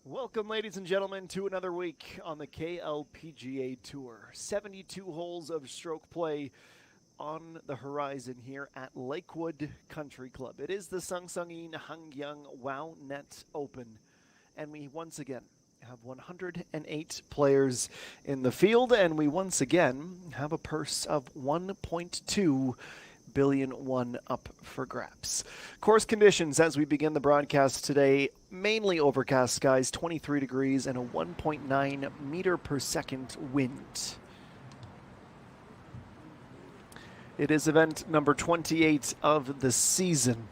Welcome, ladies and gentlemen, to another week on the KLPGA Tour. 72 holes of stroke play on the horizon here at Lakewood Country Club. It is the Sangsangin Wownet Open, and we once again have 108 players in the field, and we once again have a purse of 1.2 billion up for grabs. Course conditions as we begin the broadcast today: mainly overcast skies, 23 degrees, and a 1.9 meter per second wind. It is event number 28 of the season.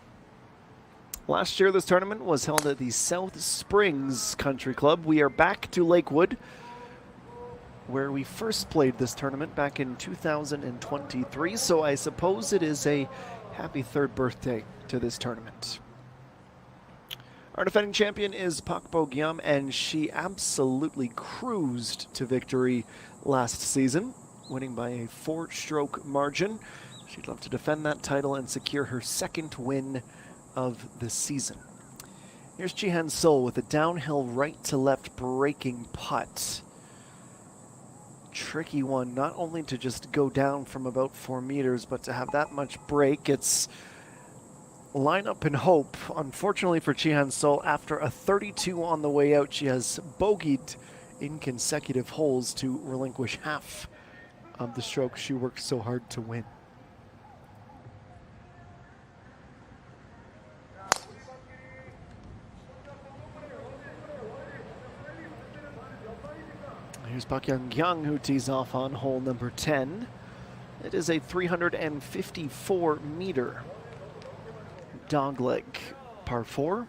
Last year, this tournament was held at the South Springs Country Club. We are back to Lakewood, where we first played this tournament back in 2023, so I suppose it is a happy third birthday to this tournament. Our defending champion is Pak Bo-gyam, and she absolutely cruised to victory last season, winning by a 4-stroke margin. She'd love to defend that title and secure her second win of the season. Here's Jihan Sol with a downhill right to left breaking putt. Tricky one, not only to just go down from about 4 meters, but to have that much break. It's line up and hope. Unfortunately for Jihan Sol, after a 32 on the way out, she has bogeyed in consecutive holes to relinquish half of the stroke she worked so hard to win. Here's Pak Young, who tees off on hole number 10. It is a 354-meter dogleg par 4.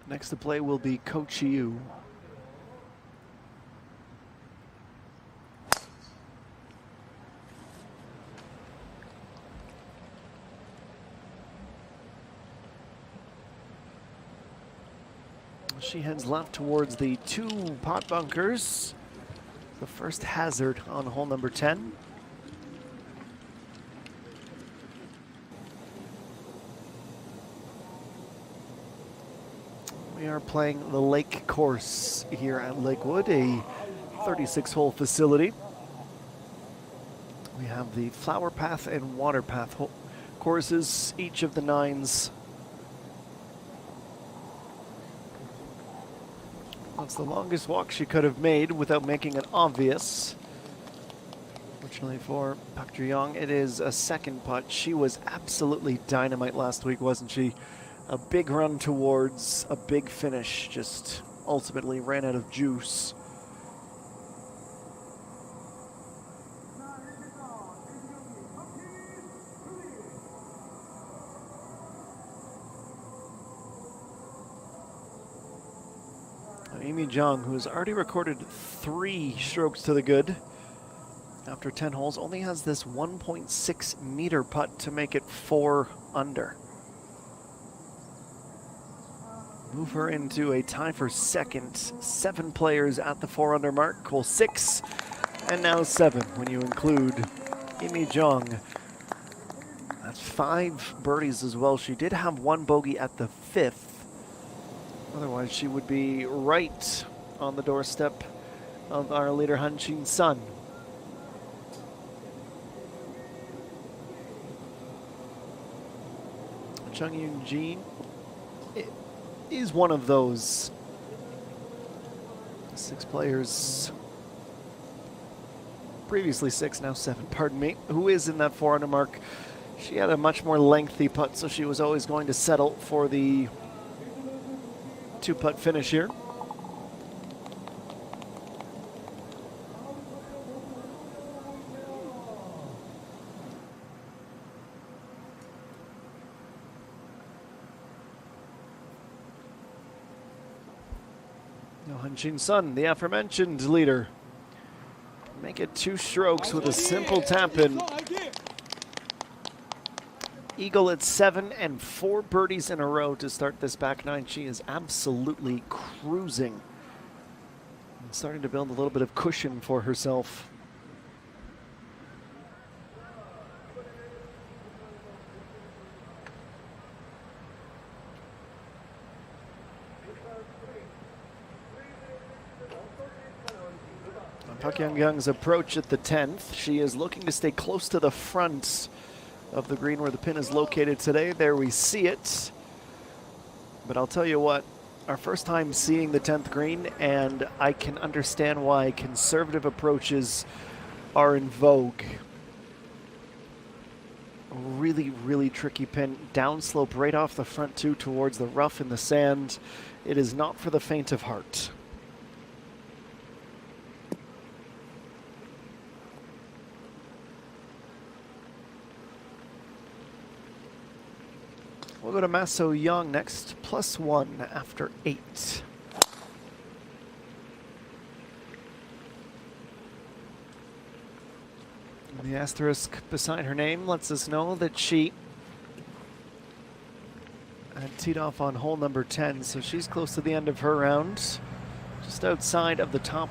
Next to play will be Ko Chi-yu. She heads left towards the 2 pot bunkers. The first hazard on hole number 10. We are playing the lake course here at Lakewood, a 36-hole facility. We have the flower path and water path courses, each of the 9s. That's the longest walk she could have made without making it obvious. Fortunately for Pak Ju-young, it is a second putt. She was absolutely dynamite last week, wasn't she? A big run towards a big finish, just ultimately ran out of juice. Amy Jung, who has already recorded 3 strokes to the good after 10 holes, only has this 1.6 meter putt to make it 4 under. Move her into a tie for second. 7 players at the 4 under mark. Hole 6 and now 7 when you include Amy Jung. That's 5 birdies as well. She did have 1 bogey at the 5th. Otherwise, she would be right on the doorstep of our leader, Han-Chin Sun. Chung Yoon-jin is one of those 6 players, previously 6, now 7, pardon me, who is in that 4 under mark. She had a much more lengthy putt, so she was always going to settle for the 2-putt finish here. Han-Chin Sun, the aforementioned leader, make it 2 strokes with a simple tap-in. eagle at 7 and 4 birdies in a row to start this back nine. She is absolutely cruising. And starting to build a little bit of cushion for herself. Park Young-young's approach at the 10th. She is looking to stay close to the front of the green where the pin is located today. There we see it. But I'll tell you what, our first time seeing the 10th green, and I can understand why conservative approaches are in vogue. Really, really tricky pin. Downslope right off the front too towards the rough in the sand. It is not for the faint of heart. We'll go to Maso Young next, +1 after 8. And the asterisk beside her name lets us know that she had teed off on hole number 10, so she's close to the end of her round, just outside of the top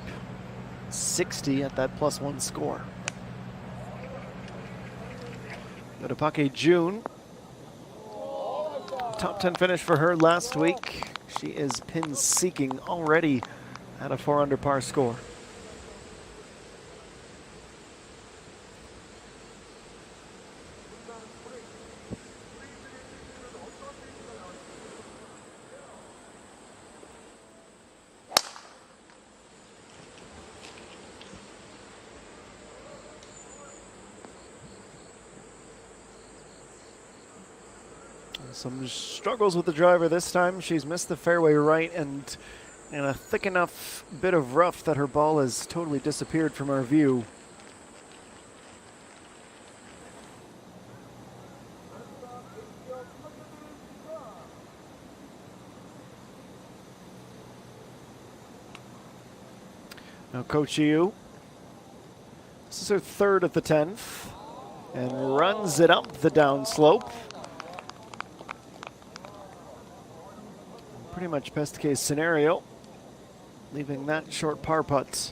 60 at that +1 score. Go to Pake June. Top 10 finish for her last week. She is pin seeking already at a 4 under par score. Some struggles with the driver this time. She's missed the fairway right and in a thick enough bit of rough that her ball has totally disappeared from our view. Now Coach Yu, this is her 3rd at the 10th, and runs it up the downslope. Pretty much best case scenario, leaving that short par putt.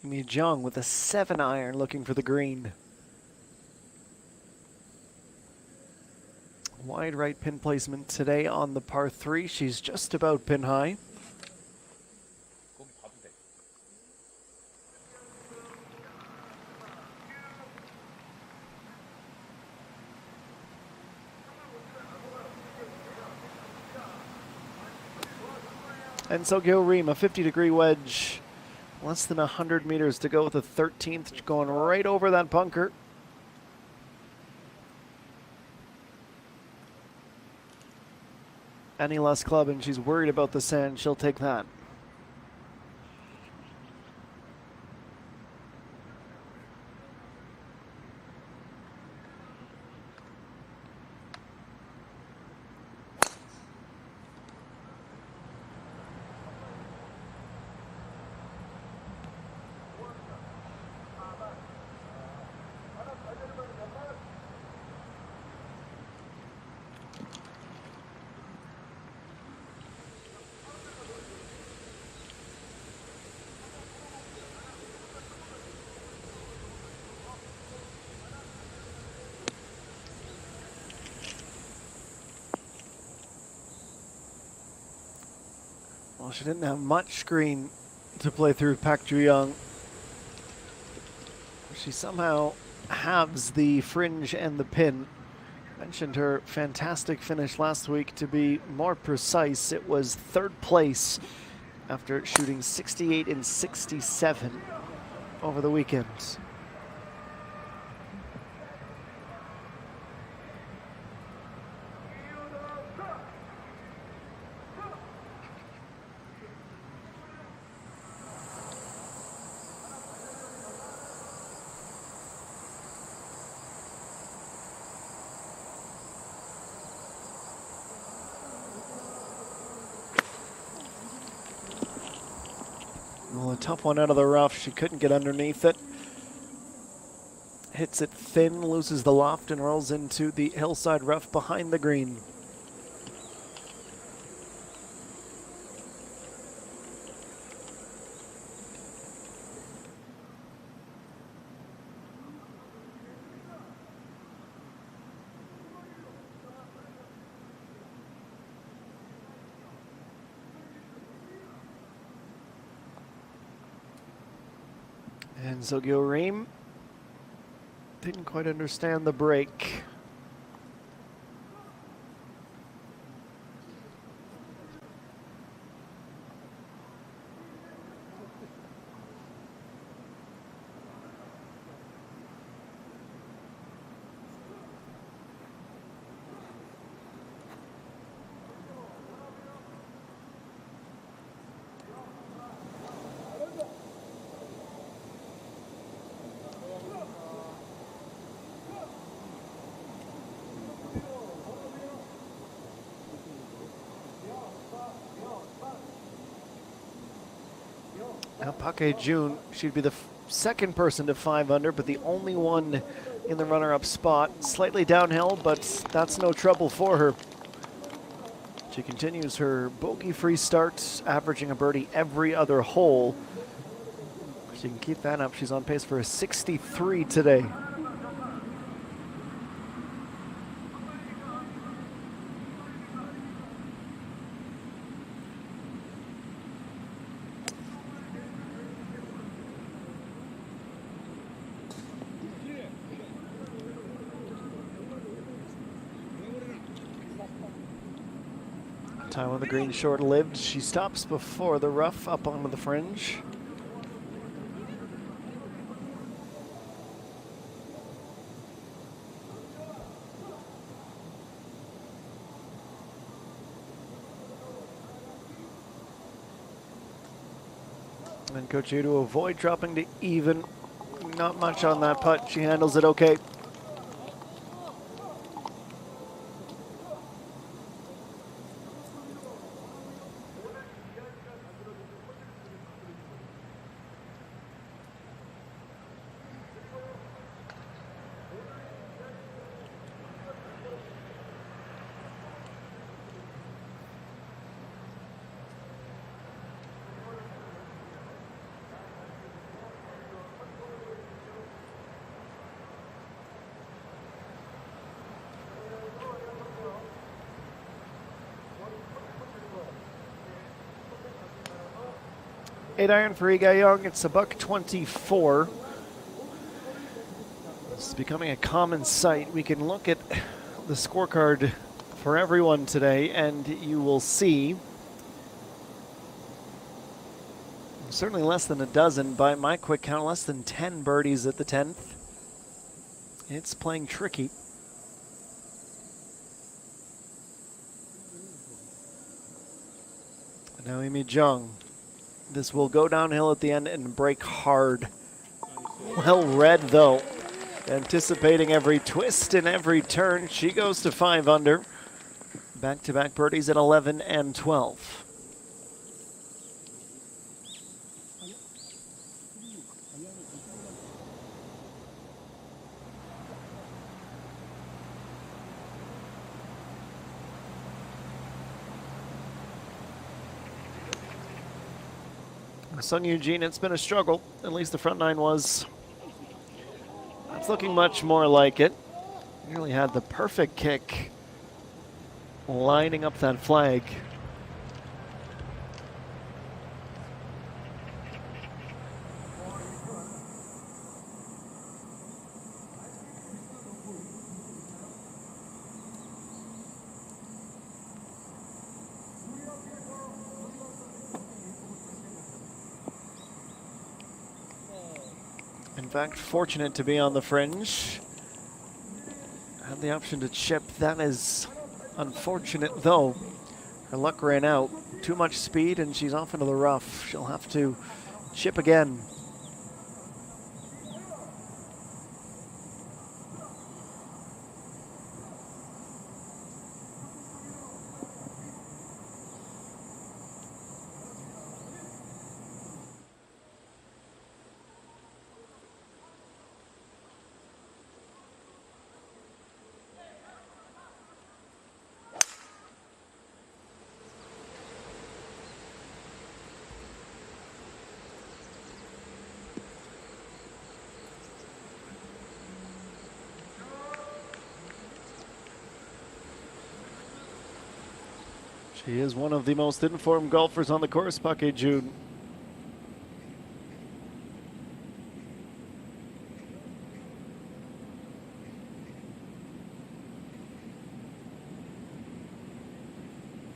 Mi Jung with a 7-iron looking for the green. Wide right pin placement today on the par 3. She's just about pin high. And so Gil Ream, a 50-degree wedge, less than 100 meters to go with the 13th, going right over that bunker. Any less club, and she's worried about the sand. She'll take that. Well, she didn't have much screen to play through, Pak Ju-young. She somehow halves the fringe and the pin. Mentioned her fantastic finish last week. To be more precise, it was 3rd place after shooting 68 and 67 over the weekend. Well, a tough one out of the rough. She couldn't get underneath it. Hits it thin, loses the loft, and rolls into the hillside rough behind the green. And Zogyo Reem didn't quite understand the break. Now Pake Jun, she'd be the second person to 5 under, but the only one in the runner-up spot. Slightly downhill, but that's no trouble for her. She continues her bogey-free start, averaging a birdie every other hole. If she can keep that up, she's on pace for a 63 today. Time on the green short-lived. She stops before the rough up onto the fringe. And Coach Yu to avoid dropping to even. Not much on that putt. She handles it okay. Eight iron for Iga Young. It's a $124. This is becoming a common sight. We can look at the scorecard for everyone today, and you will see certainly less than a dozen, by my quick count, less than 10 birdies at the 10th. It's playing tricky. Naomi Jung. This will go downhill at the end and break hard. Well read, though. Anticipating every twist and every turn. She goes to 5 under. Back-to-back birdies at 11 and 12. Sung Eugene, it's been a struggle. At least the front nine was. It's looking much more like it. Nearly had the perfect kick lining up that flag. In fact, fortunate to be on the fringe. Had the option to chip. That is unfortunate, though. Her luck ran out. Too much speed, and she's off into the rough. She'll have to chip again. She is one of the most informed golfers on the course, Park Jun.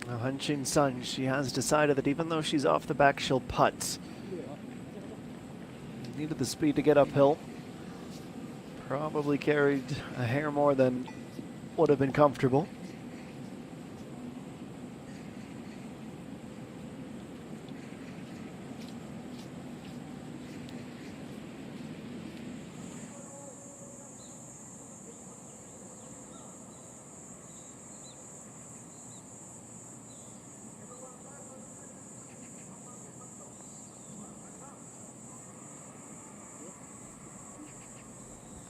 Now, Hanshin Sun, she has decided that even though she's off the back, she'll putt. Needed the speed to get uphill. Probably carried a hair more than would have been comfortable.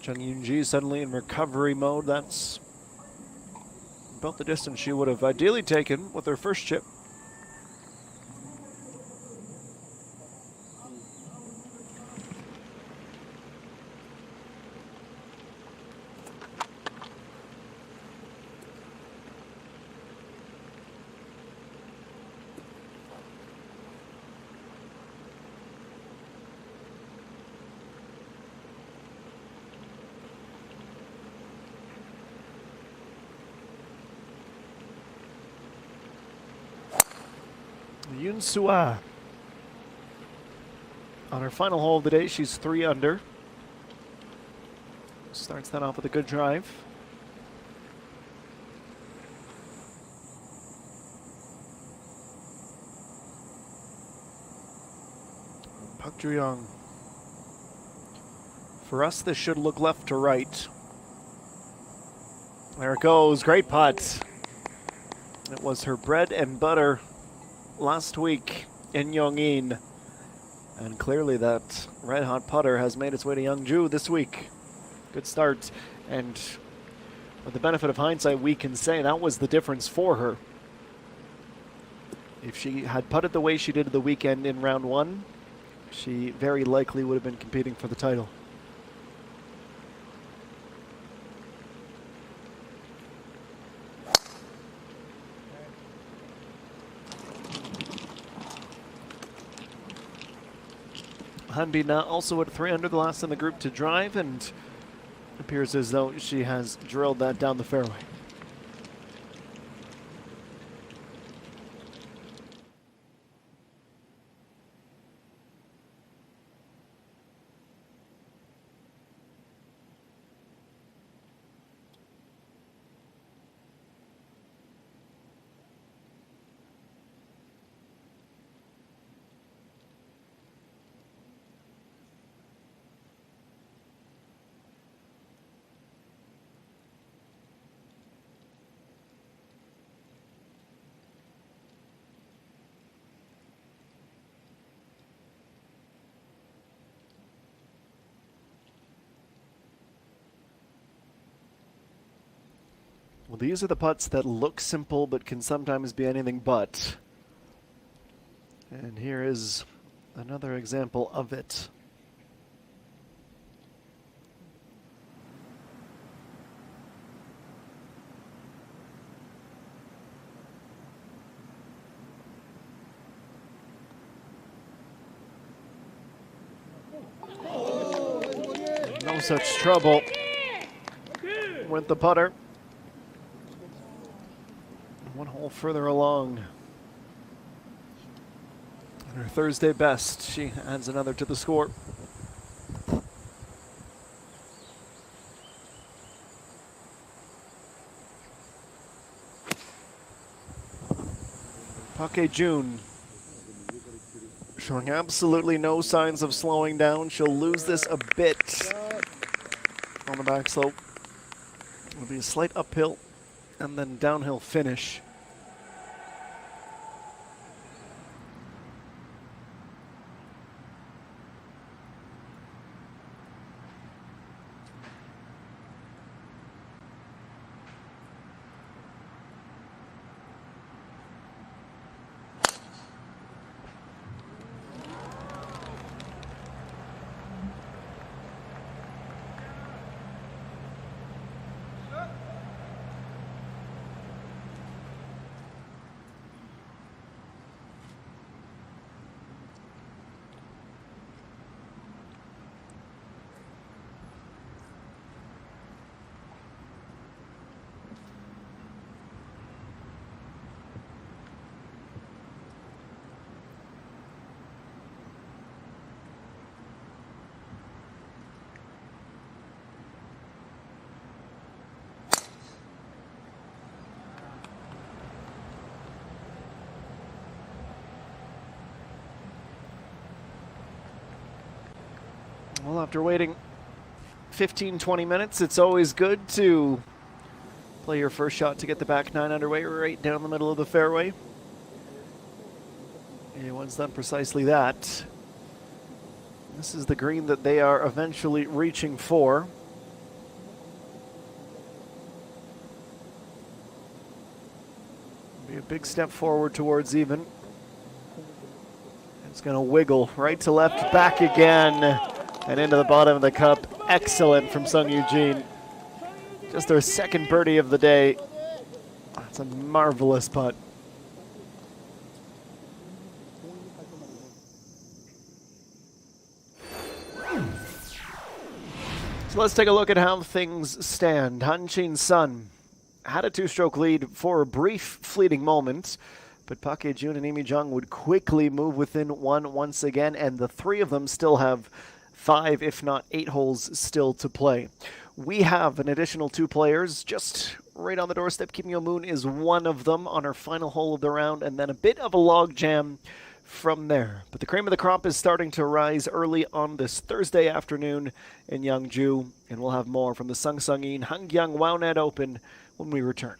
Chung Yoon-ji suddenly in recovery mode. That's about the distance she would have ideally taken with her first chip. Yoon Soo-ah. On her final hole of the day, she's 3 under. Starts that off with a good drive. Park Ju-young. For us, this should look left to right. There it goes. Great putt. It was her bread and butter last week in Yongin, and clearly that red hot putter has made its way to Yeongju this week. Good start, and with the benefit of hindsight, we can say that was the difference for her. If she had putted the way she did the weekend in round 1, she very likely would have been competing for the title. Hanbin also at 3 under, the last in the group to drive, and appears as though she has drilled that down the fairway. Well, these are the putts that look simple but can sometimes be anything but. And here is another example of it. No such trouble with the putter. 1 hole further along. And her Thursday best, she adds another to the score. Park Jun showing absolutely no signs of slowing down. She'll lose this a bit on the back slope. It'll be a slight uphill and then downhill finish. Well, after waiting 15-20 minutes, it's always good to play your first shot to get the back nine underway right down the middle of the fairway. And one's done precisely that. This is the green that they are eventually reaching for. Be a big step forward towards even. It's going to wiggle right to left, back again, and into the bottom of the cup. Excellent from Sung Eugene. Just their second birdie of the day. That's a marvelous putt. So let's take a look at how things stand. Han Chin Sun had a two-stroke lead for a brief, fleeting moment, but Park Hae-jun and Imi Jung would quickly move within one once again, and the three of them still have 5, if not 8 holes still to play. We have an additional 2 players just right on the doorstep. Kim Yo-moon is one of them on our final hole of the round, and then a bit of a log jam from there. But the cream of the crop is starting to rise early on this Thursday afternoon in Yeongju, and we'll have more from the Sangsangin Hangyang Wownet Open when we return.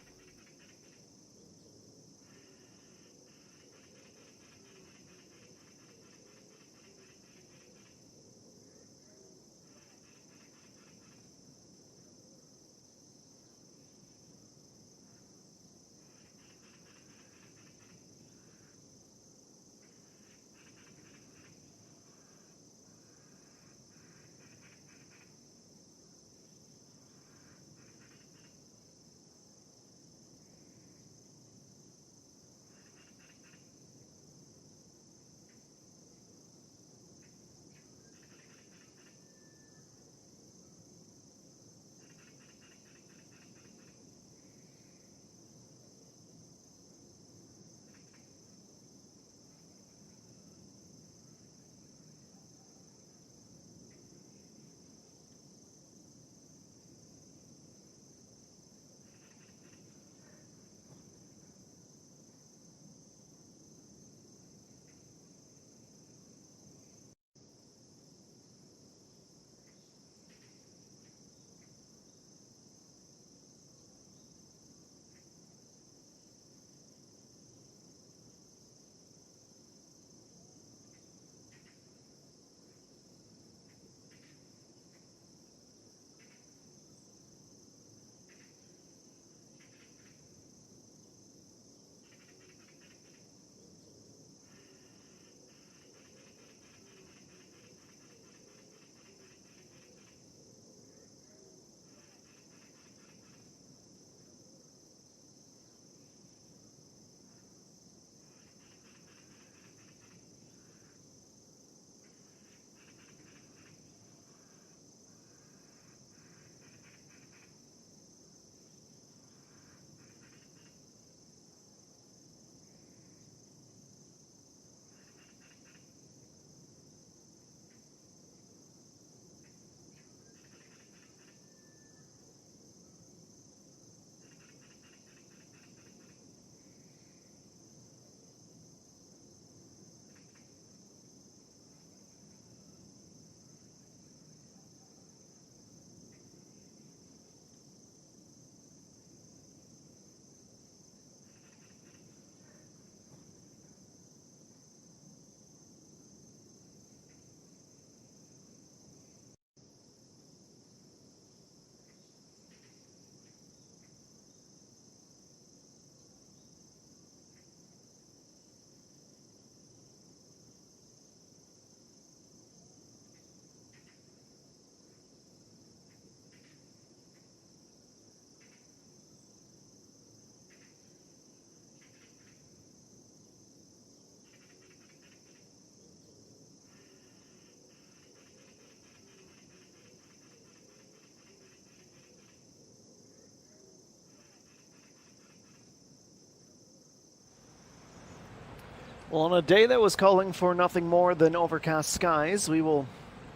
Well, on a day that was calling for nothing more than overcast skies, we will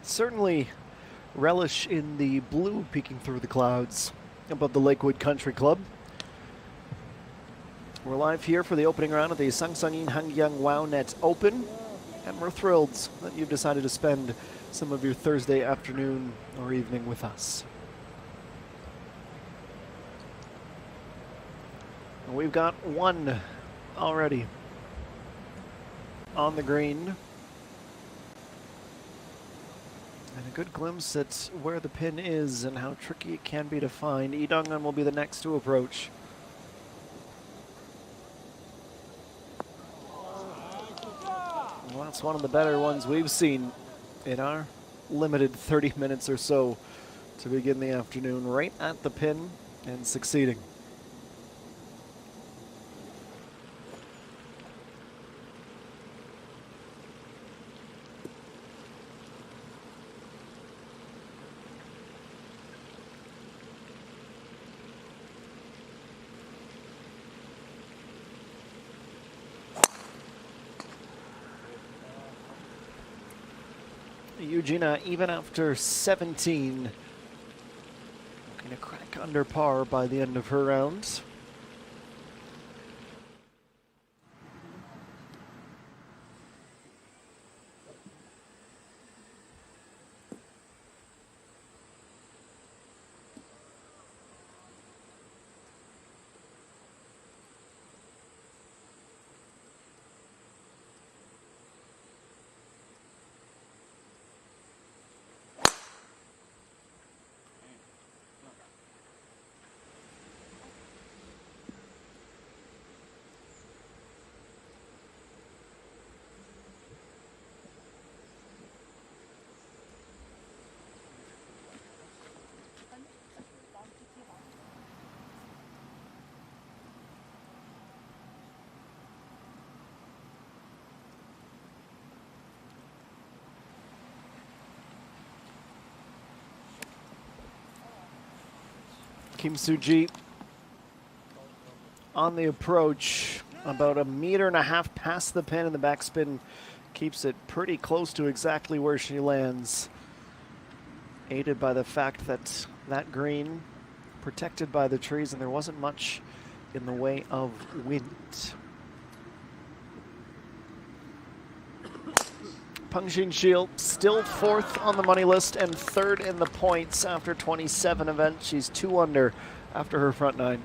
certainly relish in the blue peeking through the clouds above the Lakewood Country Club. We're live here for the opening round of the Sangsangin Hangyang Wownet Open. And we're thrilled that you've decided to spend some of your Thursday afternoon or evening with us. We've got one already on the green. And a good glimpse at where the pin is and how tricky it can be to find. Lee Dong-un will be the next to approach. Well, that's one of the better ones we've seen in our limited 30 minutes or so to begin the afternoon, right at the pin and succeeding. Eugenia, even after 17, looking to crack under par by the end of her round. Kim Soo-ji on the approach, about 1.5 meters past the pin, and the backspin keeps it pretty close to exactly where she lands. Aided by the fact that that green protected by the trees and there wasn't much in the way of wind. Peng Shil still 4th on the money list and 3rd in the points after 27 events. She's 2 under after her front 9.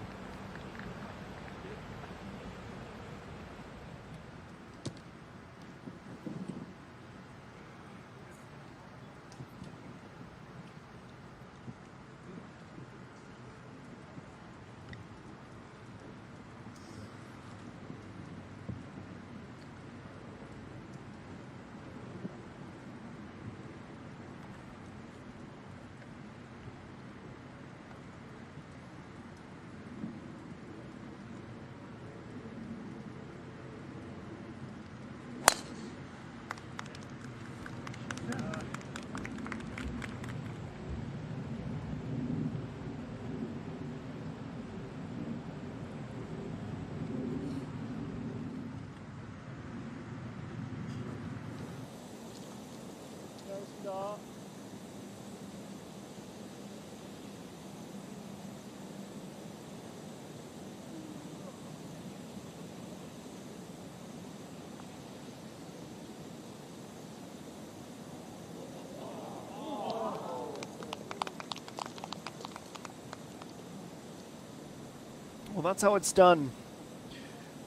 Well, that's how it's done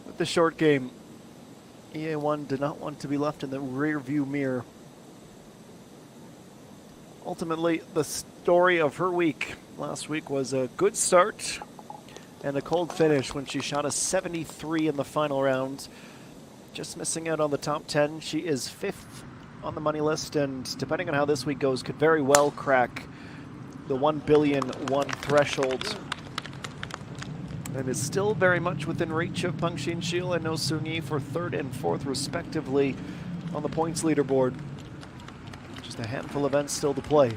with the short game. EA1 did not want to be left in the rear view mirror. Ultimately, the story of her week last week was a good start and a cold finish when she shot a 73 in the final round. Just missing out on the top 10. She is 5th on the money list, and depending on how this week goes, could very well crack the 1 billion won threshold. And is still very much within reach of Peng Shil and No Seung-yi for 3rd and 4th respectively on the points leaderboard. Just a handful of events still to play.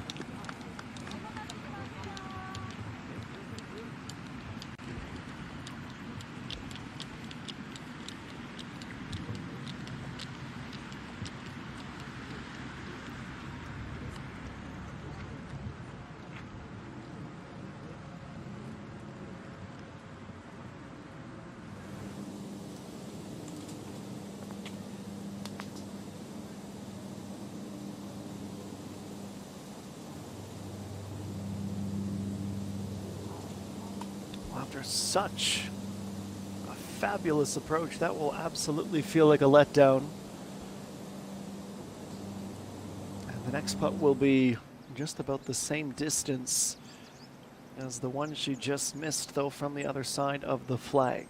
After such a fabulous approach, that will absolutely feel like a letdown. And the next putt will be just about the same distance as the one she just missed, though from the other side of the flag.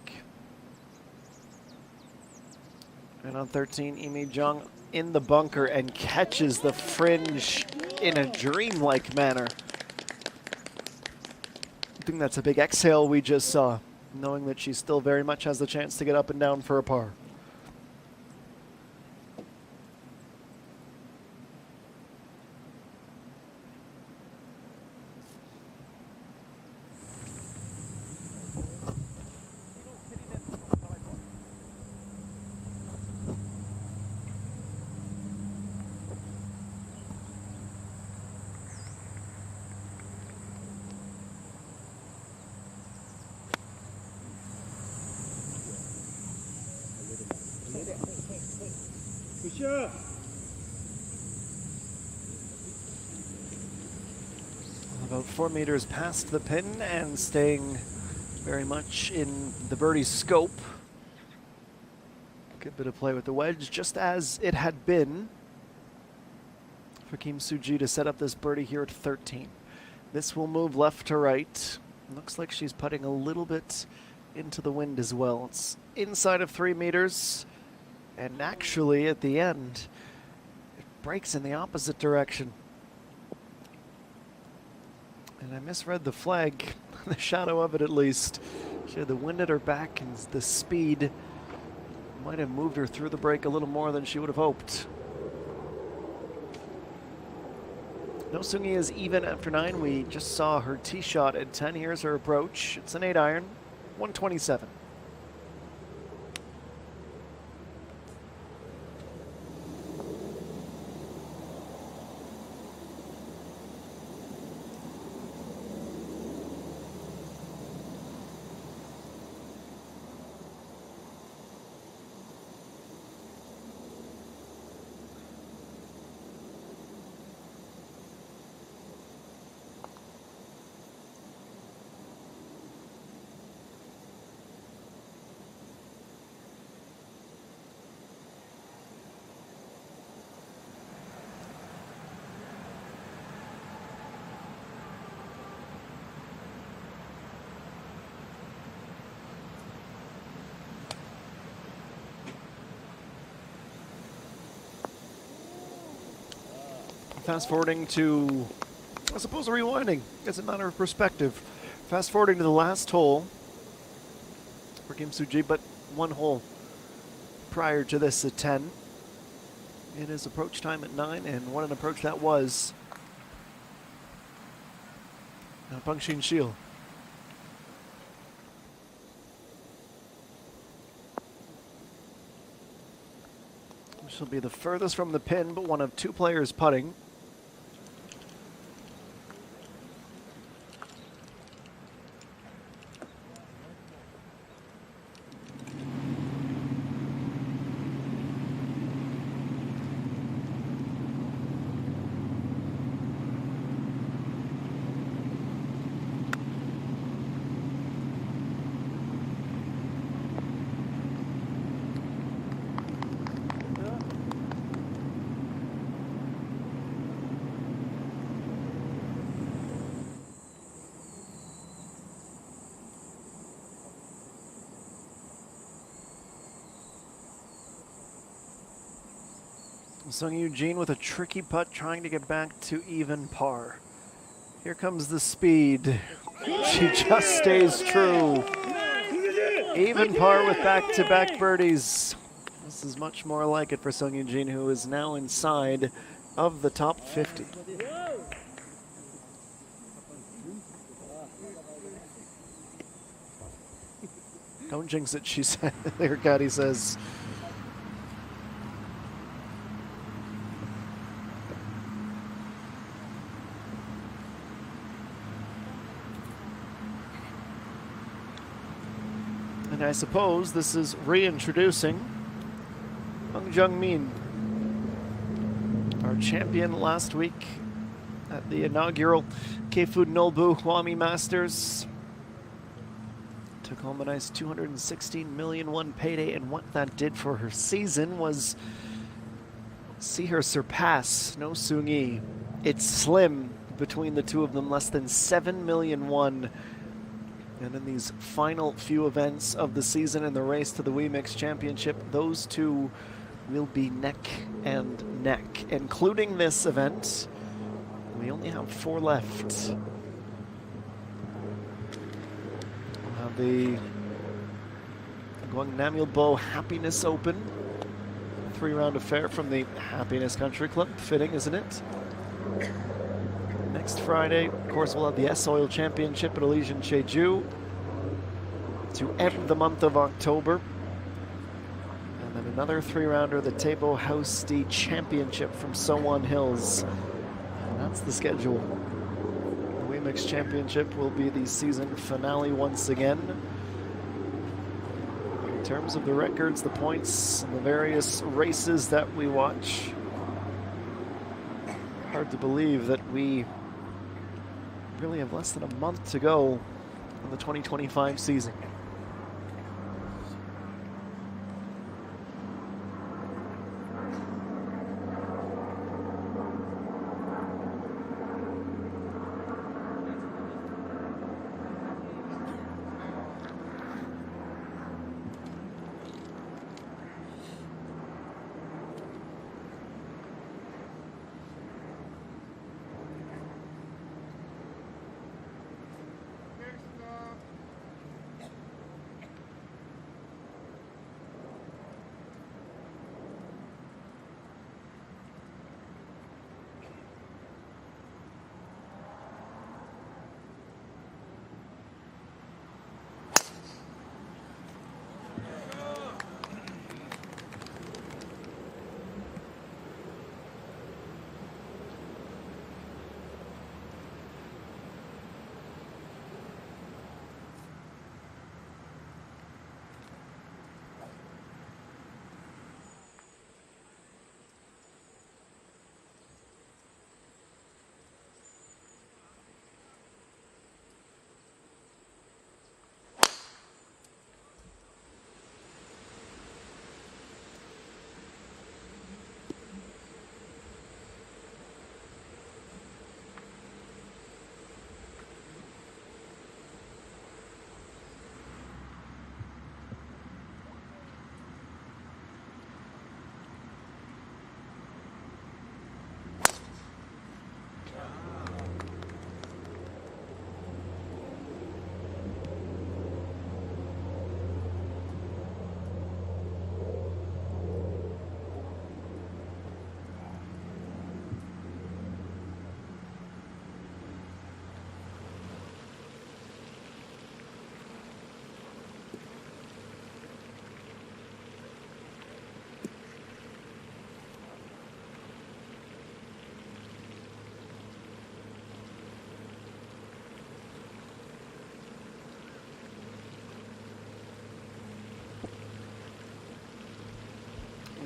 And on 13, Imi Jung in the bunker and catches the fringe in a dreamlike manner. I think that's a big exhale we just saw, knowing that she still very much has the chance to get up and down for a par. About 4 meters past the pin and staying very much in the birdie's scope. Good bit of play with the wedge, just as it had been for Kim Soo-ji to set up this birdie here at 13. This will move left to right. Looks like she's putting a little bit into the wind as well. It's inside of 3 meters, and actually at the end, it breaks in the opposite direction. And I misread the flag, the shadow of it at least. She had the wind at her back, and the speed might have moved her through the break a little more than she would have hoped. No Seung-hee is even after 9. We just saw her tee shot at 10. Here's her approach. It's an 8-iron, 127. Fast forwarding to, I suppose, rewinding. It's a matter of perspective. Fast forwarding to the last hole for Kim Soo-ji, but one hole prior to this at 10. It is approach time at 9, and what an approach that was. Now Pang Shin-shil. She'll be the furthest from the pin, but one of 2 players putting. Sung Eugene with a tricky putt trying to get back to even par. Here comes the speed. She just stays true. Even par with back-to-back birdies. This is much more like it for Sung Eugene, who is now inside of the top 50. Don't jinx it, she said. Her caddy says. And I suppose this is reintroducing Hung Jung-min, our champion last week at the inaugural Keifu Nolbu Hwami Masters. took home a nice 216 million won payday, and what that did for her season was see her surpass No Soon-yi. It's slim between the two of them, less than 7 million won. And in these final few events of the season in the race to the Wii Mix Championship, those two will be neck and neck. Including this event, we only have 4 left. We'll have the Gwangnam-yeolbo Happiness Open, 3-round affair from the Happiness Country Club. Fitting, isn't it? Next Friday, of course, we'll have the S-Oil Championship at Elysian Jeju to end the month of October. And then another 3-rounder, the Taebo House D Championship from Sowon Hills. And that's the schedule. The Wii Mix Championship will be the season finale once again. In terms of the records, the points, and the various races that we watch, hard to believe that we really have less than a month to go in the 2025 season.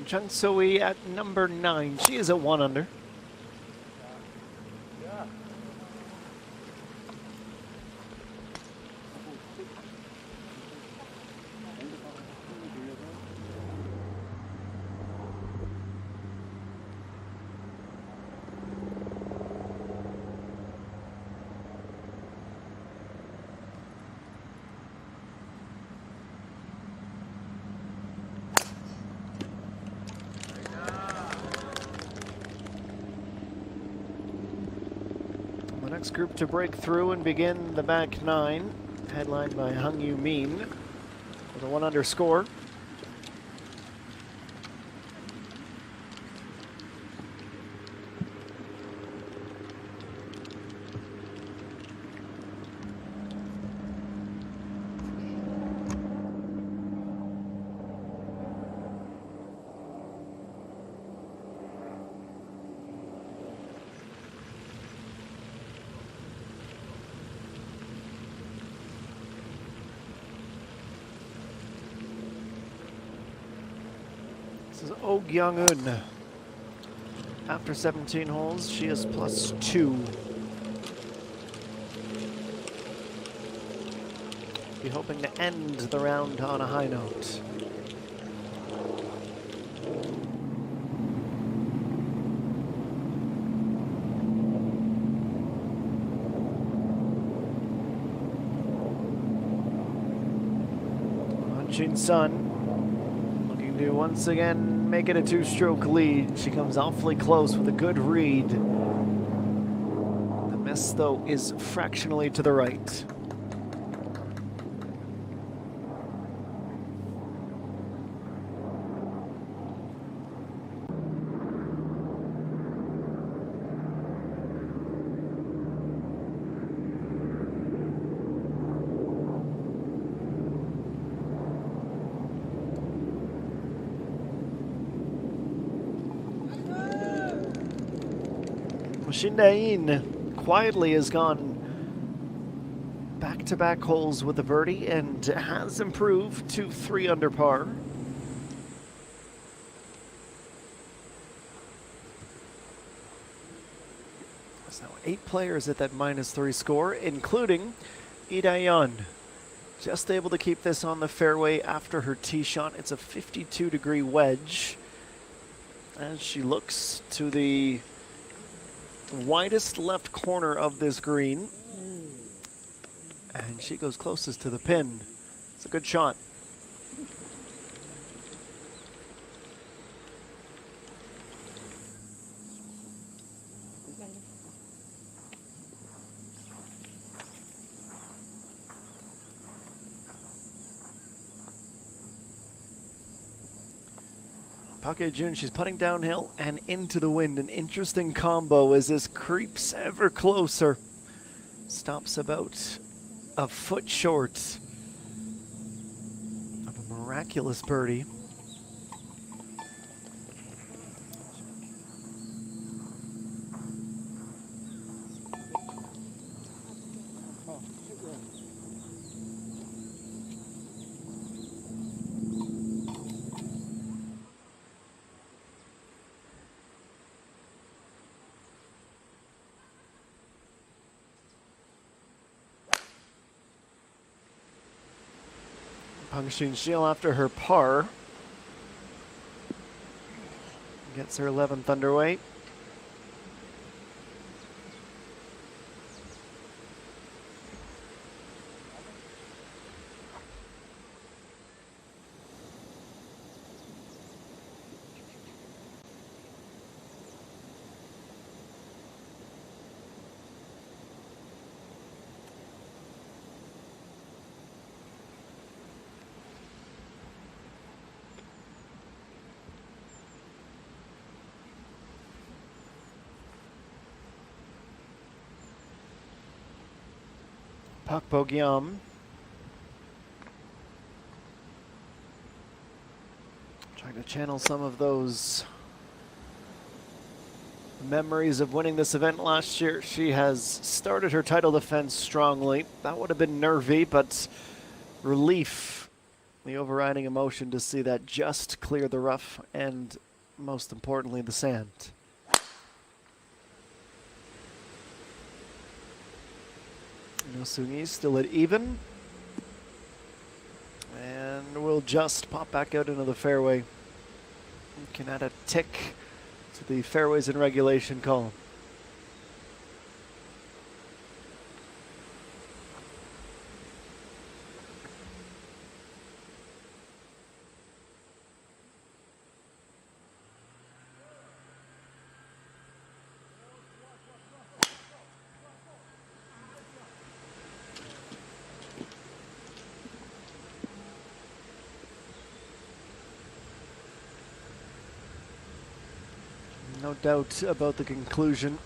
Chung So-hee at number 9. She is at 1 under. Next group to break through and begin the back 9, headlined by Hung Yu Min with a 1 under score. This is Oh Kyung-eun. After 17 holes, she is +2. Be hoping to end the round on a high note. Jin Sun looking to once again make it a two-stroke lead. She comes awfully close with a good read. The miss, though, is fractionally to the right. Shindain quietly has gone back-to-back holes with a birdie and has improved to 3 under par. There's now 8 players at that -3 score, including Lee Dae-yeon. Just able to keep this on the fairway after her tee shot. It's a 52-degree wedge as she looks to the widest left corner of this green, and she goes closest to the pin. It's a good shot. Park Hae-jun, she's putting downhill and into the wind. An interesting combo as this creeps ever closer. Stops about a foot short of a miraculous birdie. Pang Xun-sil after her par gets her 11th underway. Park Bo-gyam trying to channel some of those memories of winning this event last year. She has started her title defense strongly. That would have been nervy, but relief, the overriding emotion to see that just clear the rough and, most importantly, the sand. No Soon-yi still at even. And we'll just pop back out into the fairway. We can add a tick to the fairways in regulation column. No doubt about the conclusion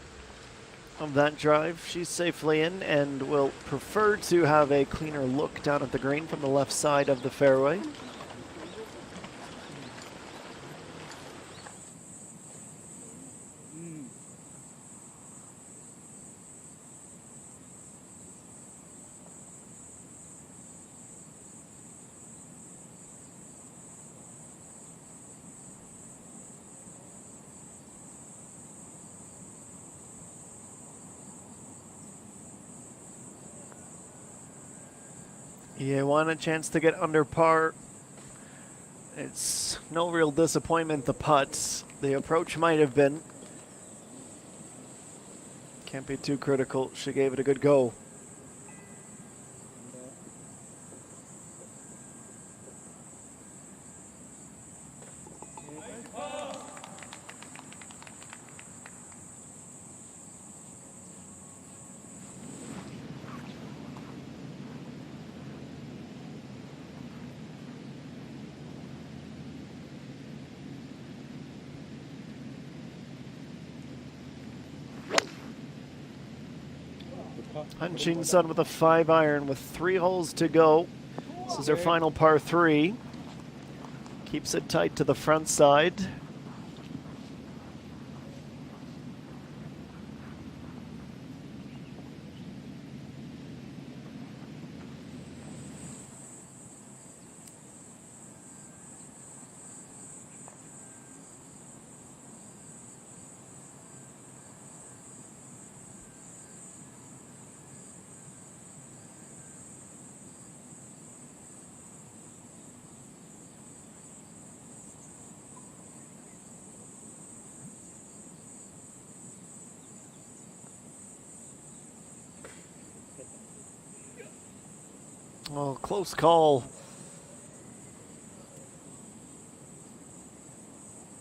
of that drive. She's safely in and will prefer to have a cleaner look down at the green from the left side of the fairway. You want a chance to get under par. It's no real disappointment, the putts. The approach might have been. Can't be too critical. She gave it a good go. Hutchinson with a 5-iron with 3 holes to go. This is her final par 3. Keeps it tight to the front side. Oh, close call.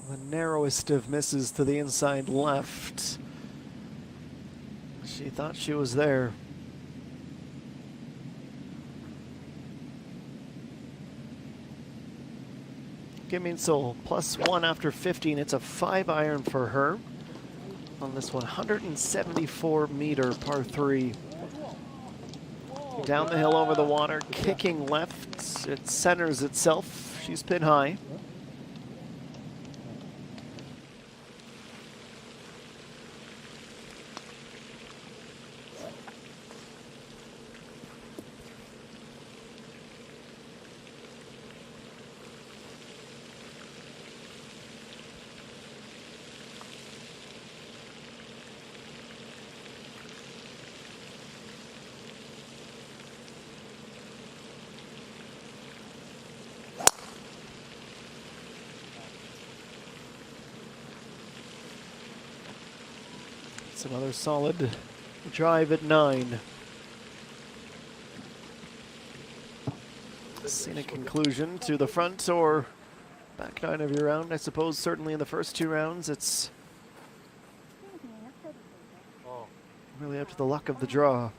The narrowest of misses to the inside left. She thought she was there. Kim Min-sol +1 after 15. It's a 5-iron for her on this 174-meter par 3. Down the hill over the water, kicking left. It centers itself. She's pin high. It's another solid drive at 9. Scenic conclusion to the front or back 9 of your round. I suppose certainly in the first 2 rounds it's really up to the luck of the draw.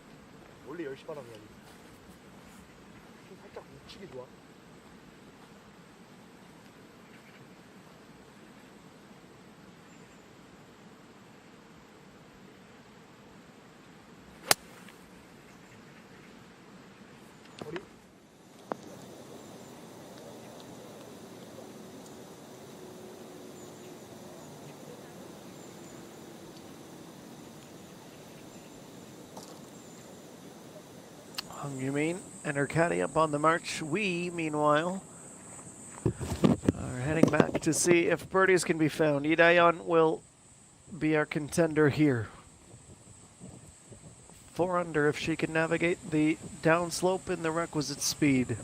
You mean? And her caddy up on the march. We, meanwhile, are heading back to see if birdies can be found. Lee Dae-yeon will be our contender here. 4 under if she can navigate the downslope in the requisite speed.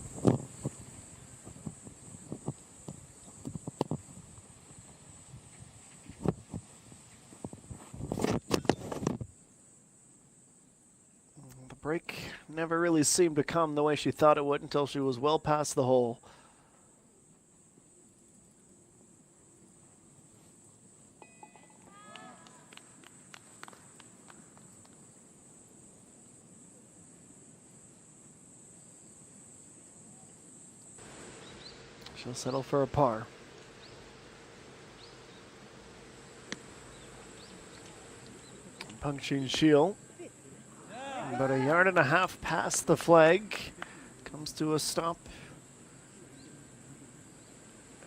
Break never really seemed to come the way she thought it would until she was well past the hole. She'll settle for a par. Pung-Chin Shield. About 1.5 yards past the flag. Comes to a stop.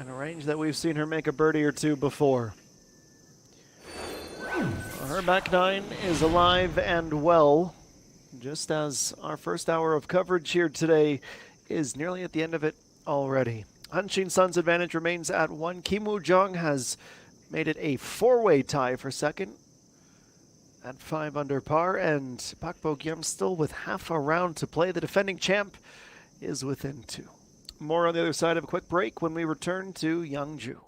In a range that we've seen her make a birdie or 2 before. Her back 9 is alive and well. Just as our first hour of coverage here today is nearly at the end of it already. Hanshin Sun's advantage remains at 1. Kim Woo-jung has made it a 4-way tie for second at 5 under par, and Pak Bo-kyum still with half a round to play. The defending champ is within 2. More on the other side of a quick break when we return to Youngju.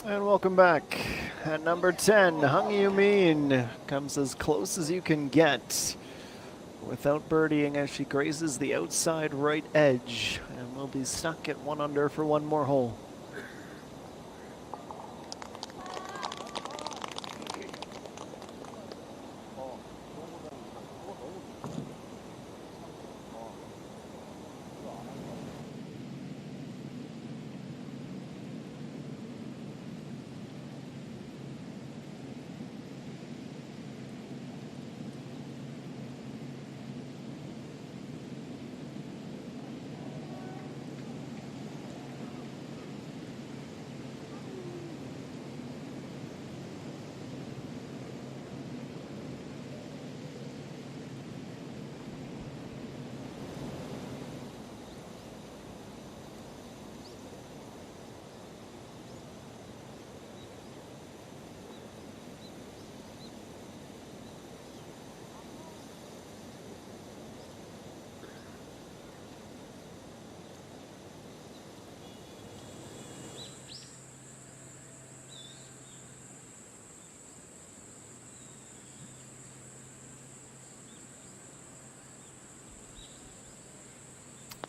And welcome back. At number 10, Hung Yumin comes as close as you can get without birdieing as she grazes the outside right edge and will be stuck at 1 under for one more hole.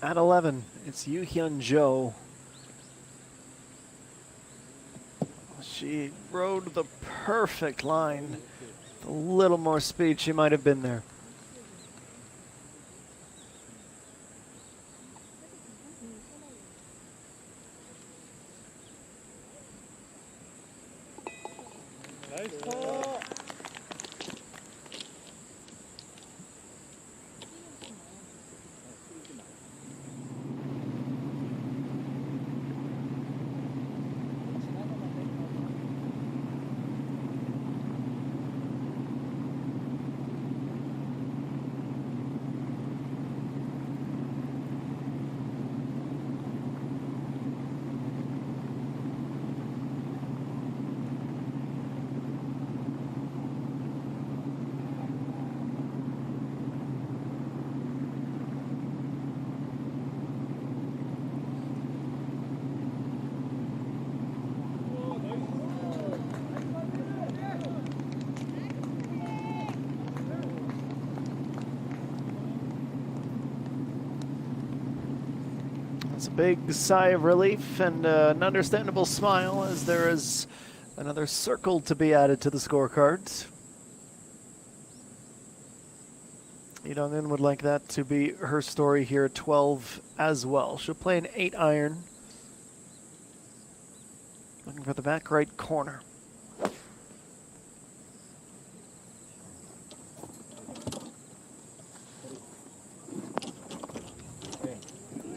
At 11, it's Yu Hyun Jo. She rode the perfect line. With a little more speed, she might have been there. It's a big sigh of relief and an understandable smile as there is another circle to be added to the scorecard. Idongin would like that to be her story here at 12 as well. She'll play an 8-iron. Looking for the back right corner.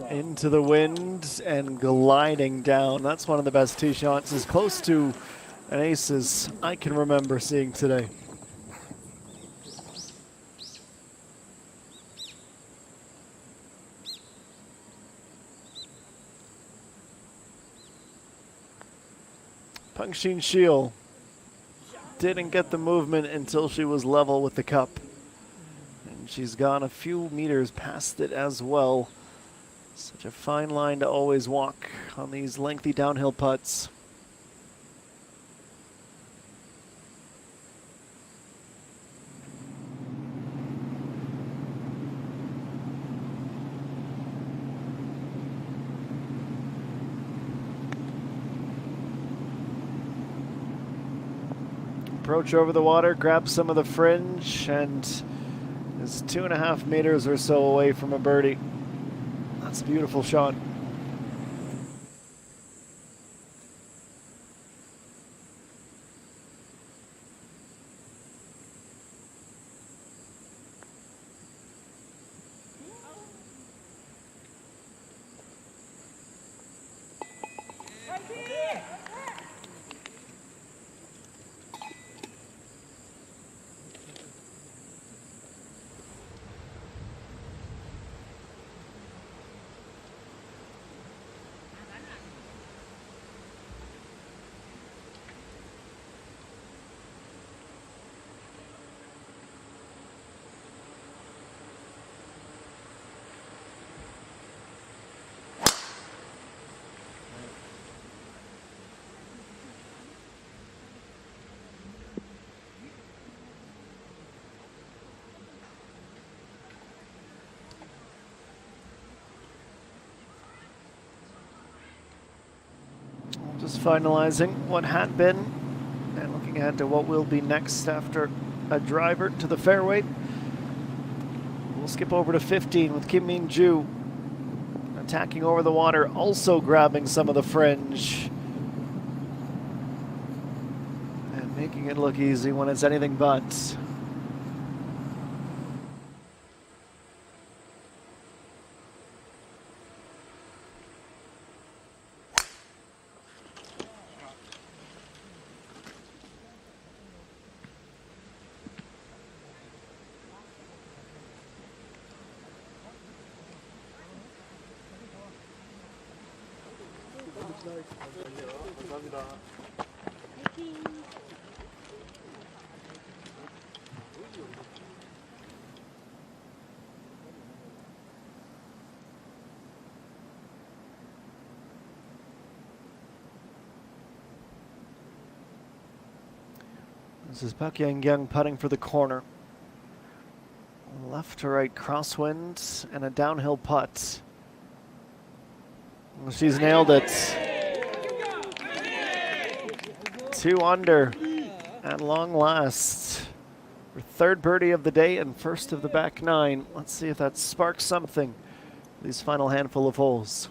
Into the wind and gliding down. That's one of the best tee shots, as close to an ace as I can remember seeing today. Pengxin Shiel didn't get the movement until she was level with the cup. And she's gone a few meters past it as well. Such a fine line to always walk on these lengthy downhill putts. Approach over the water, grab some of the fringe, and is 2.5 meters or so away from a birdie. That's a beautiful shot. Just finalizing what had been and looking ahead to what will be next after a driver to the fairway. We'll skip over to 15 with Kim Min-ju attacking over the water, also grabbing some of the fringe and making it look easy when it's anything but. This is Park Yang putting for the corner. Left to right crosswind and a downhill putt. She's nailed it. 2 under at long last. Her third birdie of the day and first of the back 9. Let's see if that sparks something. These final handful of holes.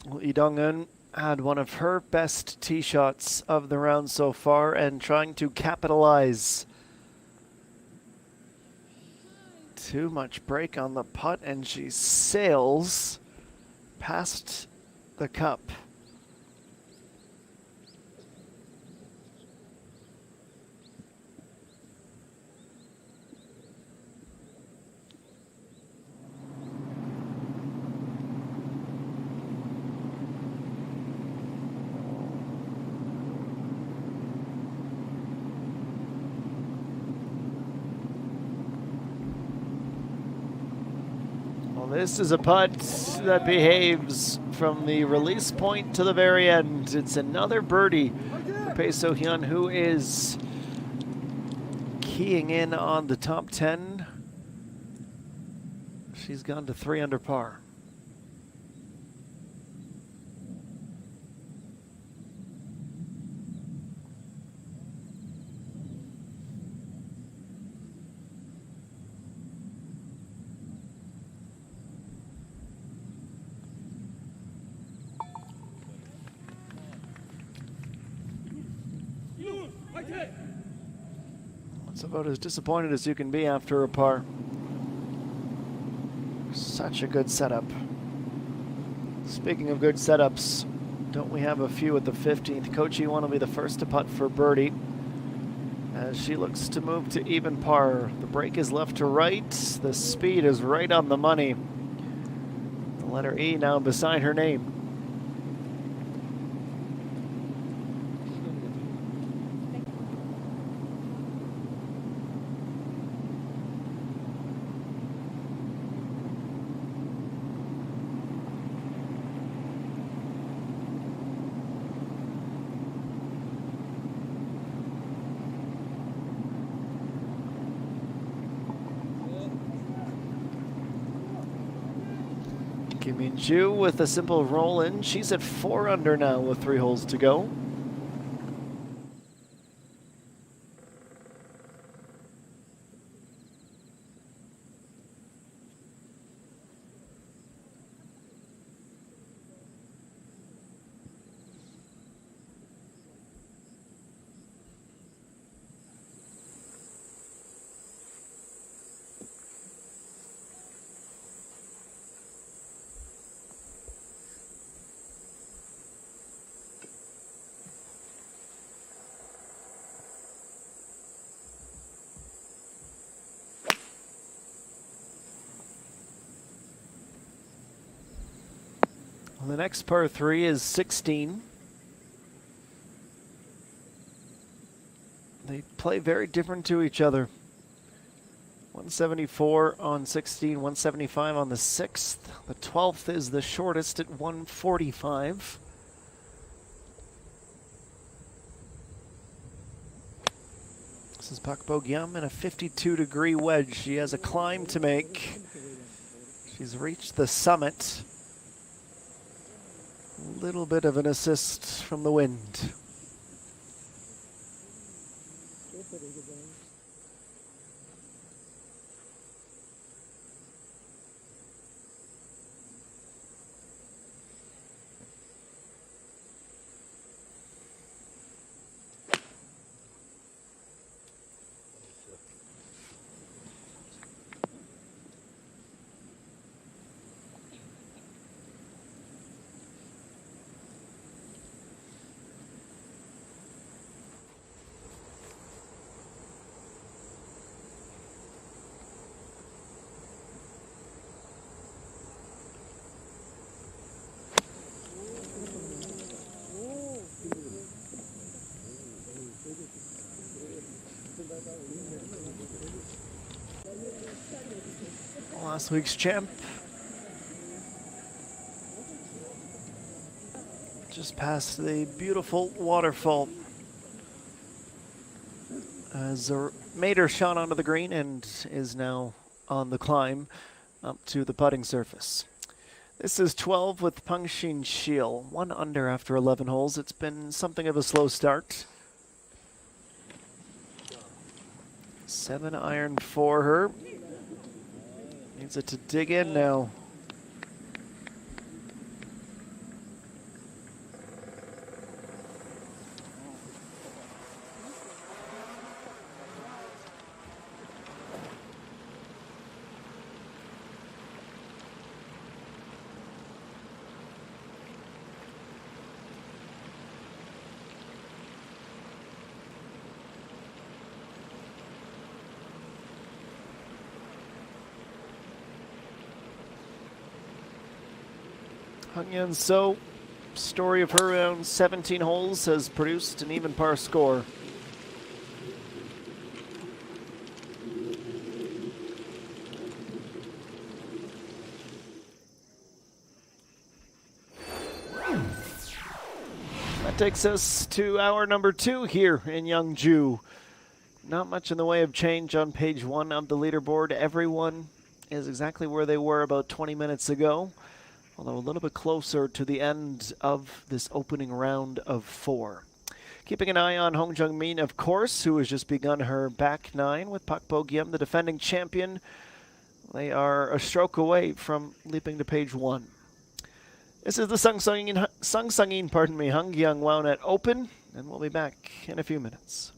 Well, Lee Dong-eun had one of her best tee shots of the round so far and trying to capitalize. Too much break on the putt and she sails past the cup. Well, this is a putt that behaves from the release point to the very end. It's another birdie for Pei So-hyun, who is keying in on the top 10. She's gone to 3 under par. It's about as disappointed as you can be after a par. Such a good setup. Speaking of good setups, don't we have a few at the 15th? Kochi One will be the first to putt for birdie as she looks to move to even par. The break is left to right. The speed is right on the money. The letter E now beside her name. Kim Min-ju with a simple roll in. She's at 4 under now with 3 holes to go. Well, the next par 3 is 16. They play very different to each other. 174 on 16, 175 on the 6th. The 12th is the shortest at 145. This is Pak Bo-gyam in a 52-degree wedge. She has a climb to make. She's reached the summit. A little bit of an assist from the wind. Last week's champ just past the beautiful waterfall as made her shot onto the green and is now on the climb up to the putting surface. This is 12 with Pengxin Shil, 1 under after 11 holes. It's been something of a slow start. 7 iron for her. Needs it to dig in now. Hung-Yan So, story of her around 17 holes, has produced an even par score. That takes us to hour number 2 here in Yeongju. Not much in the way of change on page 1 of the leaderboard. Everyone is exactly where they were about 20 minutes ago, although a little bit closer to the end of this opening round of 4. Keeping an eye on Hong Jung-min, of course, who has just begun her back 9 with Pak Bo-gyum, the defending champion. They are a stroke away from leaping to page 1. This is the Sangsangin, Hanggyang Wownet Open, and we'll be back in a few minutes.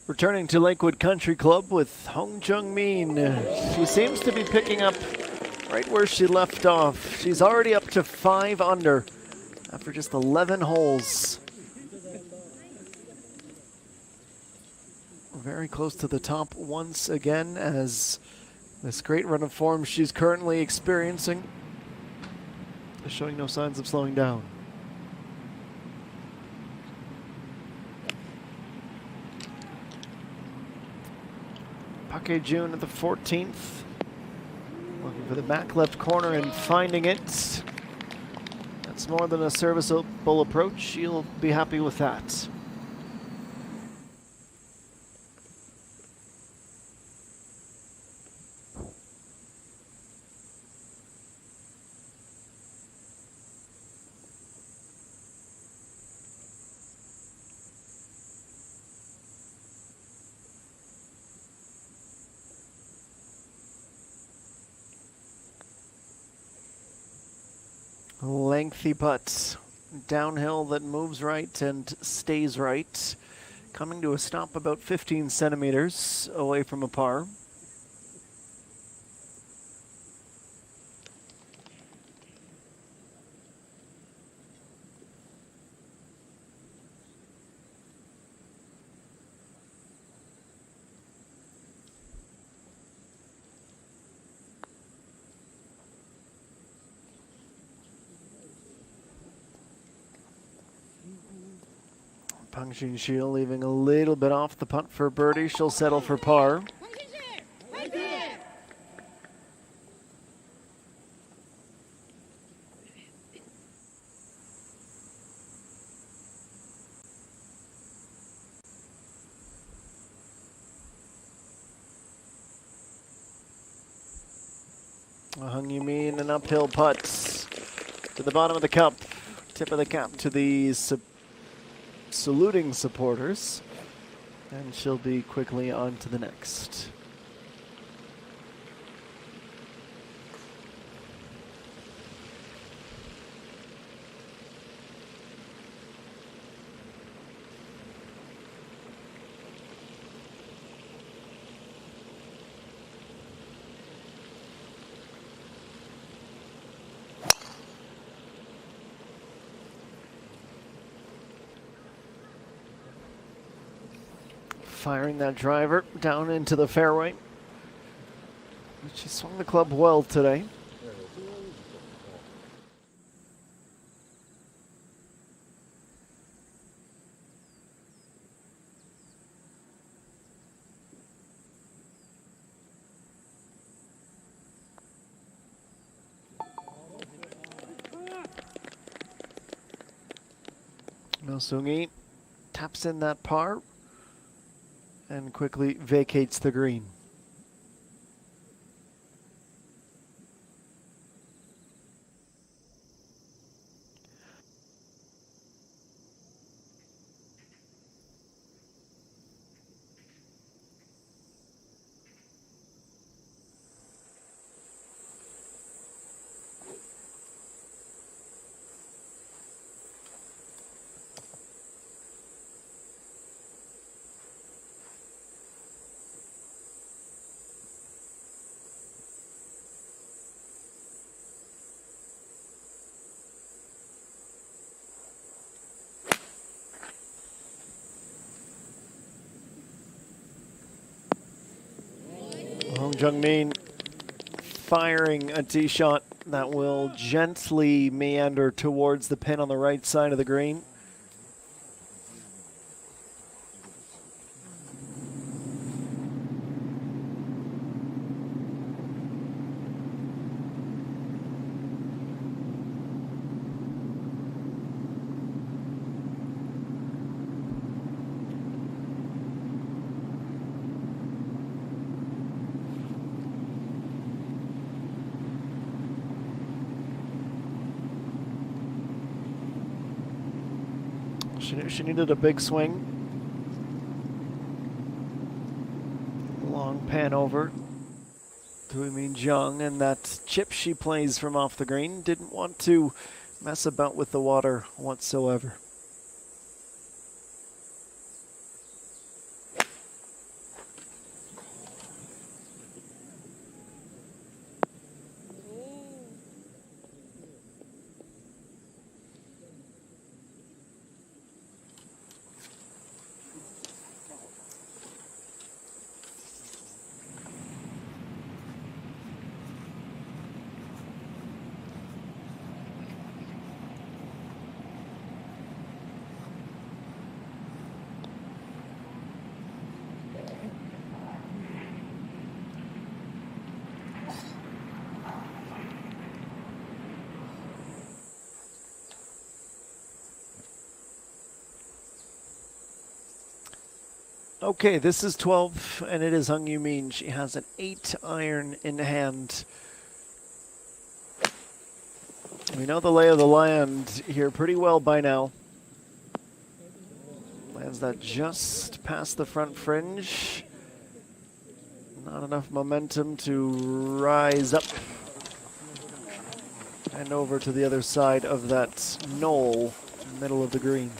Returning to Lakewood Country Club with Hong Jung-min. She seems to be picking up right where she left off. She's already up to 5 under after just 11 holes. Very close to the top once again, as this great run of form she's currently experiencing is showing no signs of slowing down. Park June at the 14th. Looking for the back left corner and finding it. That's more than a serviceable approach. She'll be happy with that. Lengthy putts. downhill that moves right and stays right. Coming to a stop about 15 centimeters away from a par. Pang Junxi leaving a little bit off the putt for birdie. She'll settle for par. Hung Yumin, an uphill putt to the bottom of the cup. Tip of the cap to the saluting supporters. And she'll be quickly on to the next. Firing that driver down into the fairway. She swung the club well today. Milsungi taps in that par and quickly vacates the green. Hong Jung-min firing a tee shot that will gently meander towards the pin on the right side of the green. She needed a big swing. Long pan over to Min Jung, and that chip she plays from off the green didn't want to mess about with the water whatsoever. Okay, this is 12, and it is Hung Yu-min. She has an 8-iron in hand. We know the lay of the land here pretty well by now. Lands that just past the front fringe. Not enough momentum to rise up and over to the other side of that knoll, middle of the green.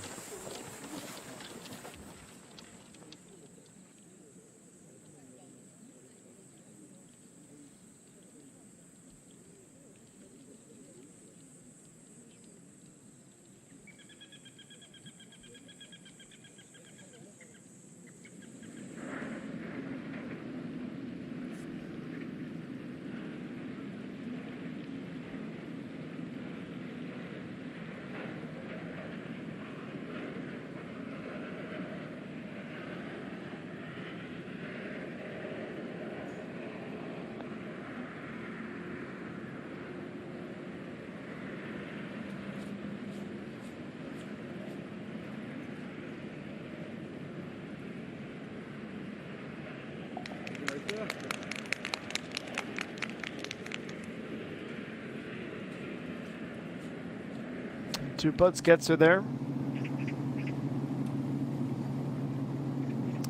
Two putts gets her there.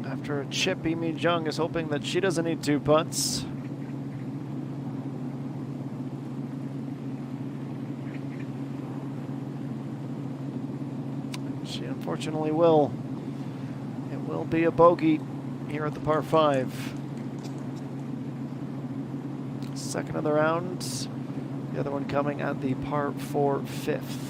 After a chip, Imi Jung is hoping that she doesn't need two putts. She unfortunately will. It will be a bogey here at the par 5. Second of the round. The other one coming at the par 4 fifth.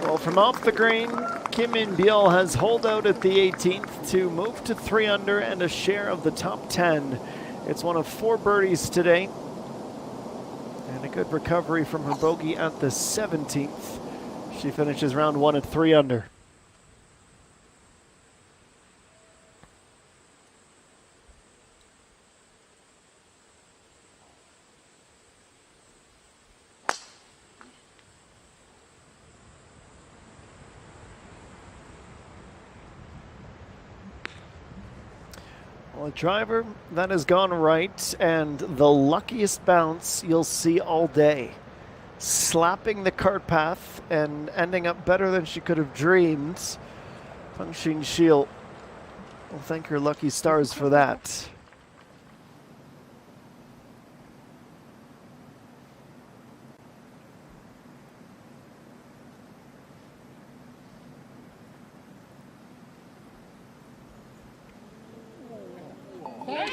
Well, from off the green, Kim In-byul has holed out at the 18th to move to 3 under and a share of the top 10. It's one of 4 birdies today. And a good recovery from her bogey at the 17th. She finishes round 1 at 3 under. Well, a driver that has gone right, and the luckiest bounce you'll see all day. Slapping the cart path and ending up better than she could have dreamed. Peng Xin-shil will thank her lucky stars for that.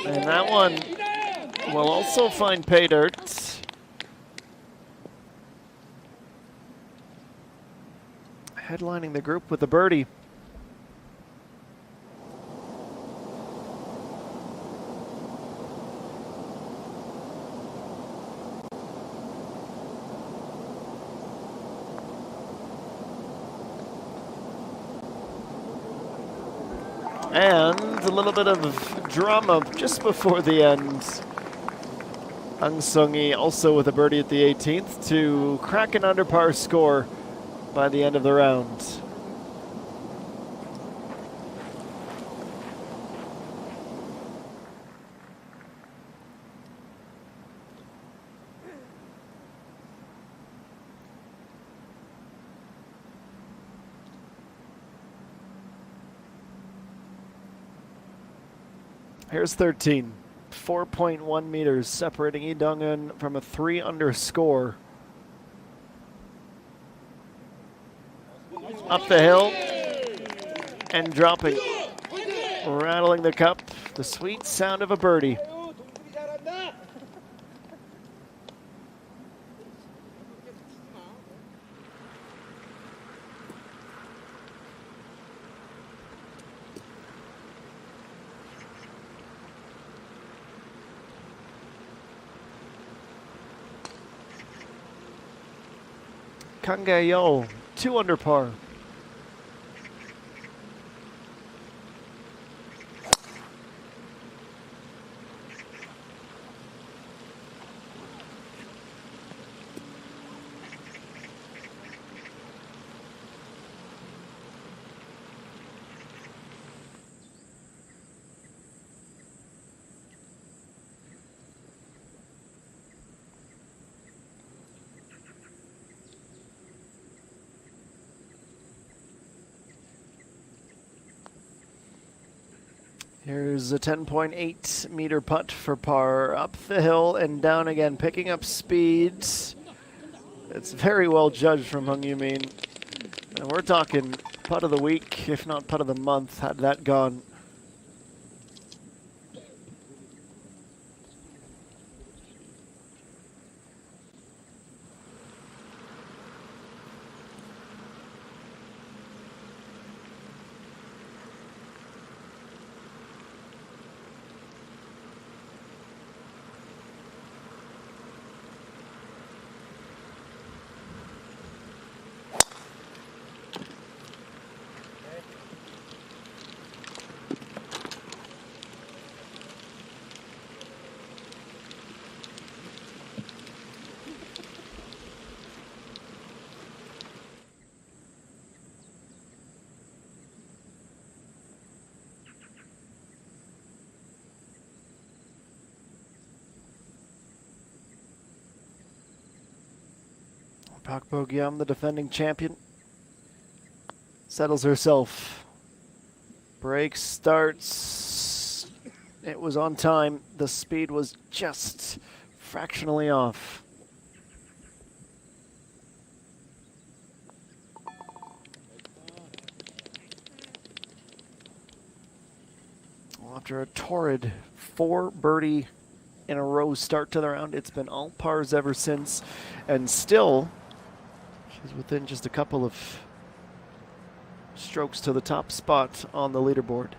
And that one will also find pay dirt. Headlining the group with a birdie. And a little bit of drama just before the end. Sangsangin also with a birdie at the 18th to crack an under par score by the end of the round. Here's 13. 4.1 meters separating Lee Dong-eun from a 3 under score. Up the hill and dropping. Rattling the cup. The sweet sound of a birdie. Kangayo, 2 under par. Here's a 10.8 meter putt for par, up the hill and down again, picking up speed. It's very well judged from Hung Yumin. And we're talking putt of the week, if not putt of the month, had that gone. Pak Bo-gyam, the defending champion, settles herself. Break starts. It was on time. The speed was just fractionally off. Well, after a torrid 4 birdie in a row start to the round, it's been all pars ever since, and still she's within just a couple of strokes to the top spot on the leaderboard.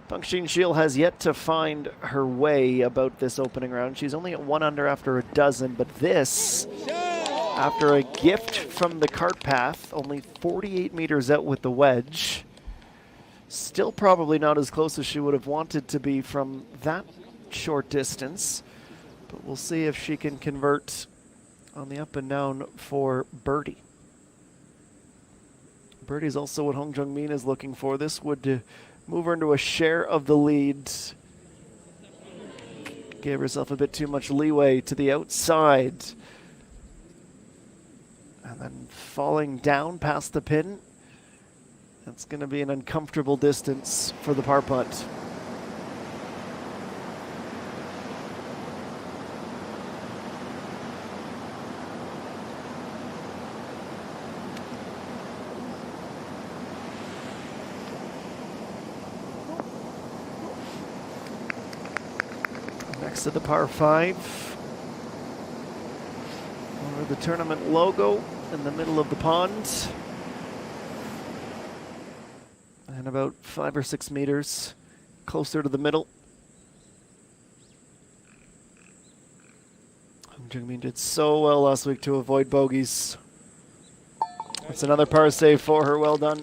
Pengxin Shil has yet to find her way about this opening round. She's only at 1 under after a dozen, but this, after a gift from the cart path, only 48 meters out with the wedge, still probably not as close as she would have wanted to be from that short distance, but we'll see if she can convert on the up and down for birdie. Birdie is also what Hong Jung-min is looking for. This would move her into a share of the lead. Gave herself a bit too much leeway to the outside. And then falling down past the pin. That's going to be an uncomfortable distance for the par putt. Next to the par 5, over the tournament logo in the middle of the pond, and about 5 or 6 meters closer to the middle. Hong Jung-min did so well last week to avoid bogeys. It's another par save for her. Well done.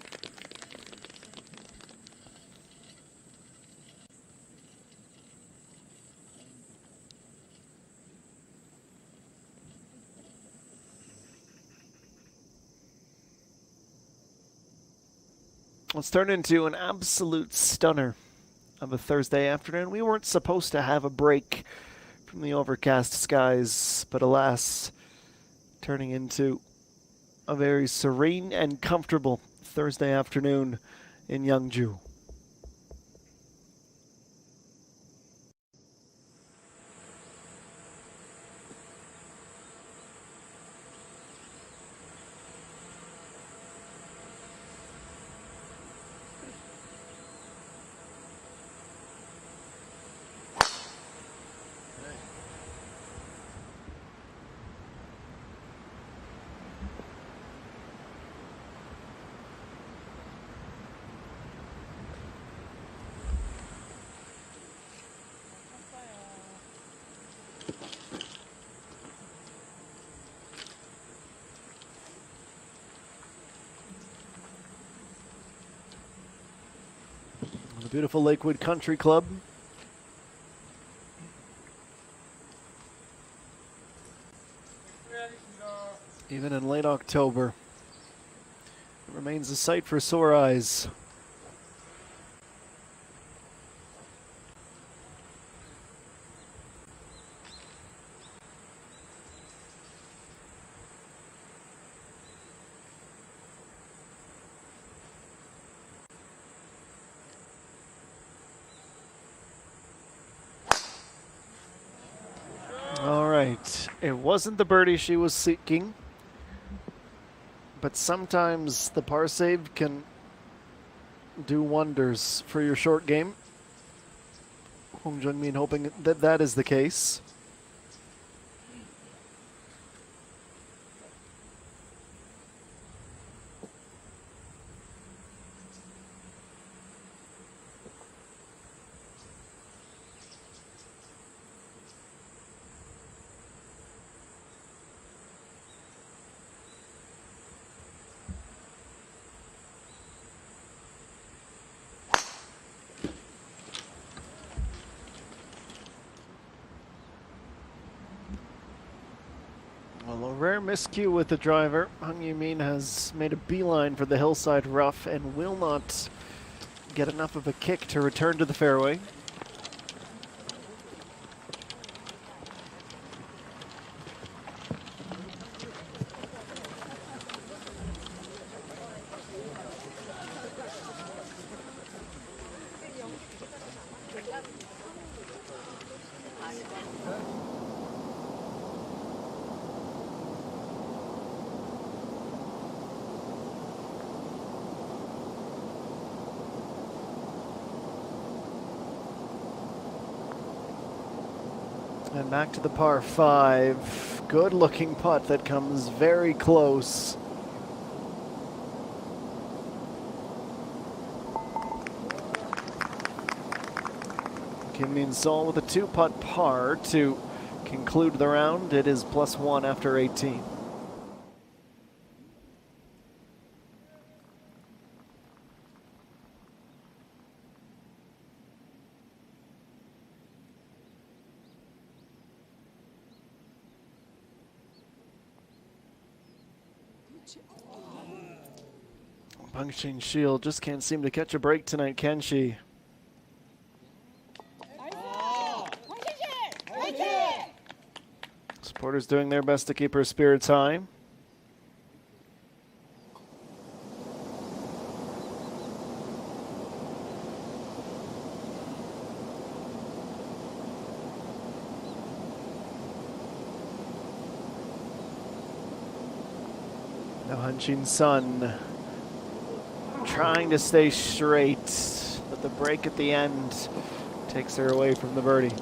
Let's turn into an absolute stunner of a Thursday afternoon. We weren't supposed to have a break from the overcast skies, but alas, turning into a very serene and comfortable Thursday afternoon in Yeongju. Beautiful Lakewood Country Club. Even in late October, it remains a sight for sore eyes. All right, it wasn't the birdie she was seeking, but sometimes the par save can do wonders for your short game. Hong Jung-min hoping that that is the case. Well, a rare miscue with the driver. Hung Yoo-min has made a beeline for the hillside rough and will not get enough of a kick to return to the fairway. And back to the par 5. Good looking putt that comes very close. Kim Min-sol with a 2-putt par to conclude the round. It is +1 after 18. Pang Shield just can't seem to catch a break tonight, can she? Supporters doing their best to keep her spirits high. Now Hanshin Sun trying to stay straight, but the break at the end takes her away from the birdie.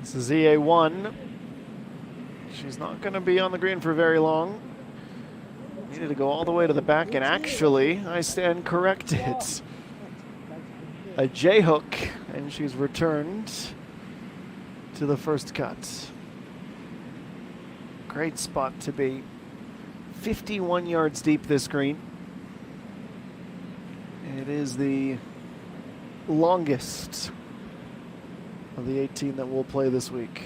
This is EA1. She's not going to be on the green for very long. Needed to go all the way to the back, and actually, I stand corrected. A J-hook, and she's returned to the first cut. Great spot to be. 51 yards deep this green. It is the longest of the 18 that we'll play this week.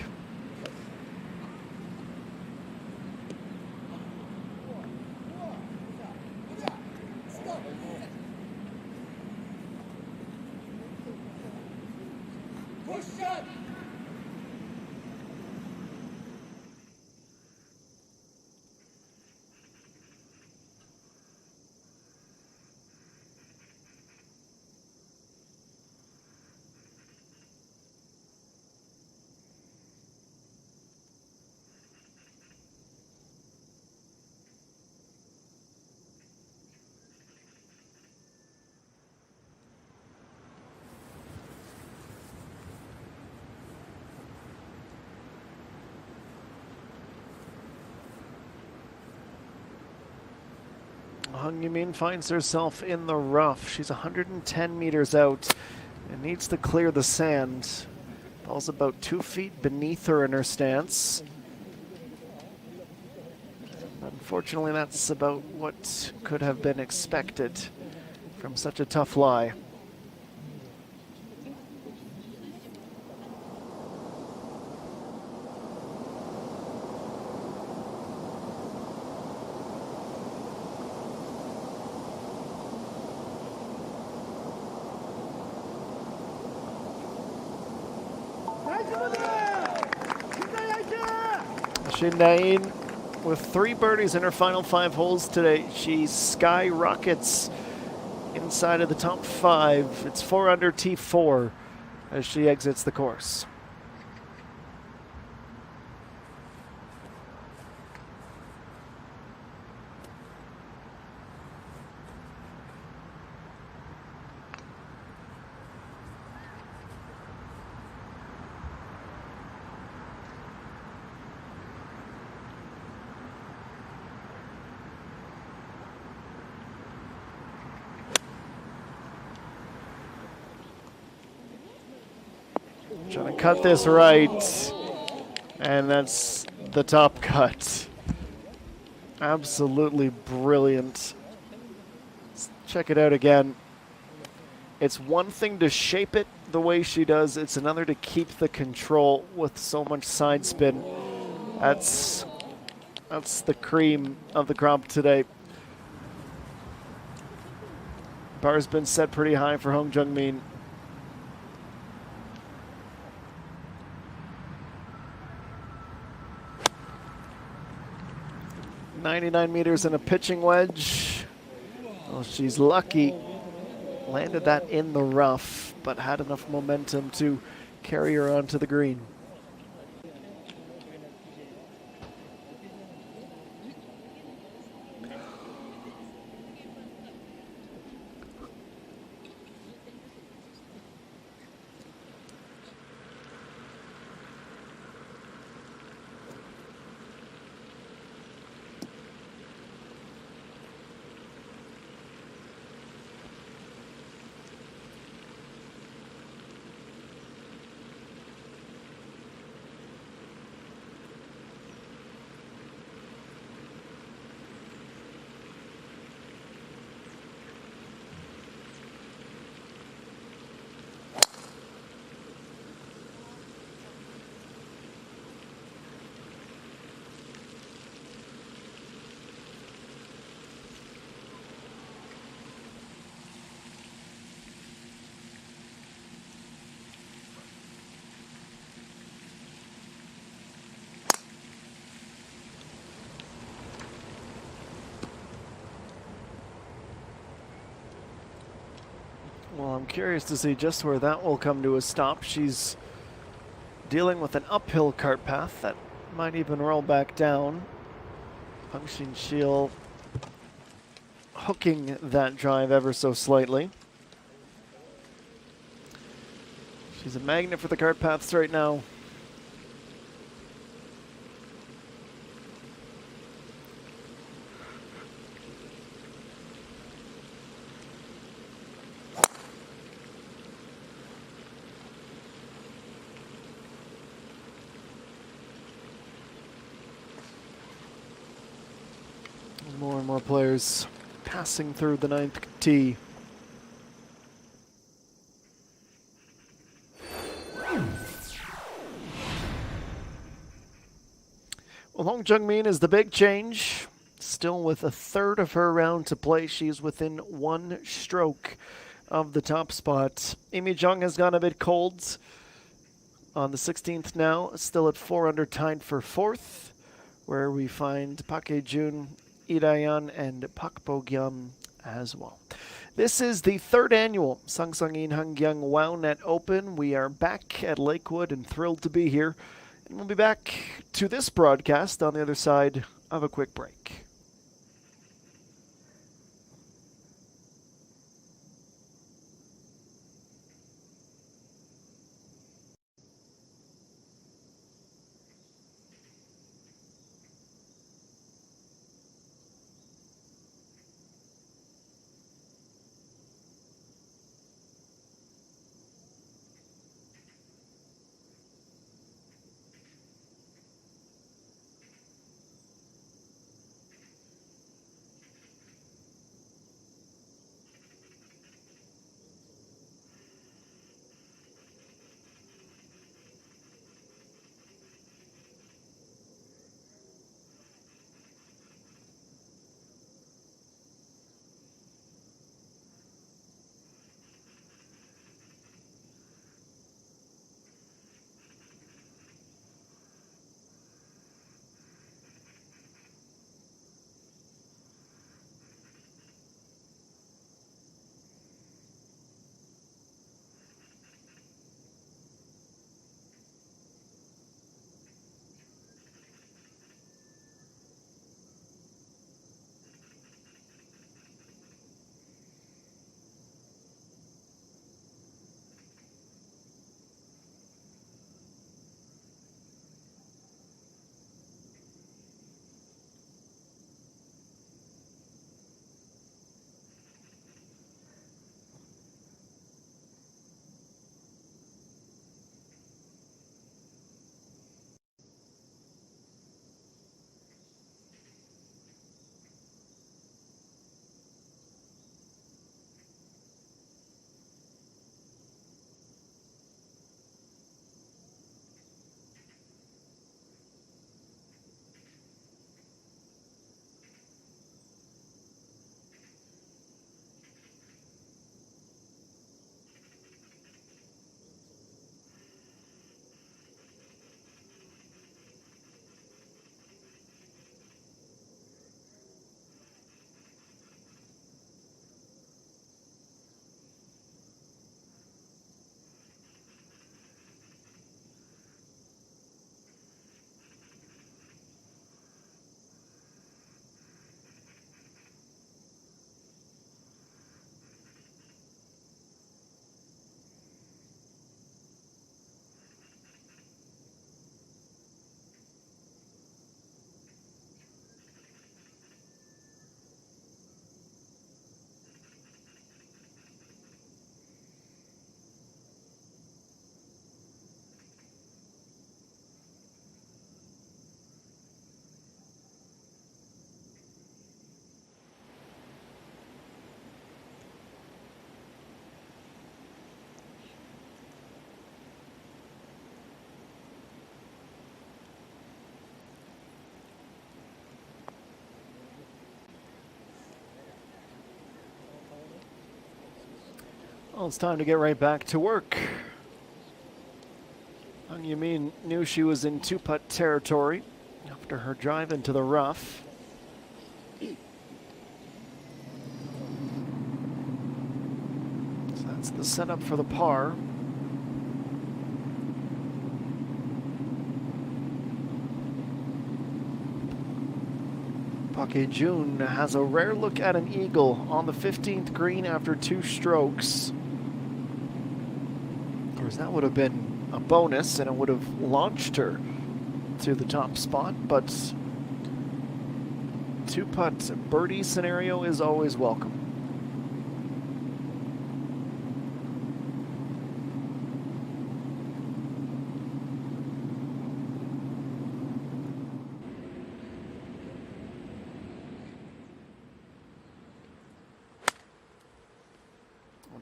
Hung Yumin finds herself in the rough. She's 110 meters out and needs to clear the sand. Ball's about 2 feet beneath her in her stance. Unfortunately, that's about what could have been expected from such a tough lie. Shindain with 3 birdies in her final 5 holes today. She skyrockets inside of the top 5. It's 4 under T4 as she exits the course. Trying to cut this right, and that's the top cut. Absolutely brilliant. Let's check it out again. It's one thing to shape it the way she does, it's another to keep the control with so much side spin. That's the cream of the crop today. Bar's been set pretty high for Hong Jung-min. 99 meters and a pitching wedge. Well, she's lucky. Landed that in the rough, but had enough momentum to carry her onto the green. Well, I'm curious to see just where that will come to a stop. She's dealing with an uphill cart path that might even roll back down. Hung Xin hooking that drive ever so slightly. She's a magnet for the cart paths right now. More and more players passing through the 9th tee. Well, Hong Jung-min is the big change. Still with a third of her round to play. She's within 1 stroke of the top spot. Imi Jung has gone a bit cold on the 16th now. Still at 4 under, tied for 4th, where we find Park Hae-jun, Lee Dae-yeon, and Park Bo-gyum as well. This is the 3rd annual Sangsangin Hanggyang Wownet Open. We are back at Lakewood and thrilled to be here. And we'll be back to this broadcast on the other side of a quick break. Well, it's time to get right back to work. Hung Yamin knew she was in two-putt territory after her drive into the rough. So that's the setup for the par. Park Jun has a rare look at an eagle on the 15th green after 2 strokes. Of course, that would have been a bonus and it would have launched her to the top spot, but two-putt birdie scenario is always welcome.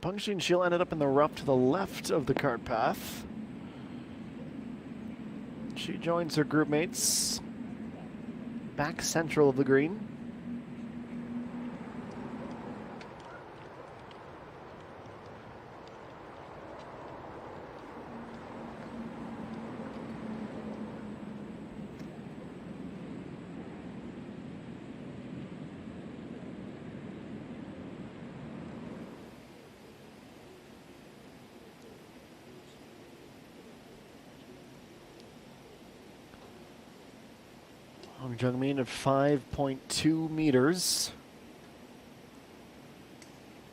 Pengxin Shil ended up in the rough to the left of the cart path. She joins her group mates back central of the green. Hong Jungmin at 5.2 meters.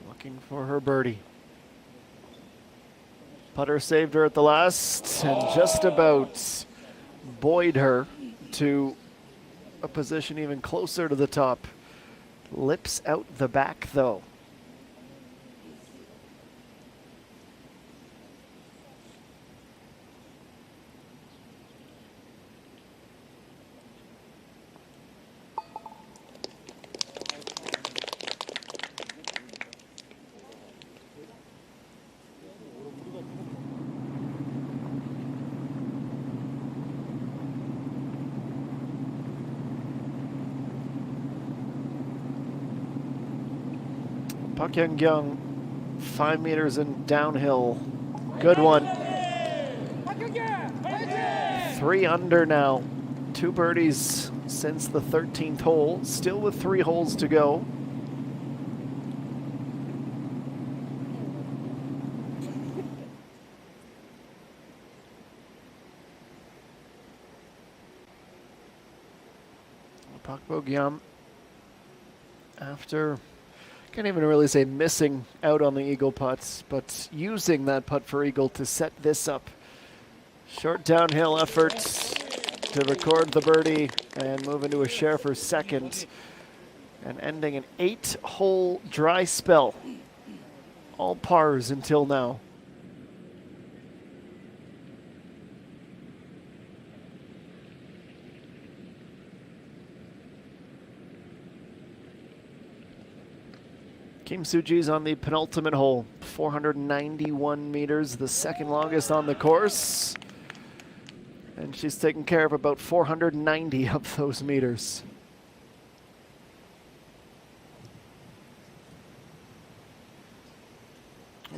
Looking for her birdie. Putter saved her at the last and just about buoyed her to a position even closer to the top. Lips out the back though. Park Young, 5 meters in downhill. Good one. 3 under now. 2 birdies since the 13th hole. Still with 3 holes to go. Park Bo-gyeom, after, can't even really say missing out on the eagle putts, but using that putt for eagle to set this up. Short downhill effort to record the birdie and move into a share for second, and ending an 8-hole dry spell. All pars until now. Kim Soo-ji's on the penultimate hole, 491 meters, the second longest on the course. And she's taken care of about 490 of those meters.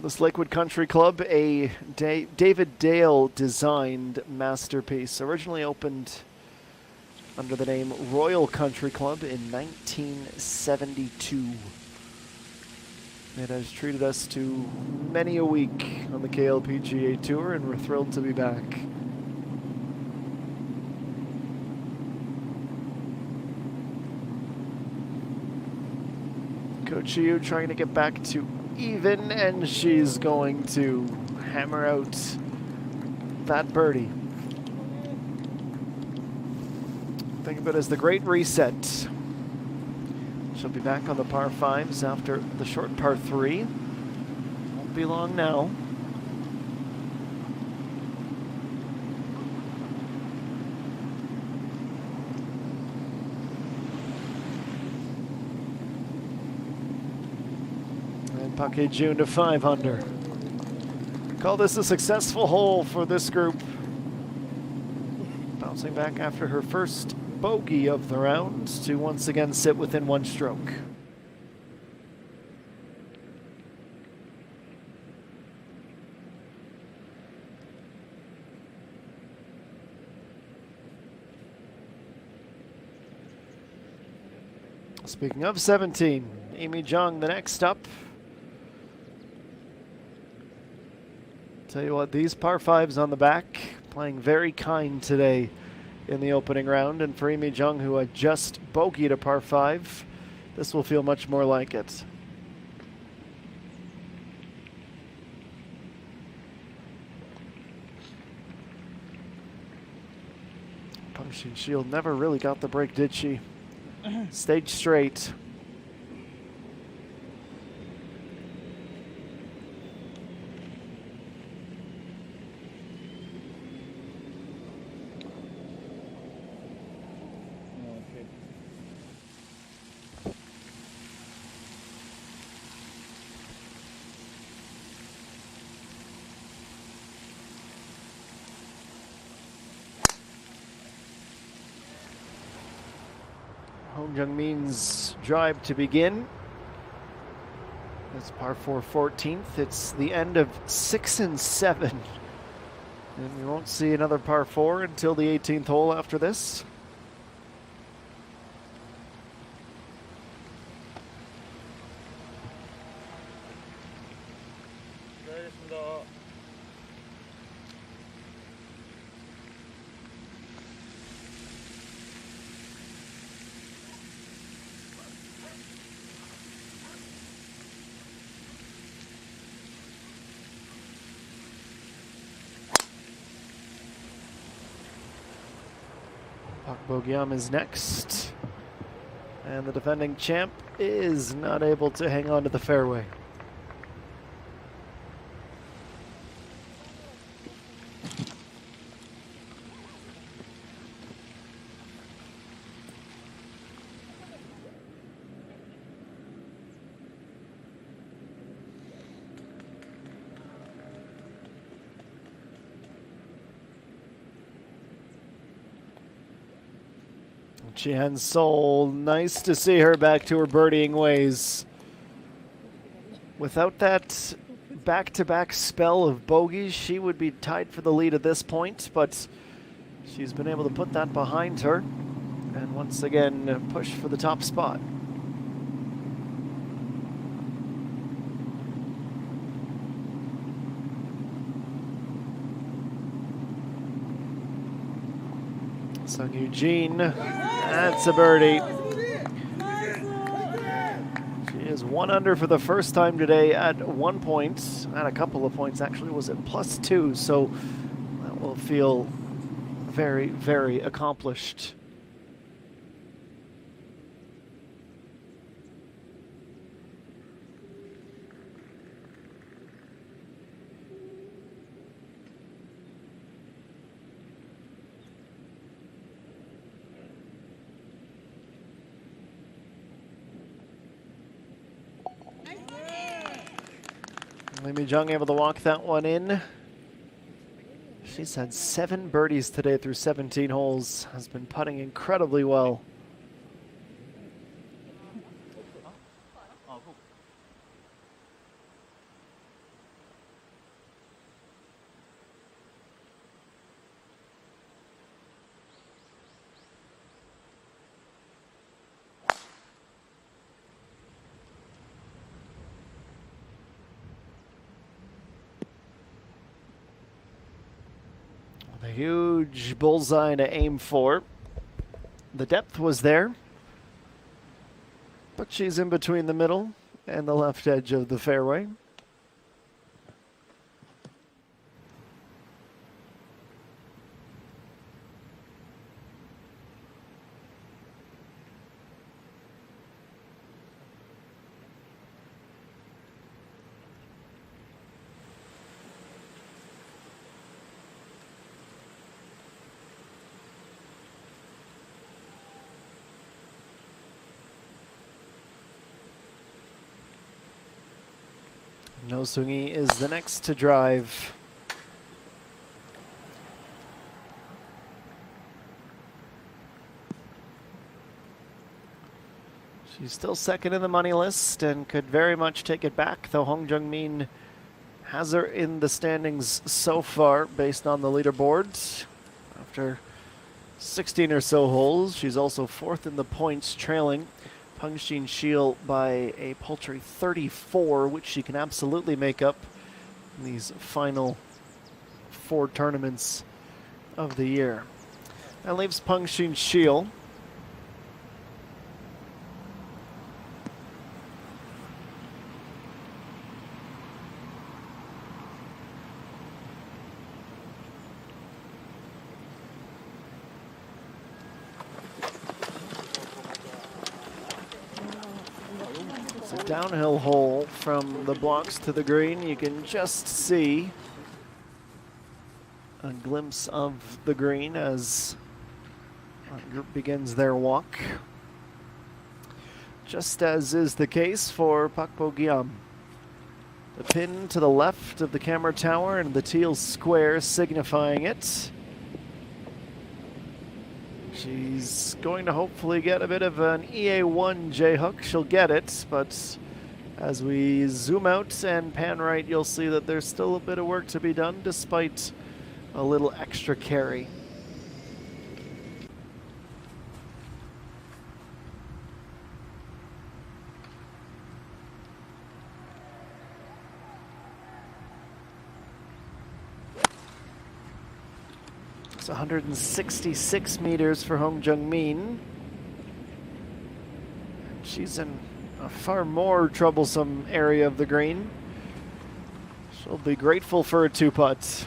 This Lakewood Country Club, a David Dale designed masterpiece, originally opened under the name Royal Country Club in 1972. It has treated us to many a week on the KLPGA Tour, and we're thrilled to be back. Coach Yu trying to get back to even, and she's going to hammer out that birdie. Think of it as the great reset. She'll be back on the par 5s after the short par 3. Won't be long now. And Park Jun to 5 under. Call this a successful hole for this group. Bouncing back after her first bogey of the round to once again sit within 1 stroke. Speaking of 17, Amy Jung the next up. Tell you what, these par 5s on the back playing very kind today in the opening round, and for Amy Jung, who had just bogeyed a par 5, this will feel much more like it. Punishing Shield never really got the break, did she? Stayed straight. Hong Jung-min's drive to begin. It's par 4 14th. It's the end of 6 and 7. And we won't see another par 4 until the 18th hole after this. Pak Bo-gyeom is next, and the defending champ is not able to hang on to the fairway. Jihan Sol, nice to see her back to her birdieing ways. Without that back-to-back spell of bogeys, she would be tied for the lead at this point, but she's been able to put that behind her and once again push for the top spot. Sung Eugene, that's a birdie. She is 1 under for the first time today at 1 point, at a couple of points actually, was at +2, so that will feel very, very accomplished. Amy Jung able to walk that one in. She's had 7 birdies today through 17 holes, has been putting incredibly well. A huge bullseye to aim for. The depth was there, but she's in between the middle and the left edge of the fairway. No Sungi is the next to drive. She's still second in the money list and could very much take it back, though Hong Jung-min has her in the standings so far based on the leaderboard. After 16 or so holes, she's also 4th in the points, trailing Pengxin Shield by a paltry 34, which she can absolutely make up in these final 4 tournaments of the year. That leaves Pengxin Shield. It's a downhill hole from the blocks to the green. You can just see a glimpse of the green as our group begins their walk, just as is the case for Pak Po Giam. The pin to the left of the camera tower and the teal square signifying it. She's going to hopefully get a bit of an EA1 J-hook. She'll get it, but as we zoom out and pan right, you'll see that there's still a bit of work to be done despite a little extra carry. It's 166 meters for Hong Jung-min. She's in a far more troublesome area of the green. She'll be grateful for a 2-putt.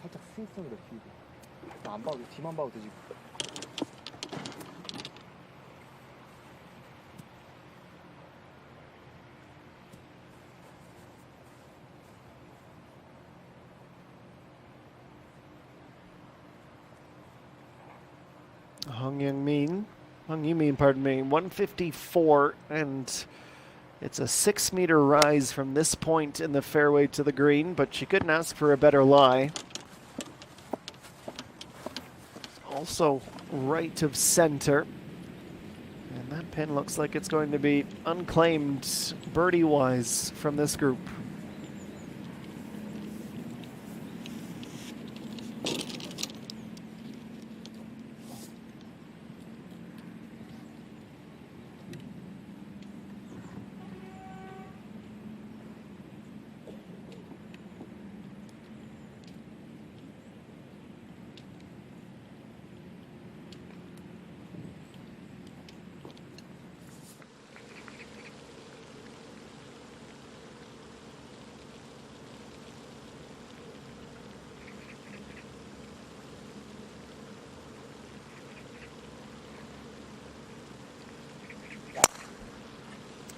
살짝 스윙성이다 뒤로. 안 봐도 뒤만 봐도 되지. Hong Yiming, pardon me, 154, and it's a 6-meter rise from this point in the fairway to the green, but she couldn't ask for a better lie. Also right of center, and that pin looks like it's going to be unclaimed birdie-wise from this group.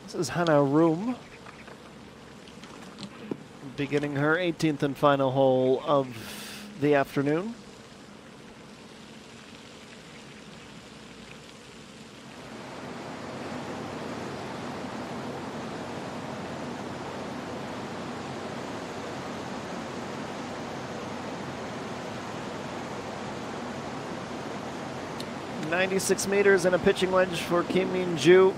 This is Hannah Room, beginning her 18th and final hole of the afternoon. .96 meters and a pitching wedge for Kim Min-ju.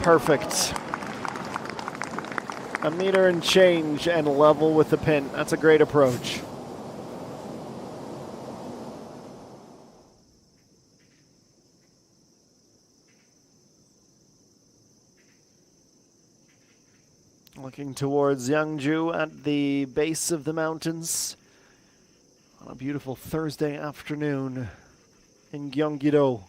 Perfect. A meter and change and level with the pin. That's a great approach. Looking towards Yangju at the base of the mountains on a beautiful Thursday afternoon in Gyeonggi-do.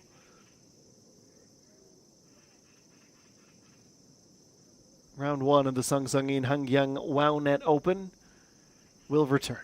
Round 1 of the Sangsangin Hangyang Wownet Open will return.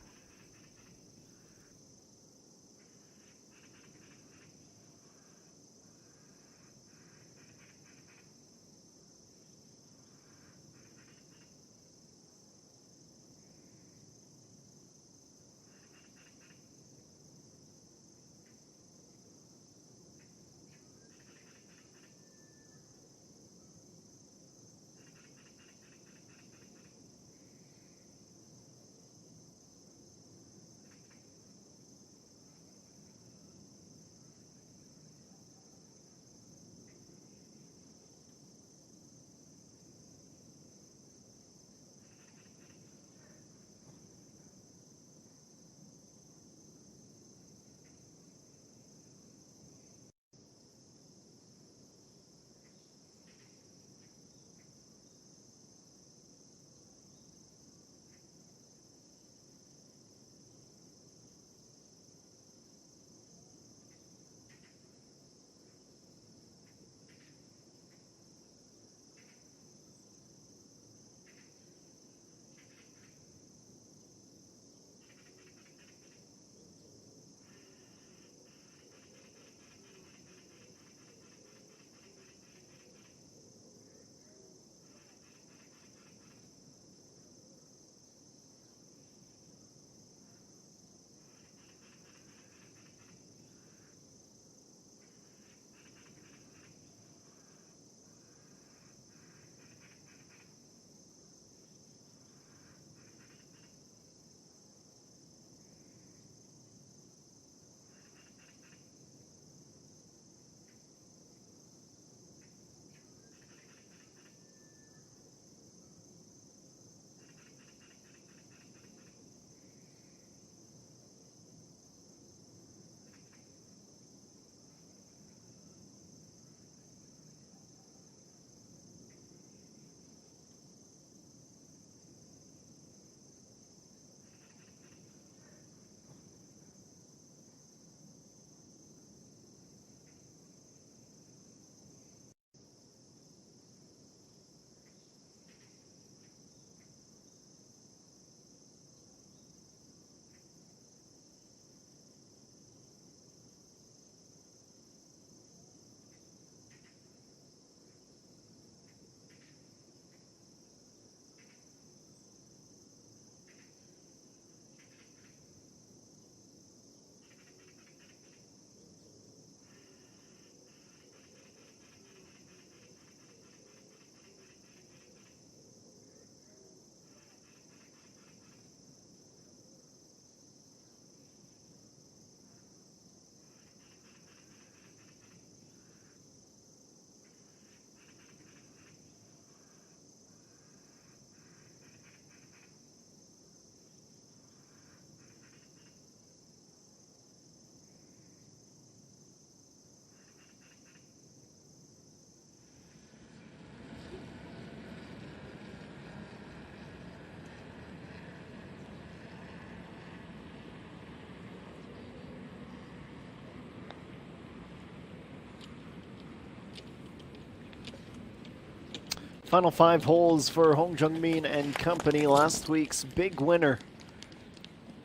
Final 5 holes for Hong Jung-min and company, last week's big winner.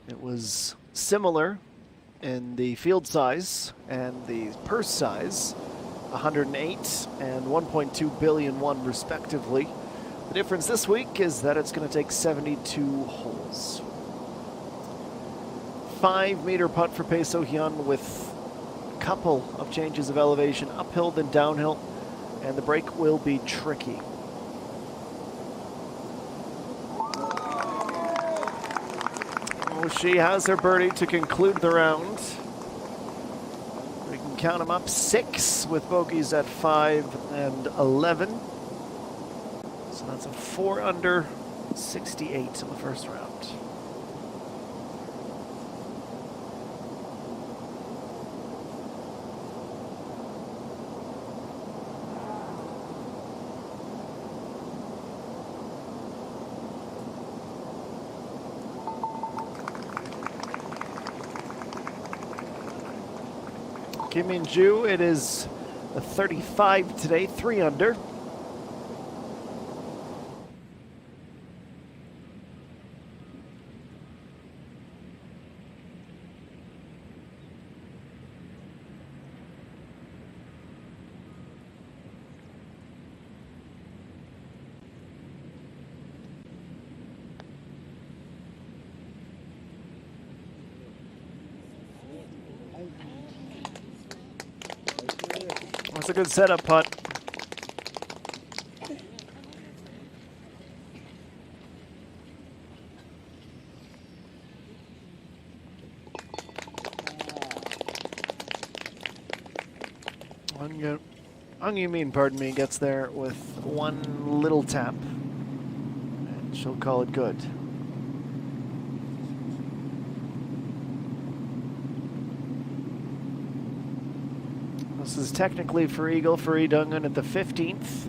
It was similar in the field size and the purse size, 108 and 1.2 billion won respectively. The difference this week is that it's going to take 72 holes. 5-meter putt for Pae So-hyun with a couple of changes of elevation, uphill then downhill, and the break will be tricky. Oh, she has her birdie to conclude the round. We can count them up, 6 with bogeys at 5 and 11. So that's a 4 under 68 in the first round. Kim Min-ju, it is a 35 today, 3 under. That's a good setup putt. Hong Jung-min, pardon me, gets there with one little tap, and she'll call it good. This is technically for eagle for Lee Dong-eun at the 15th.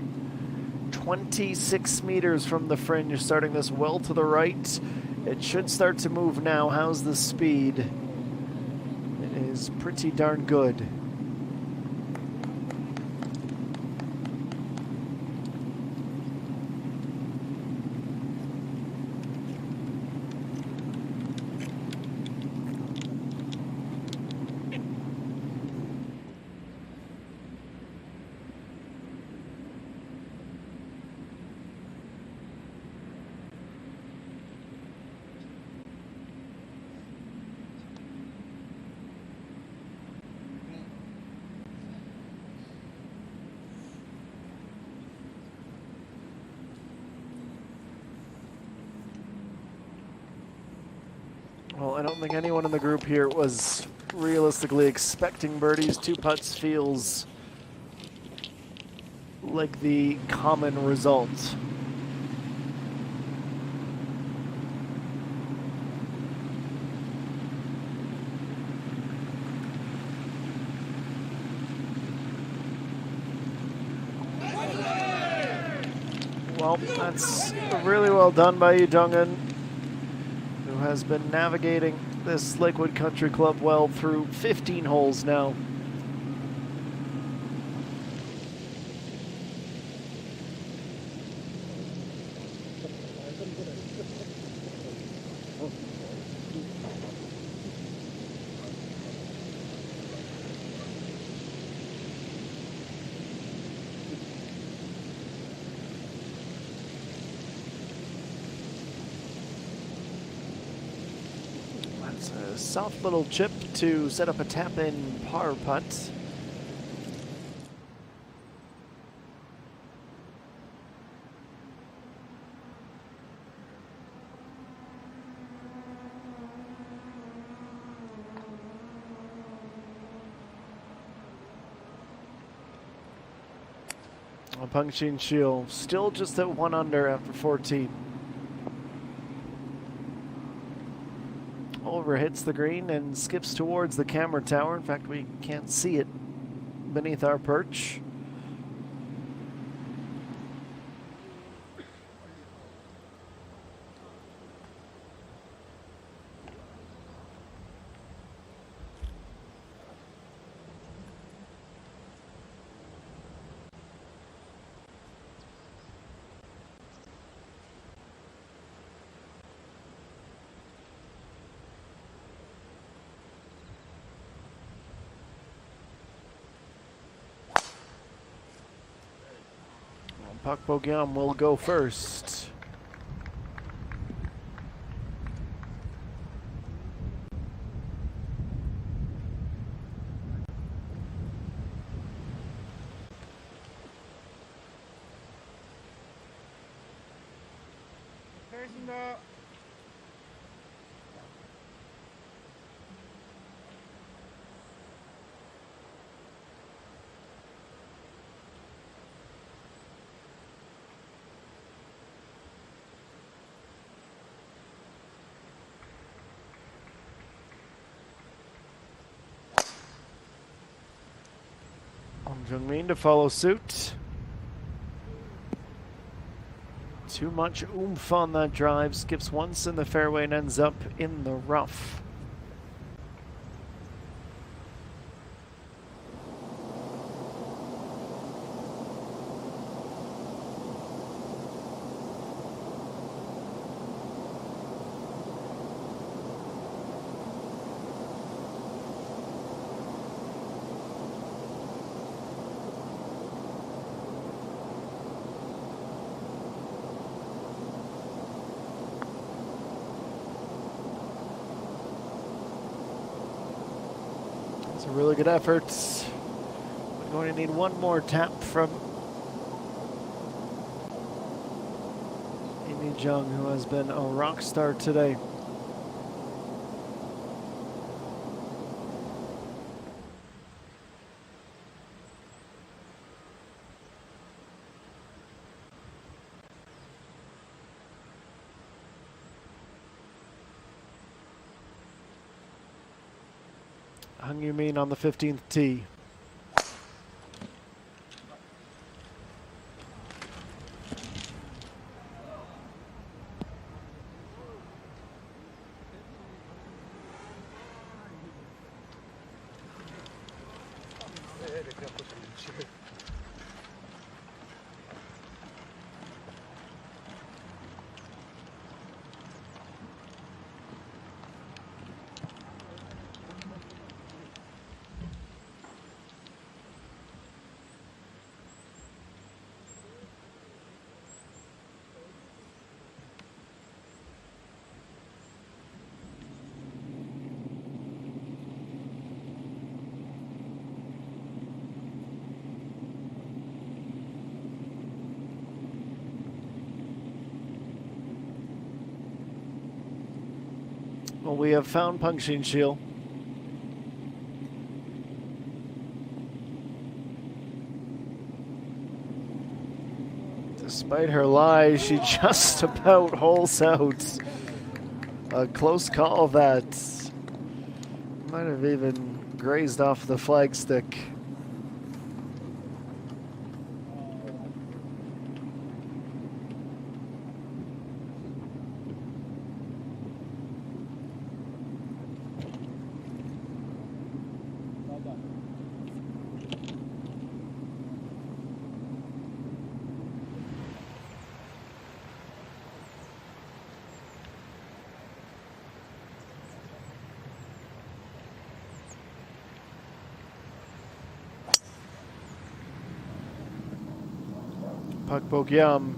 26 meters from the fringe, starting this well to the right. It should start to move now. How's the speed? It is pretty darn good. Well, I don't think anyone in the group here was realistically expecting birdies. 2 putts feels like the common result. Well, that's really well done by Lee Dong-eun, who has been navigating this Lakewood Country Club well through 15 holes now. A soft little chip to set up a tap-in par putt. Pang Chin-shil still just at 1 under after 14. Oliver hits the green and skips towards the camera tower. In fact, we can't see it beneath our perch. Pak Bogyam will go first. Jungmin to follow suit. Too much oomph on that drive. Skips once in the fairway and ends up in the rough. A really good effort. We're going to need one more tap from Amy Jung, who has been a rock star today. Hung Yumin on the 15th tee. Well, we have found Pengxin Shield. Despite her lie, she just about holes out. A close call that might have even grazed off the flagstick. Pak Bogyam.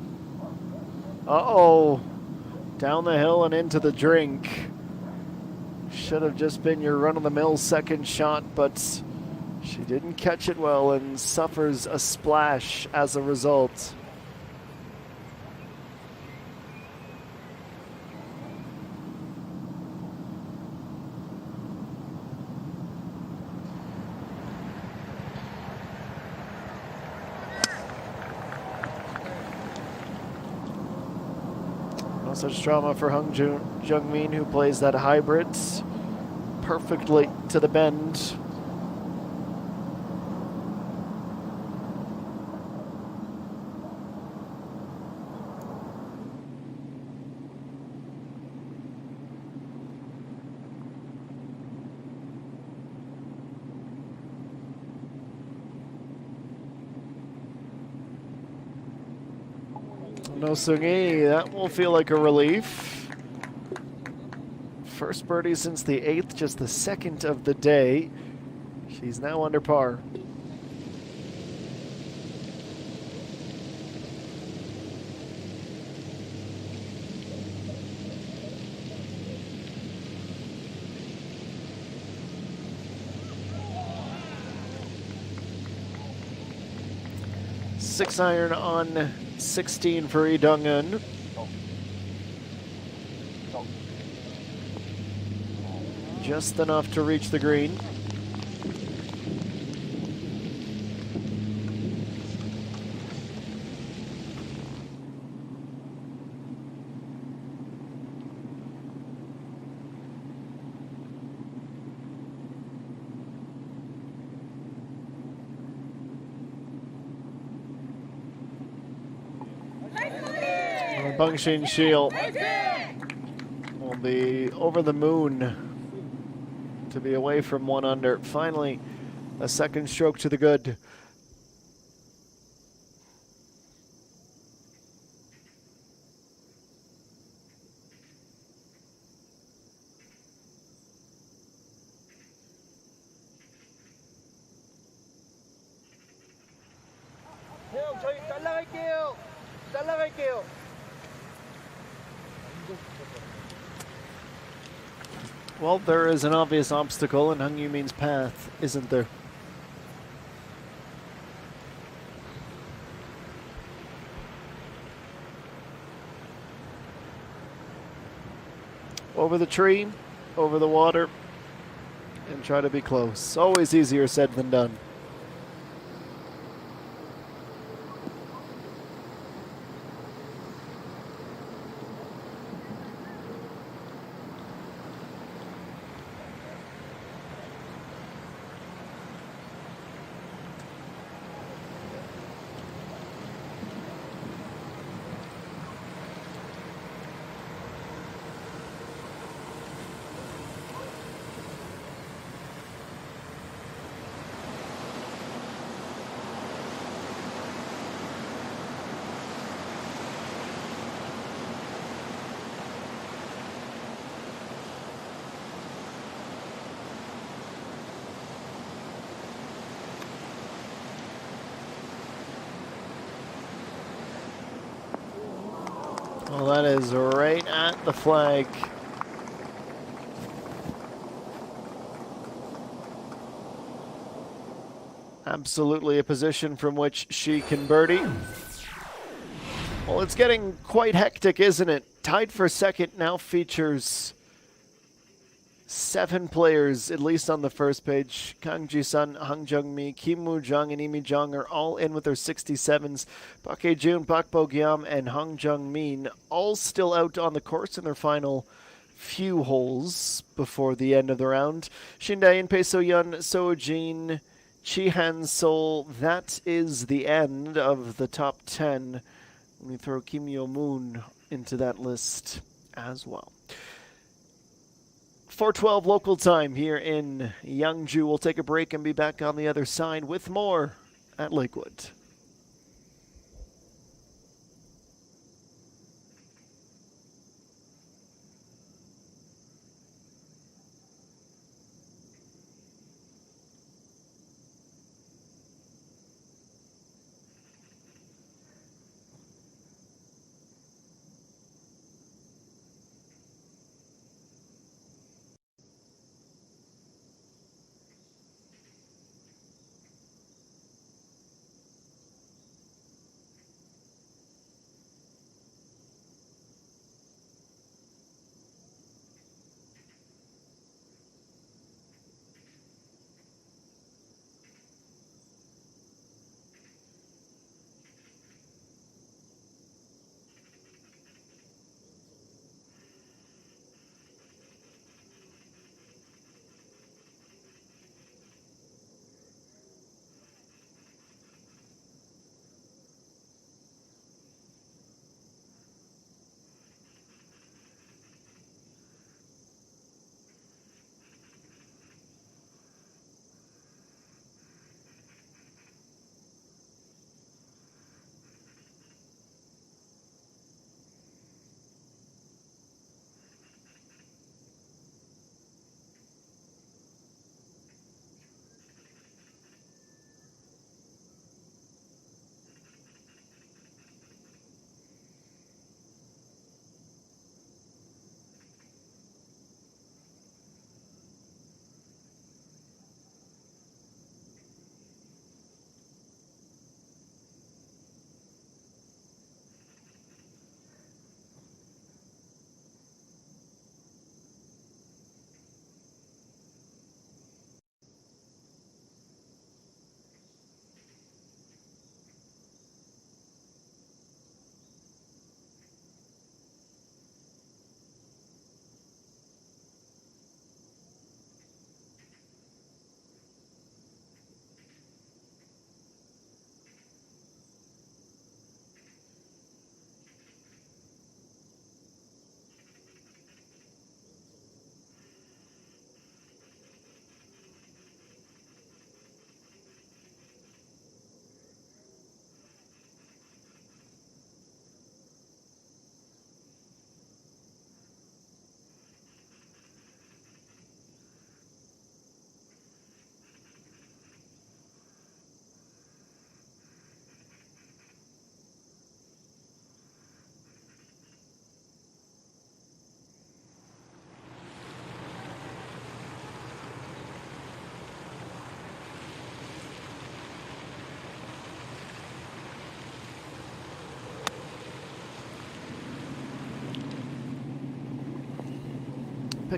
Uh-oh. Down the hill and into the drink. Should have just been your run-of-the-mill second shot, but she didn't catch it well and suffers a splash as a result. No such drama for Jungmin, who plays that hybrid perfectly to the bend. No Sungi, that will feel like a relief. First birdie since the 8th, just the second of the day. She's now under par. 6 iron on 16 for Lee Dong-eun. Just enough to reach the green. Bungshin Shield will be over the moon to be away from 1 under. Finally, a second stroke to the good. Well, there is an obvious obstacle in Hung Yu-min's path, isn't there? Over the tree, over the water, and try to be close. Always easier said than done. Well, that is right at the flag. Absolutely a position from which she can birdie. Well, it's getting quite hectic, isn't it? Tied for second now features 7 players, at least on the first page. Kang Ji-sun, Hang Jung-mi, Kim Woo-jung, and Lee Mi-jung are all in with their 67s. Park Hae-jun, Park Bo-gyam, and Hang Jung-min all still out on the course in their final few holes before the end of the round. Shin Dae-in, Pae So-yeon, So-jin, Chi Han-sol. That is the end of the top 10. Let me throw Kim Yo-moon into that list as well. 4:12 local time here in Yeongju. We'll take a break and be back on the other side with more at Lakewood.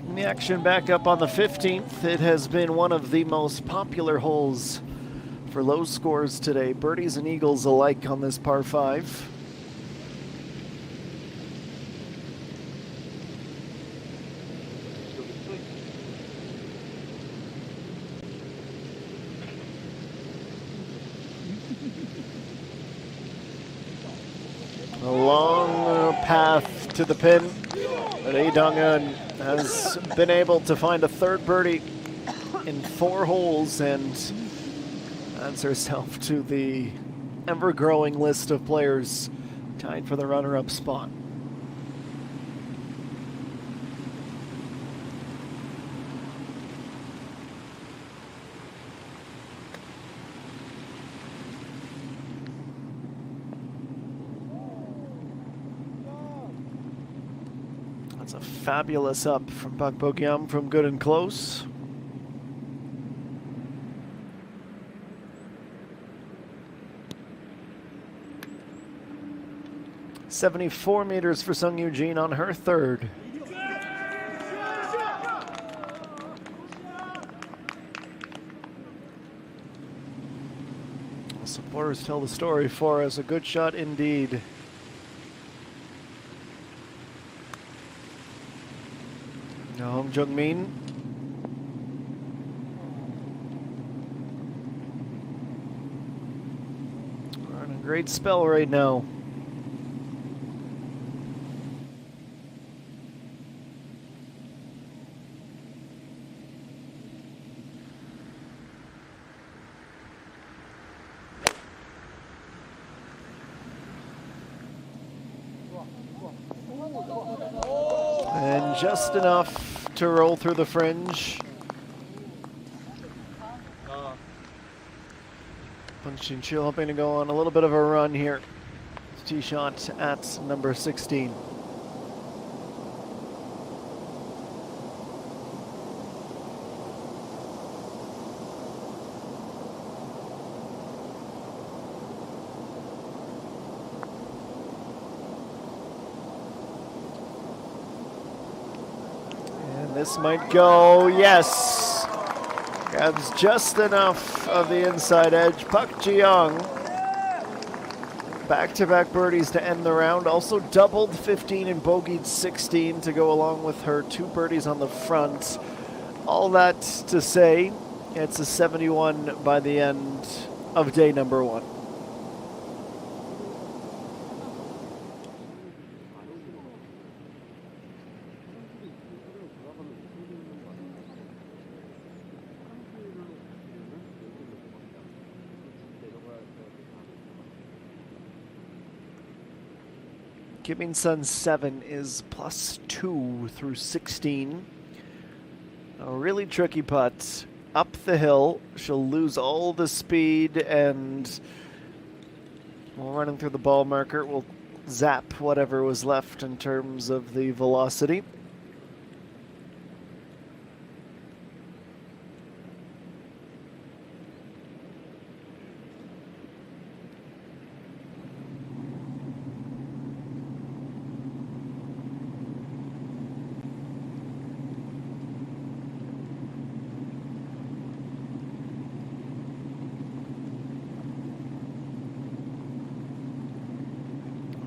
Picking the action back up on the 15th. It has been one of the most popular holes for low scores today. Birdies and eagles alike on this par 5. A long path to the pin, but Lee Dong-eun has been able to find a third birdie in 4 holes and adds herself to the ever-growing list of players tied for the runner-up spot. That's a fabulous up from Park Bo-kyam from good and close. .74 meters for Sung Yoo-jin on her third. The supporters tell the story for us. A good shot indeed. Now Hong Jung-min. We're in a great spell right now. And just enough to roll through the fringe. Pang Shin-chul hoping to go on a little bit of a run here. Tee shot at number 16. This might go, yes. Grabs just enough of the inside edge. Park Ji-young. Back-to-back birdies to end the round. Also doubled 15 and bogeyed 16 to go along with her 2 birdies on the front. All that to say, it's a 71 by the end of day number 1. Kim In-sun's 7 is +2 through 16. A really tricky putt. Up the hill, she'll lose all the speed and while running through the ball marker, will zap whatever was left in terms of the velocity.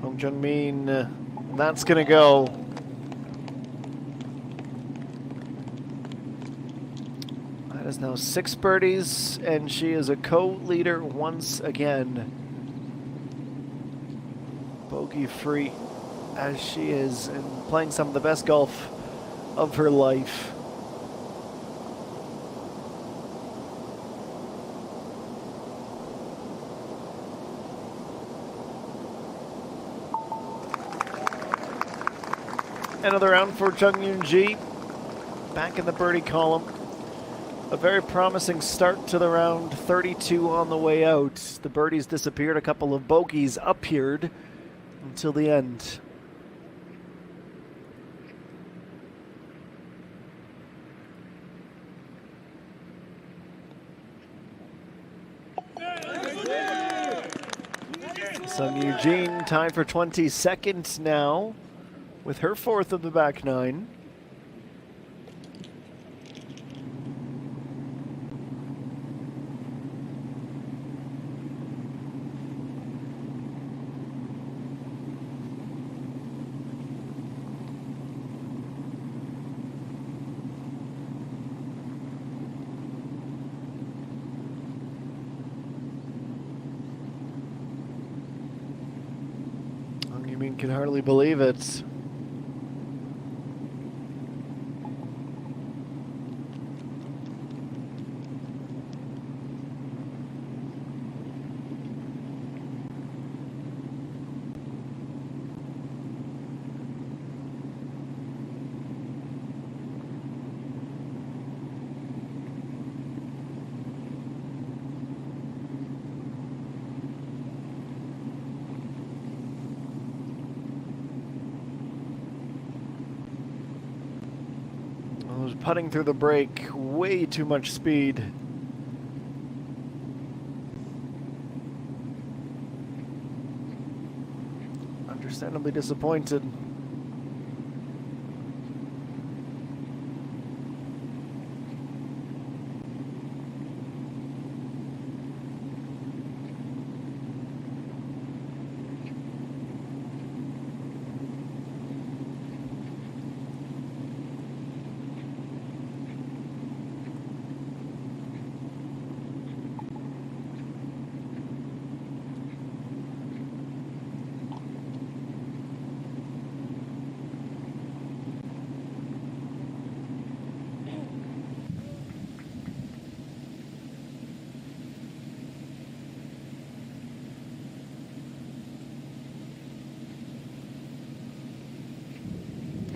Hong Jung-min, that's gonna go. That is now 6 birdies, and she is a co-leader once again. Bogey-free as she is, and playing some of the best golf of her life. Another round for Chung Yoon-ji, back in the birdie column. A very promising start to the round, 32 on the way out. The birdies disappeared, a couple of bogeys appeared until the end. Sung Yoo-jin tied for 22nd now, with her 4th of the back 9. I can hardly believe it. I was putting through the break, way too much speed. Understandably disappointed.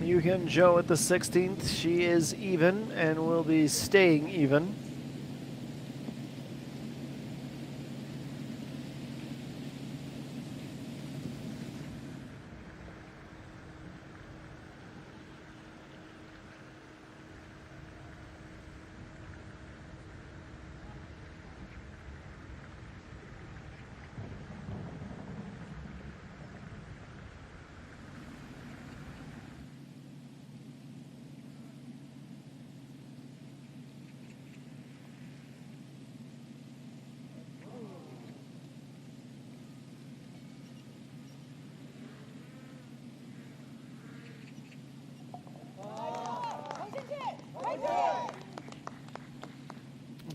Yuhyun Jo at the 16th. She is even and will be staying even.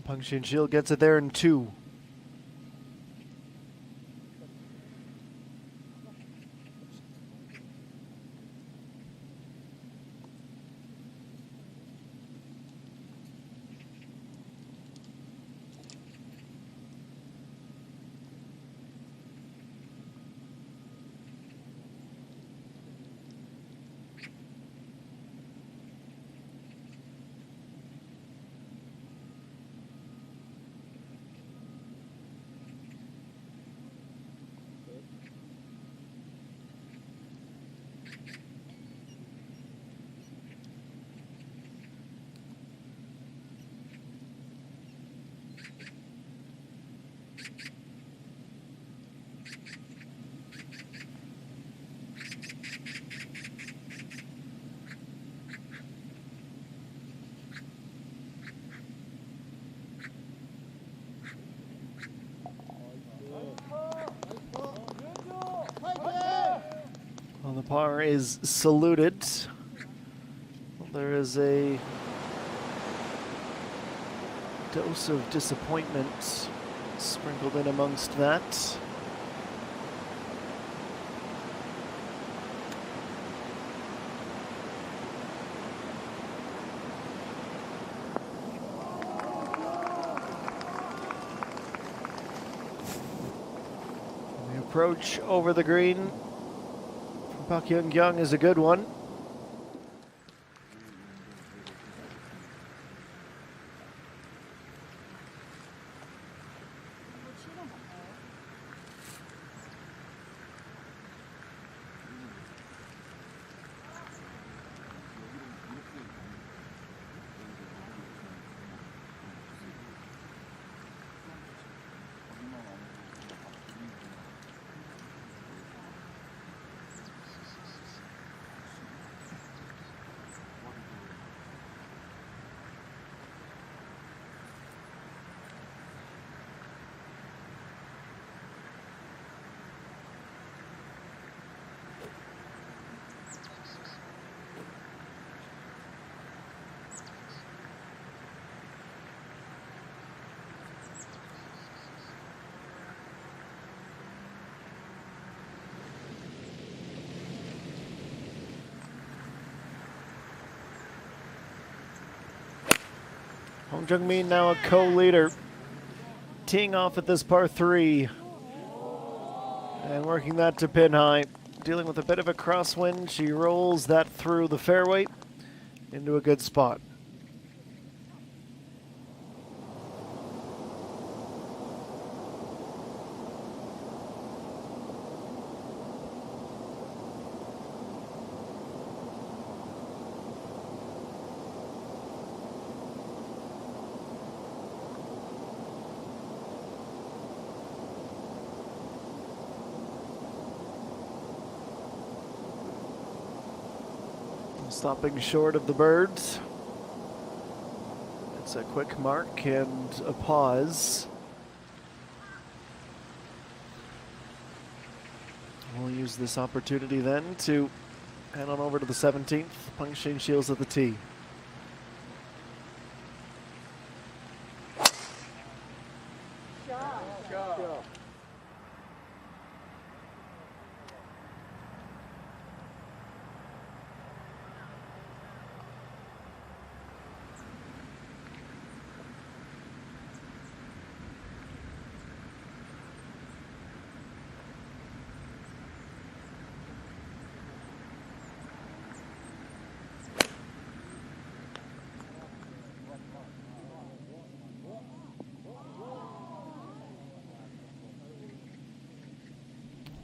Pengxin Shield gets it there in 2. Well, the par is saluted. There is a dose of disappointment sprinkled in amongst that. The approach over the green from Pak Young is a good one. Hong Jung-min now a co-leader. Teeing off at this par 3. And working that to pin high. Dealing with a bit of a crosswind, she rolls that through the fairway into a good spot. Stopping short of the birds. It's a quick mark and a pause. We'll use this opportunity then to head on over to the 17th. Peng Shields at the tee.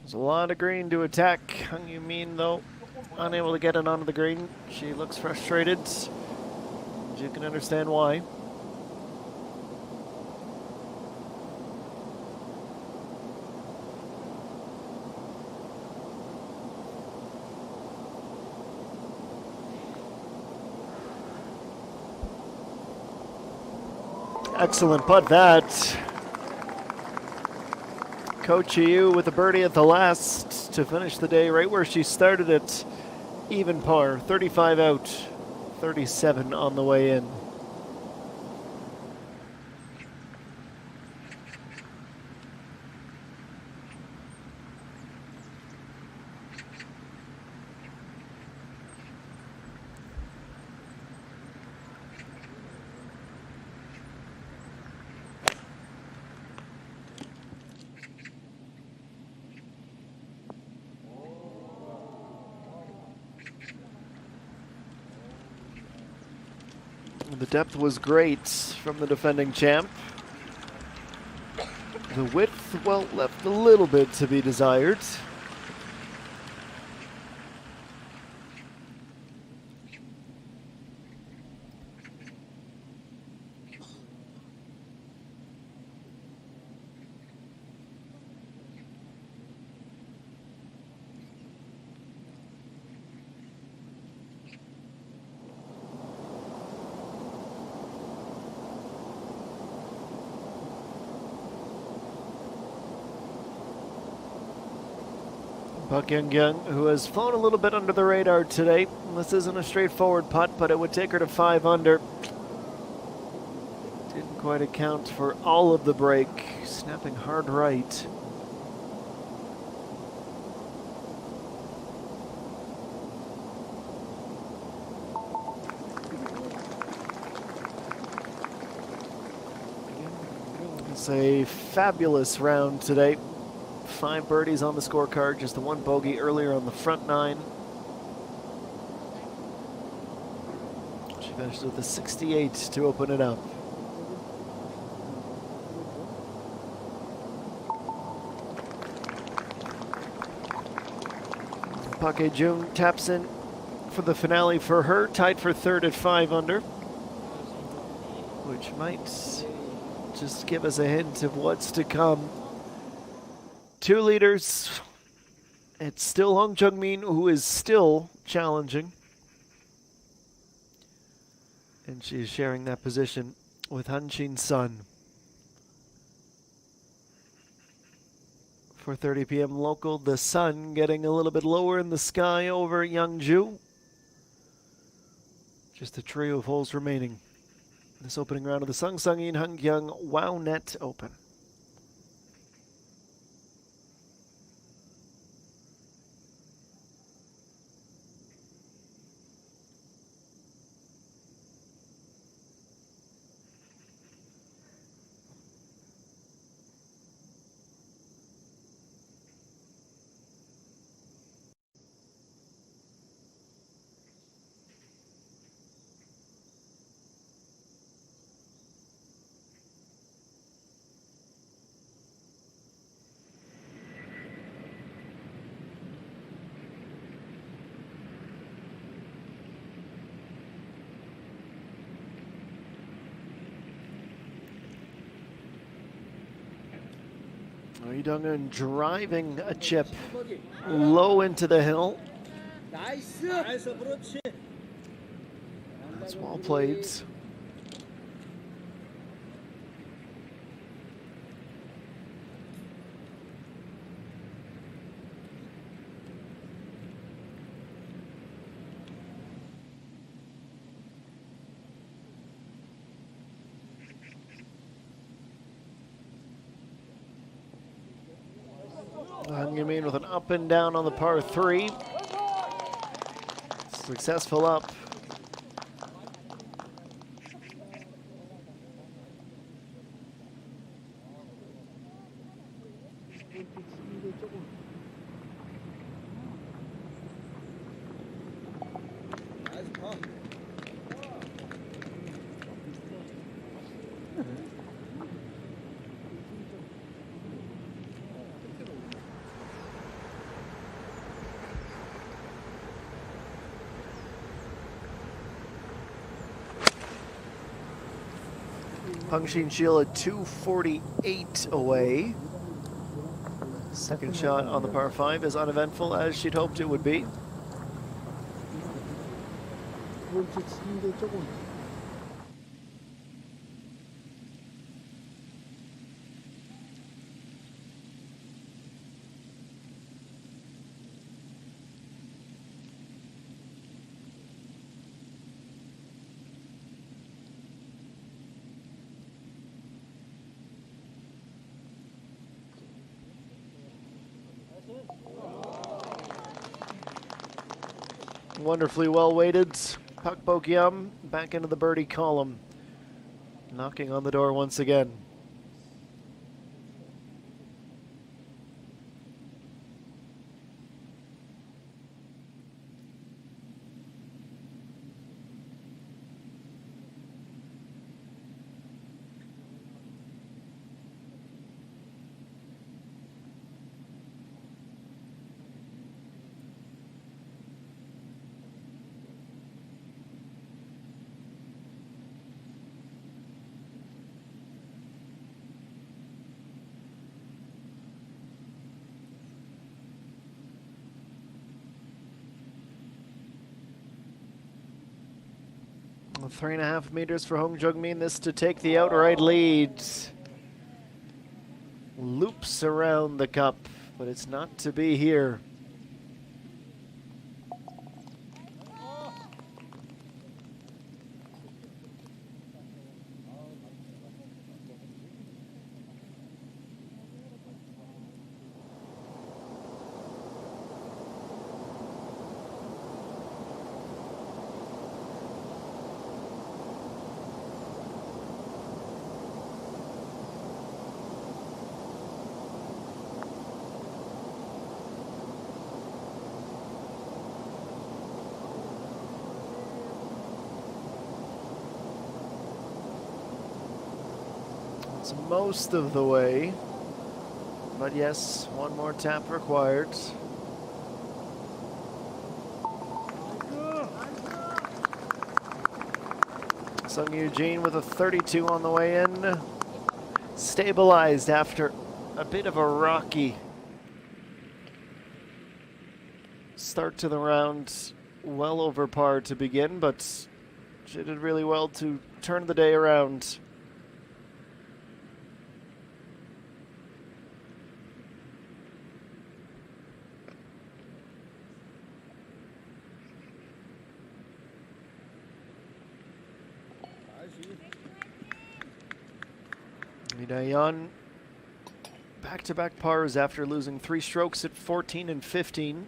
There's a lot of green to attack. Hung Yu-min, though, unable to get it onto the green. She looks frustrated. You can understand why. Excellent putt that. Coach Yu with a birdie at the last to finish the day right where she started it. Even par, 35 out, 37 on the way in. The depth was great from the defending champ. The width, well, left a little bit to be desired. Park Young, who has flown a little bit under the radar today. This isn't a straightforward putt, but it would take her to 5 under. Didn't quite account for all of the break. Snapping hard right. It's a fabulous round today. 5 birdies on the scorecard, just the 1 bogey earlier on the front 9. She finishes with a 68 to open it up. Park Jung taps in for the finale for her, tied for 3rd at 5 under, which might just give us a hint of what's to come. 2 leaders. It's still Hong Jung-min, who is still challenging. And she is sharing that position with Han Chin-sun. 4:30 p.m. local, the sun getting a little bit lower in the sky over Yeongju. Just a trio of holes remaining. This opening round of the Sangsangin Hanggyang Wownet Open. Dungan driving a chip low into the hill. That's well played. Sangsangin with an up and down on the par 3. Successful up. Hung-Shin Sheila 248 away. Second shot on the par 5 is uneventful as she'd hoped it would be. Wonderfully well weighted. Pak Bokyam back into the birdie column, knocking on the door once again. Well, 3.5 meters for Hong Jung-min, this to take the outright lead. Loops around the cup, but it's not to be here. It's most of the way, but yes, one more tap required. Sung Eugene with a 32 on the way in. Stabilized after a bit of a rocky start to the round. Well over par to begin, but she did really well to turn the day around. Dayan back-to-back pars after losing 3 strokes at 14 and 15.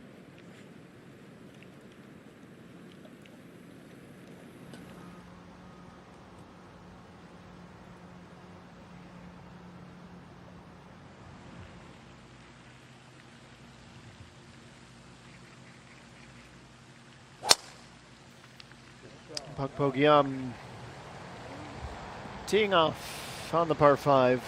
Pak Bokyam teeing off on the par 5.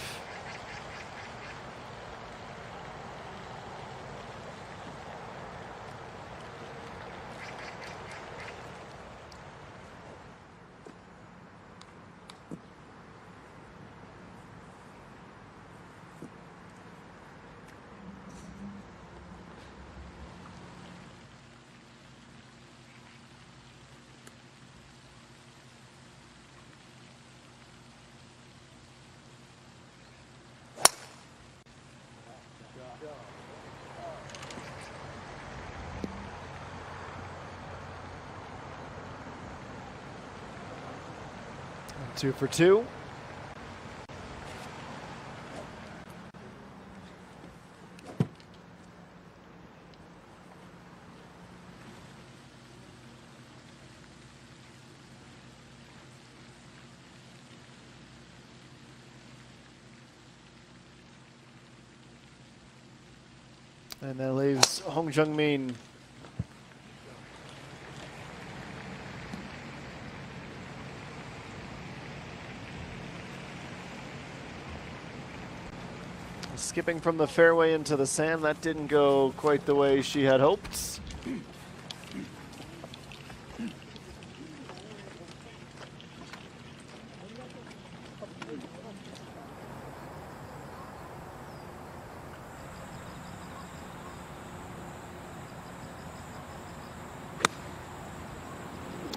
Two for two. And that leaves Hong Jung-min. Skipping from the fairway into the sand, that didn't go quite the way she had hoped.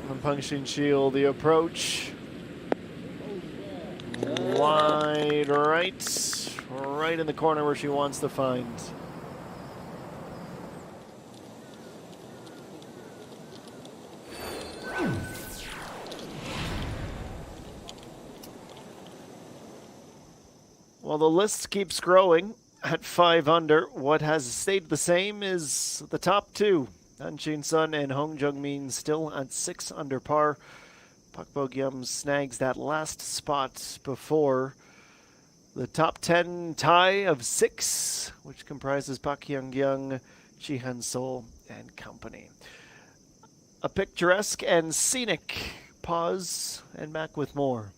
And Pengxin Shield, the approach. Wide right in the corner where she wants to find. Well, the list keeps growing at 5 under. What has stayed the same is the top two. Han Jin-sun and Hong Jung-min still at 6 under par. Pak Bo-gyum snags that last spot before the top 10 tie of 6, which comprises Pak Hyung-kyung, Chi Han-sol, and company. A picturesque and scenic pause, and back with more.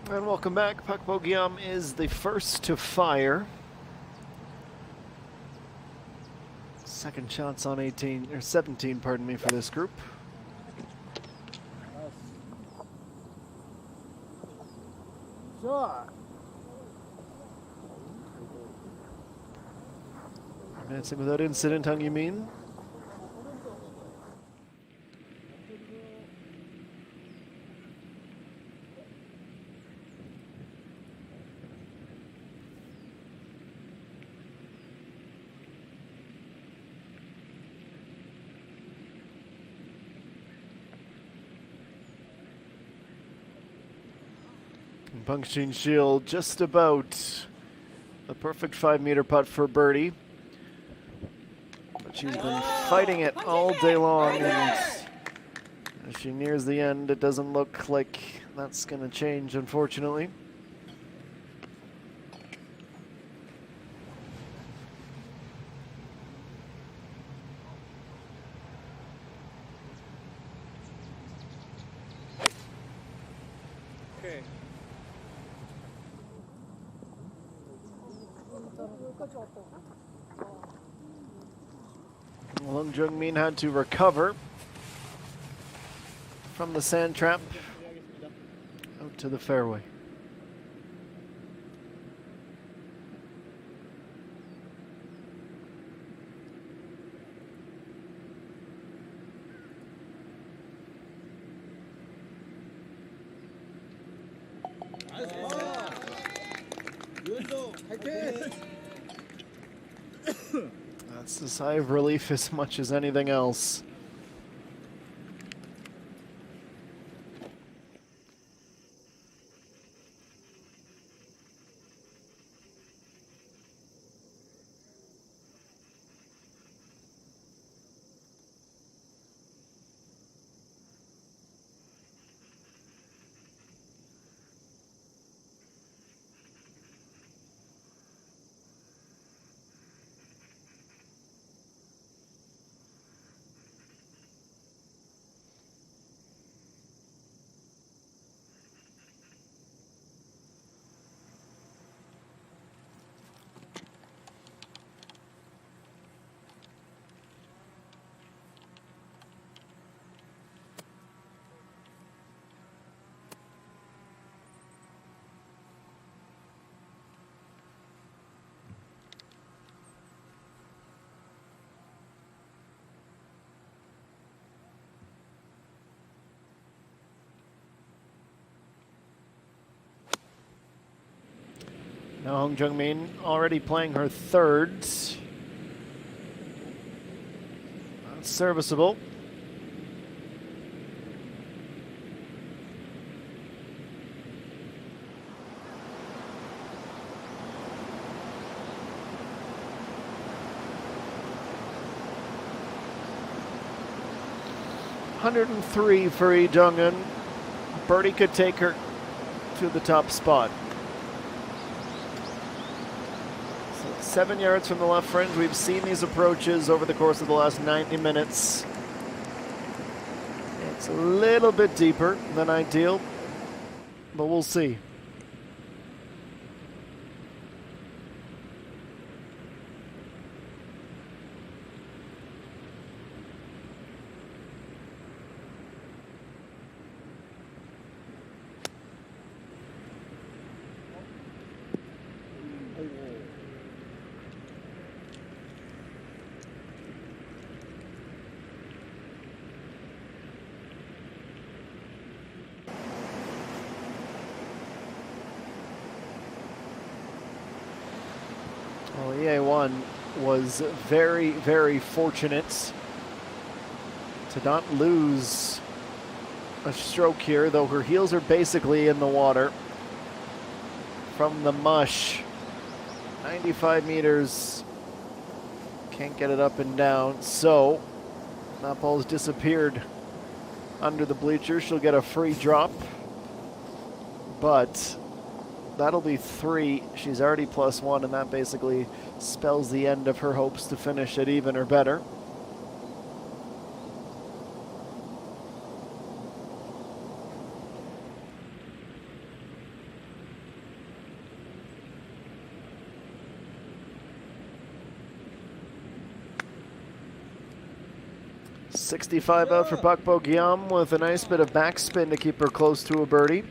And welcome back. Pak Bogiam is the first to fire. Second shots on 18 or 17, pardon me, for this group. Sure. Advancing without incident, Hung, you mean? Puncturing Shield just about a perfect 5-meter putt for birdie. But she's been fighting it all day long, and as she nears the end, it doesn't look like that's going to change, unfortunately. Okay. Long Jung-min had to recover from the sand trap out to the fairway. That's a sigh of relief as much as anything else. Now Hong Jung-min already playing her third. That's serviceable. .103 for Lee Jung-eun. Birdie could take her to the top spot. 7 yards from the left fringe. We've seen these approaches over the course of the last 90 minutes. It's a little bit deeper than ideal, but we'll see. Well, EA1 was very, very fortunate to not lose a stroke here, though her heels are basically in the water from the mush. 95 meters, can't get it up and down, so that ball's disappeared under the bleachers. She'll get a free drop, but that'll be 3. She's already +1, and that basically spells the end of her hopes to finish at even or better. 65 out for Pak Bo Giam with a nice bit of backspin to keep her close to a birdie.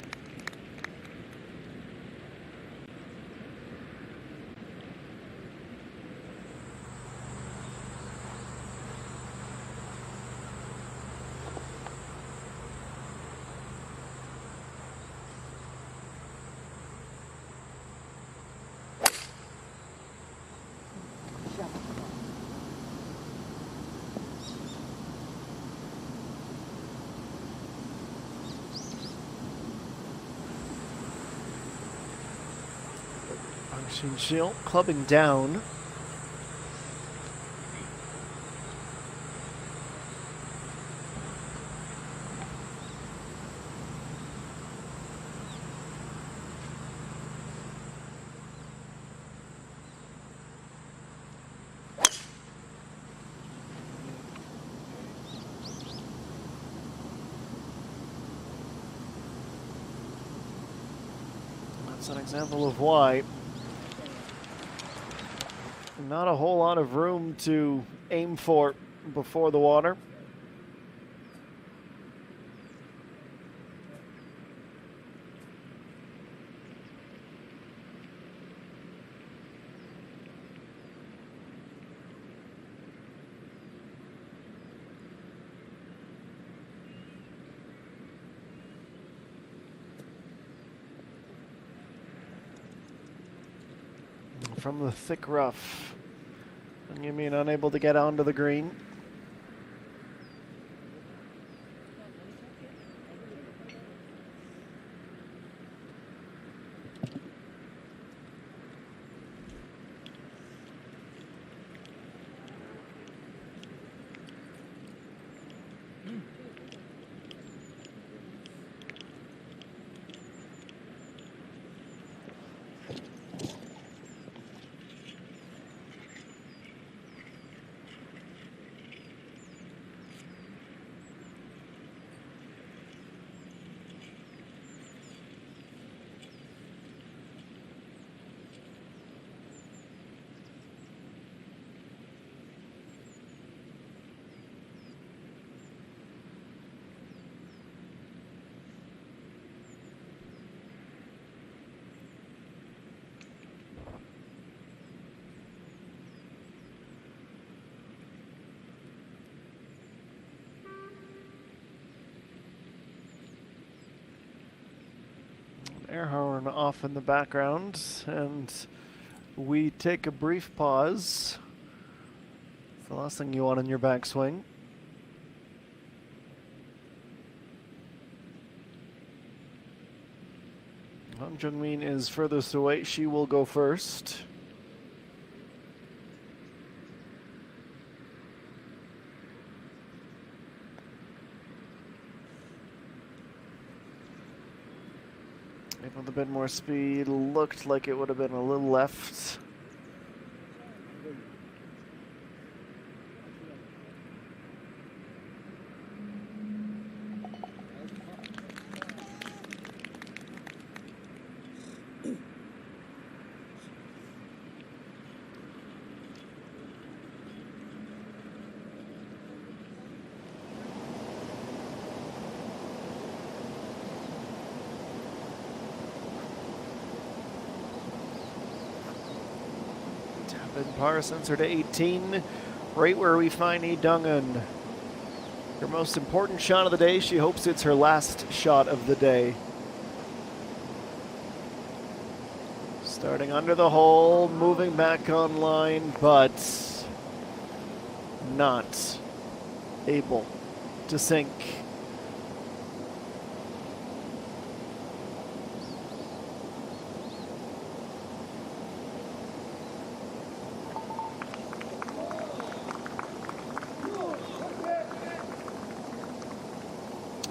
Shinshil clubbing down. That's an example of why. Not a whole lot of room to aim for before the water. From the thick rough. And you mean unable to get onto the green? Air horn off in the background, and we take a brief pause. It's the last thing you want in your backswing. Han Jungmin is furthest away. She will go first. With a bit more speed, looked like it would have been a little left. Par sensor to 18, right where we find Lee Dong-eun. Her most important shot of the day. She hopes it's her last shot of the day. Starting under the hole, moving back online, but not able to sink.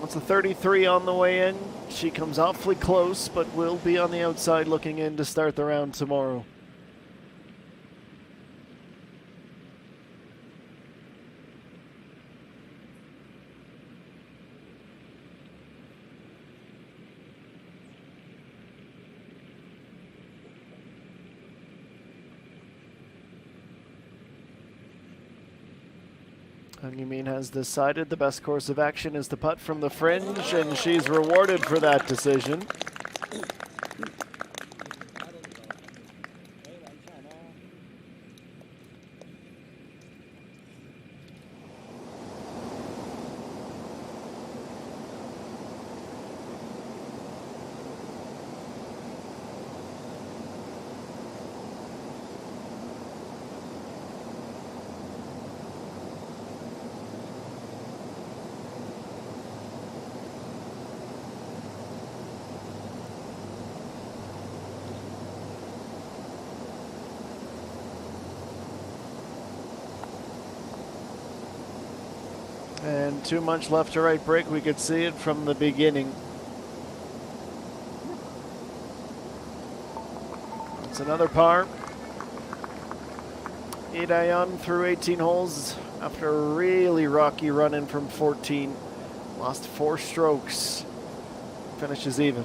It's a 33 on the way in. She comes awfully close, but will be on the outside looking in to start the round tomorrow. Youngmin has decided the best course of action is to putt from the fringe, and she's rewarded for that decision. And too much left to right break. We could see it from the beginning. It's another par. Lee Daeyeon through 18 holes after a really rocky run in from 14. Lost 4 strokes. Finishes even.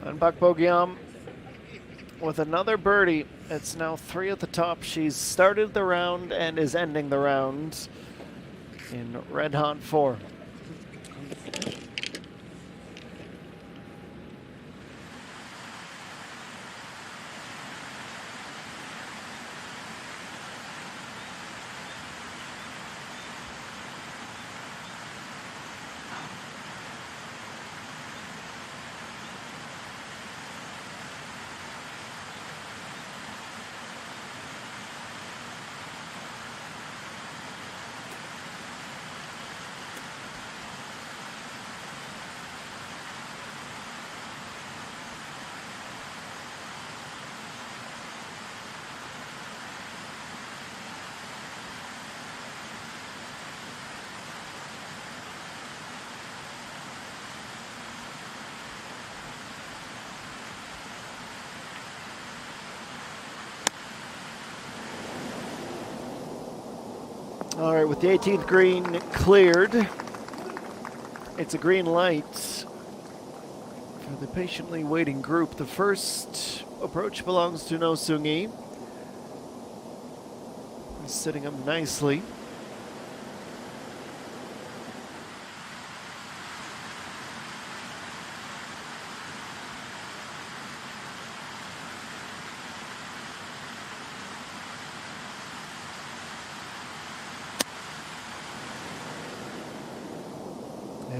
And Pak Bo-gyeom with another birdie. It's now 3 at the top. She's started the round and is ending the round in red hot form. All right, with the 18th green cleared, it's a green light for the patiently waiting group. The first approach belongs to No Seung-hee. He's sitting up nicely.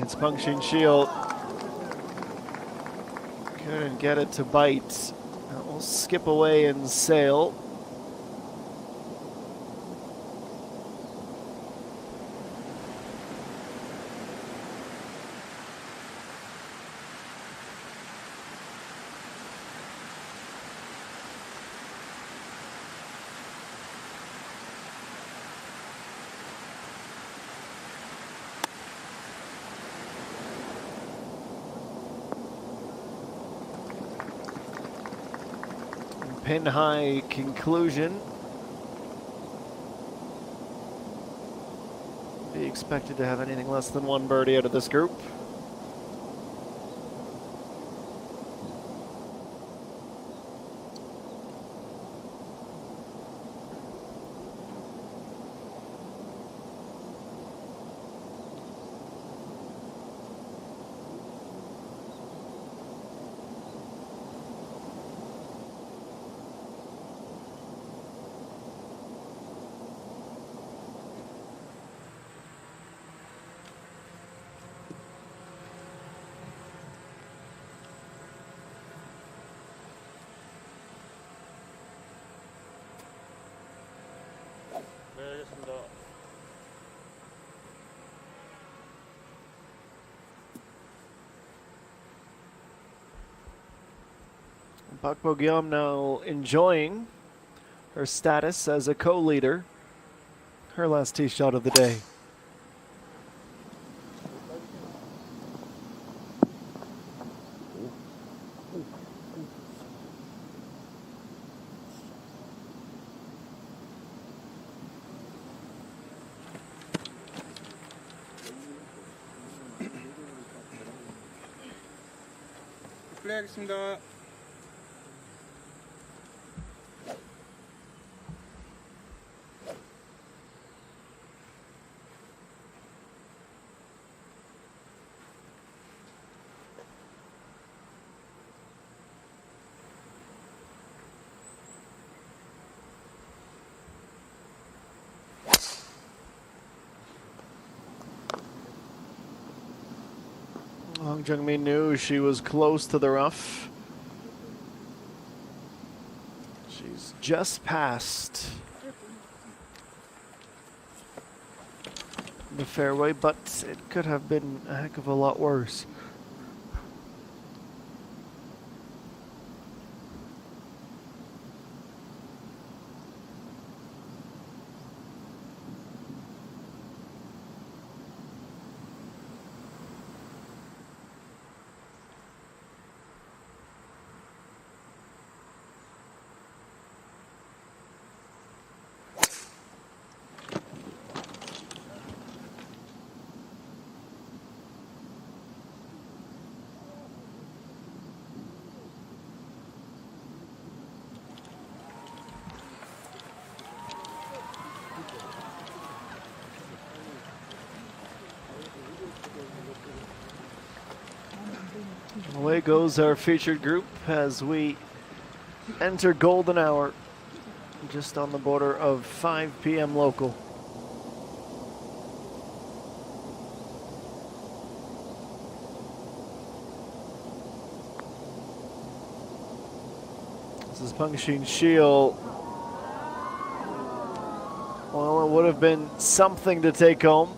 It's Pung-Shin Shield. Couldn't get it to bite. We'll skip away and sail. Pin high conclusion. Be expected to have anything less than 1 birdie out of this group. Pak Bo-gyeom now enjoying her status as a co-leader her last tee shot of the day. 플레이하겠습니다. Hong Jung-min knew she was close to the rough. She's just past the fairway, but it could have been a heck of a lot worse. Away goes our featured group as we enter golden hour, just on the border of 5 p.m. local. This is Pengxin Shiel. Well, it would have been something to take home.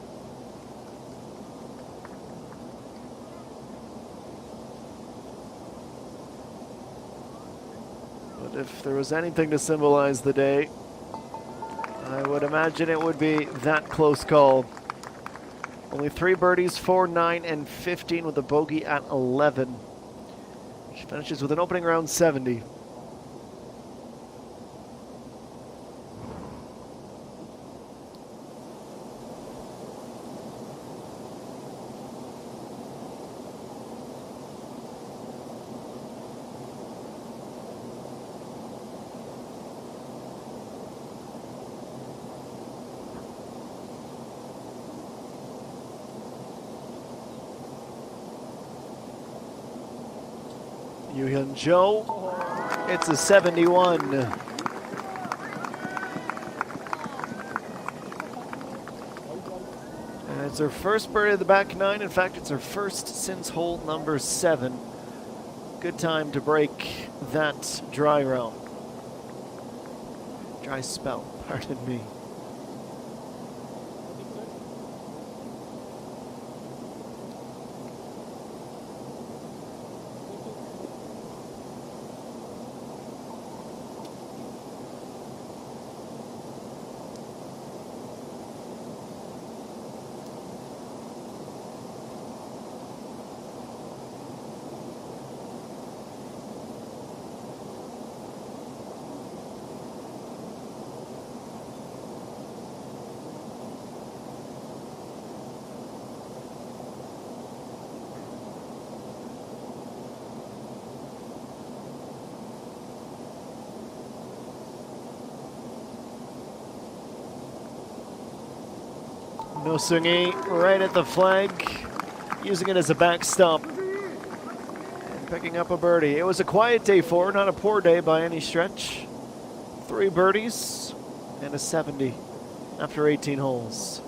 If there was anything to symbolize the day, I would imagine it would be that close call. Only 3 birdies, 4, 9, and 15 with a bogey at 11. She finishes with an opening round 70. Yu Hyun Jo, it's a 71. And it's her first birdie of the back 9. In fact, it's her first since hole number 7. Good time to break that dry round. Dry spell, pardon me. No Sungi right at the flag, using it as a backstop and picking up a birdie. It was a quiet day for her, not a poor day by any stretch. 3 birdies and a 70 after 18 holes.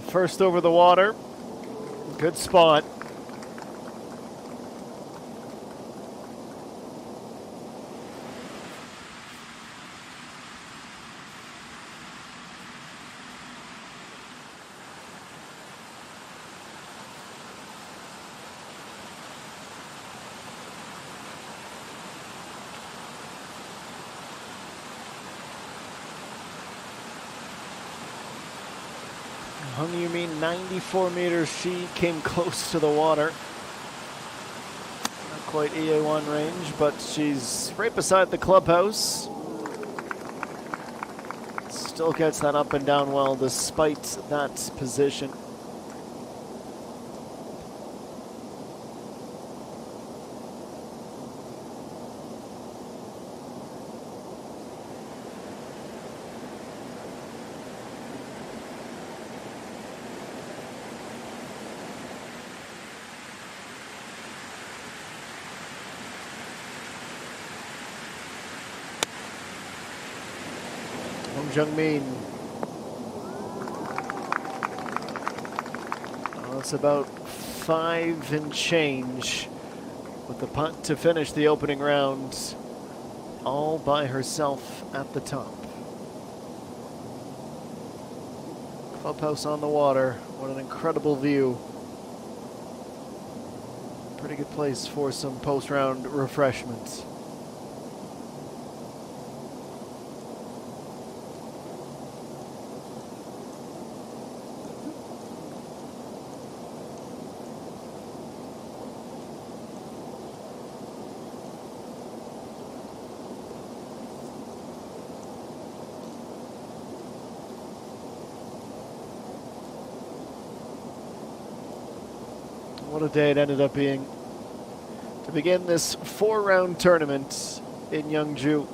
First over the water. Good spot. Hung, you mean 94 meters. She came close to the water. Not quite EA1 range, but she's right beside the clubhouse. Still gets that up and down well despite that position. Jungmin. Well, it's about 5 and change with the putt to finish the opening round all by herself at the top. Clubhouse on the water. What an incredible view. Pretty good place for some post-round refreshments. What a day it ended up being to begin this 4-round tournament in Yeongju.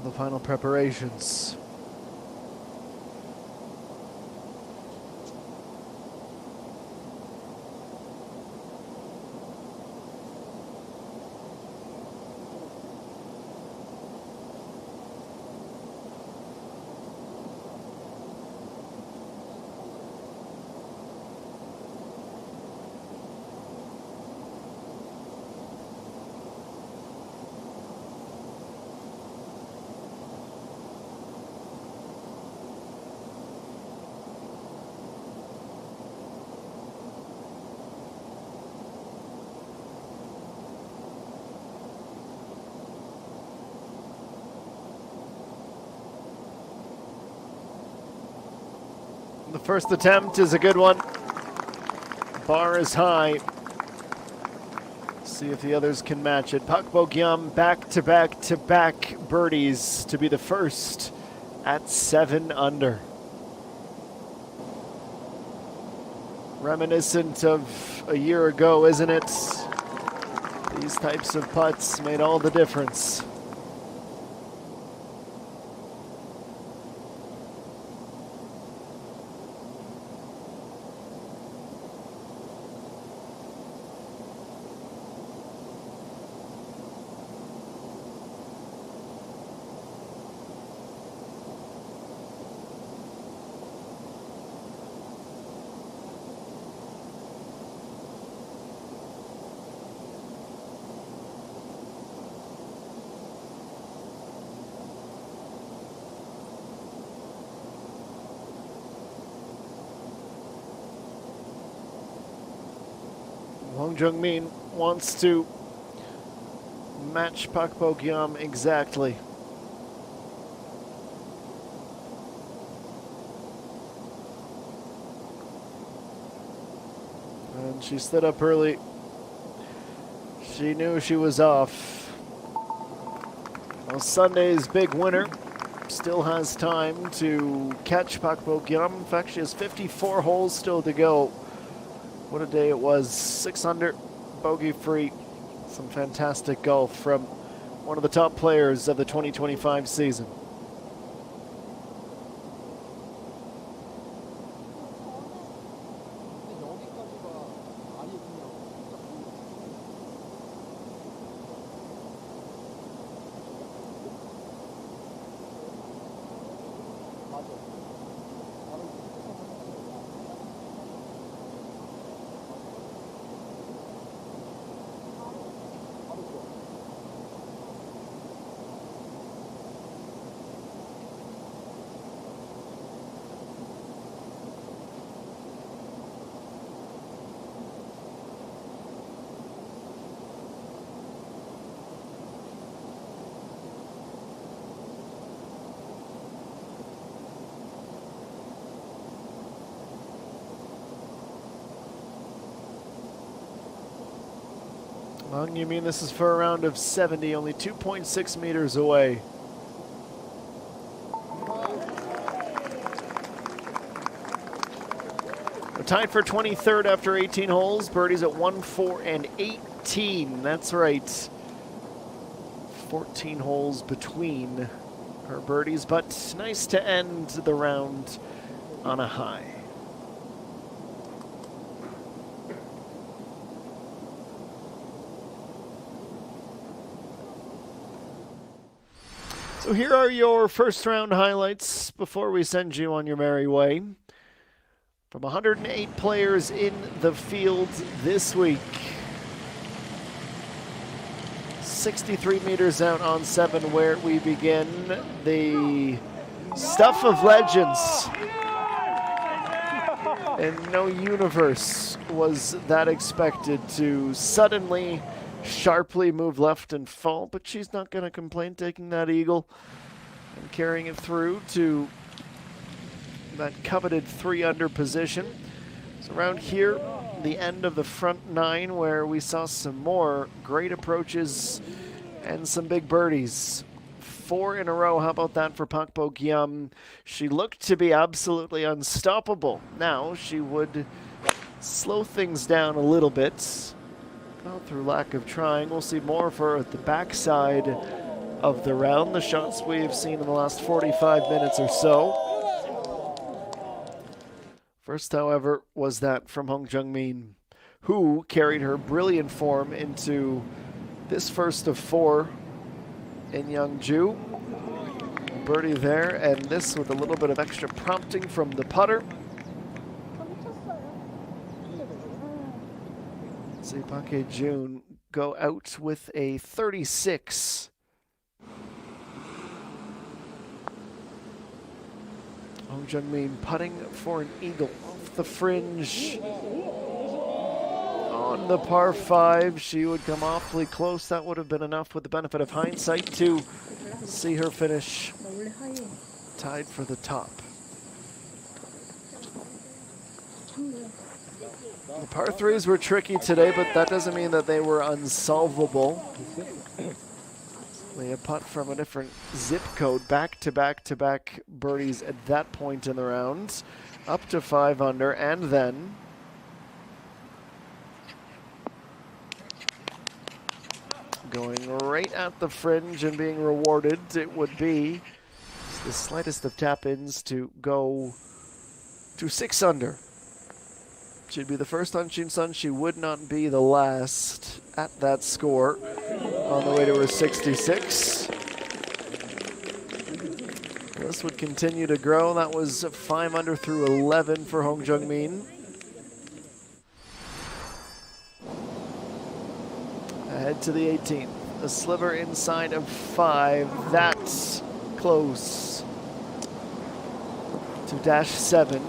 The final preparations. The first attempt is a good one. Bar is high. See if the others can match it. Pak Bo-gyam back-to-back-to-back birdies to be the first at 7 under. Reminiscent of a year ago, isn't it? These types of putts made all the difference. Hong Jung-min wants to match Pak Bo-kyam exactly. And she stood up early. She knew she was off. Well, Sunday's big winner still has time to catch Pak Bo-kyam. In fact, she has 54 holes still to go. What a day it was. 6 under, bogey-free. Some fantastic golf from one of the top players of the 2025 season. You mean this is for a round of 70, only 2.6 meters away. We're tied for 23rd after 18 holes. Birdies at 1, 4, and 18. That's right. 14 holes between her birdies, but nice to end the round on a high. So here are your first round highlights before we send you on your merry way. From 108 players in the field this week. 63 meters out on 7 where we begin. The stuff of legends. And no universe was that expected to suddenly sharply move left and fall, but she's not going to complain, taking that eagle and carrying it through to that coveted 3 under position. So around here, the end of the front 9, where we saw some more great approaches and some big birdies. 4 in a row. How about that for Pak Bo-kyam? She looked to be absolutely unstoppable. Now she would slow things down a little bit. Not through lack of trying. We'll see more of her at the backside of the round. The shots we've seen in the last 45 minutes or so. First, however, was that from Hong Jung-min, who carried her brilliant form into this first of 4 in Yeongju. Birdie there, and this with a little bit of extra prompting from the putter. See Park Hae-jun go out with a 36. Hong Jung-min putting for an eagle off the fringe. On the par 5, she would come awfully close. That would have been enough with the benefit of hindsight to see her finish tied for the top. The par 3s were tricky today, but that doesn't mean that they were unsolvable. A putt from a different zip code, back-to-back-to-back birdies at that point in the round, up to 5 under, and then going right at the fringe and being rewarded. It would be the slightest of tap-ins to go to 6 under. She'd be the first on Shinsun. She would not be the last at that score on the way to her 66. This would continue to grow. That was 5 under through 11 for Hong Jung-min. Ahead to the 18th. A sliver inside of 5. That's close to dash 7.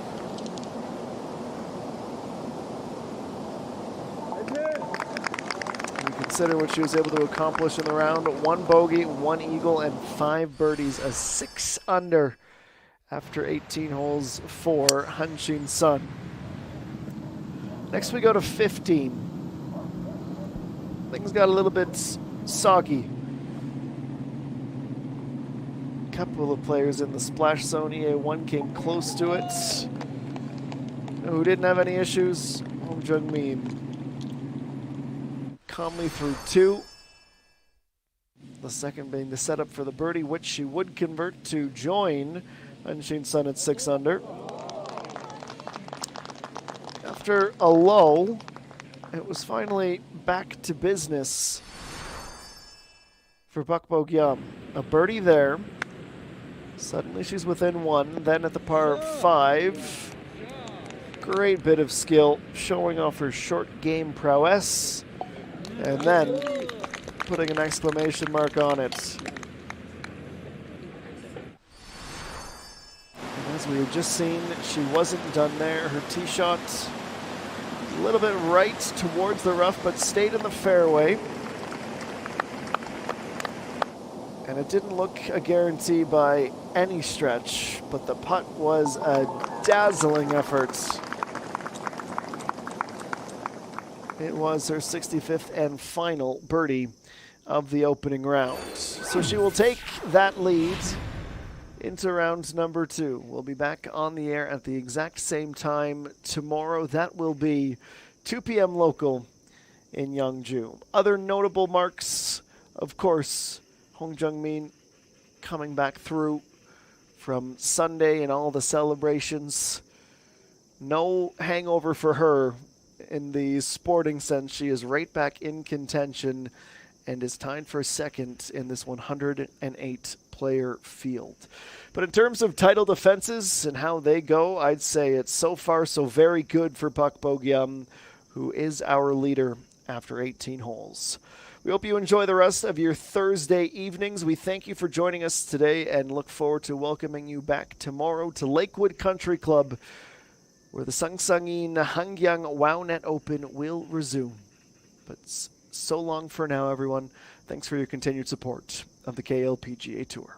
consider what she was able to accomplish in the round. 1 bogey, 1 eagle, and 5 birdies. A 6 under after 18 holes for Hanshin Sun. Next we go to 15. Things got a little bit soggy. Couple of players in the splash zone. EA1 came close to it. Who didn't have any issues? Hong Jung-min calmly through 2. The second being the setup for the birdie, which she would convert to join Hanshin Sun at 6 under. After a lull, it was finally back to business for Pak Bo-gyam. A birdie there. Suddenly she's within 1. Then at the par 5, great bit of skill, showing off her short game prowess, and then putting an exclamation mark on it. And as we had just seen, she wasn't done there. Her tee shot a little bit right towards the rough, but stayed in the fairway. And it didn't look a guarantee by any stretch, but the putt was a dazzling effort. It was her 65th and final birdie of the opening round. So she will take that lead into round number 2. We'll be back on the air at the exact same time tomorrow. That will be 2 p.m. local in Yeongju. Other notable marks, of course, Hong Jung-min coming back through from Sunday and all the celebrations. No hangover for her in the sporting sense. She is right back in contention and is tied for second in this 108-player field. But in terms of title defenses and how they go, I'd say it's so far so very good for Pak Bo-gyam, who is our leader after 18 holes. We hope you enjoy the rest of your Thursday evenings. We thank you for joining us today and look forward to welcoming you back tomorrow to Lakewood Country Club, where the Sangsangin Hangyang Wownet Open will resume. But so long for now, everyone. Thanks for your continued support of the KLPGA Tour.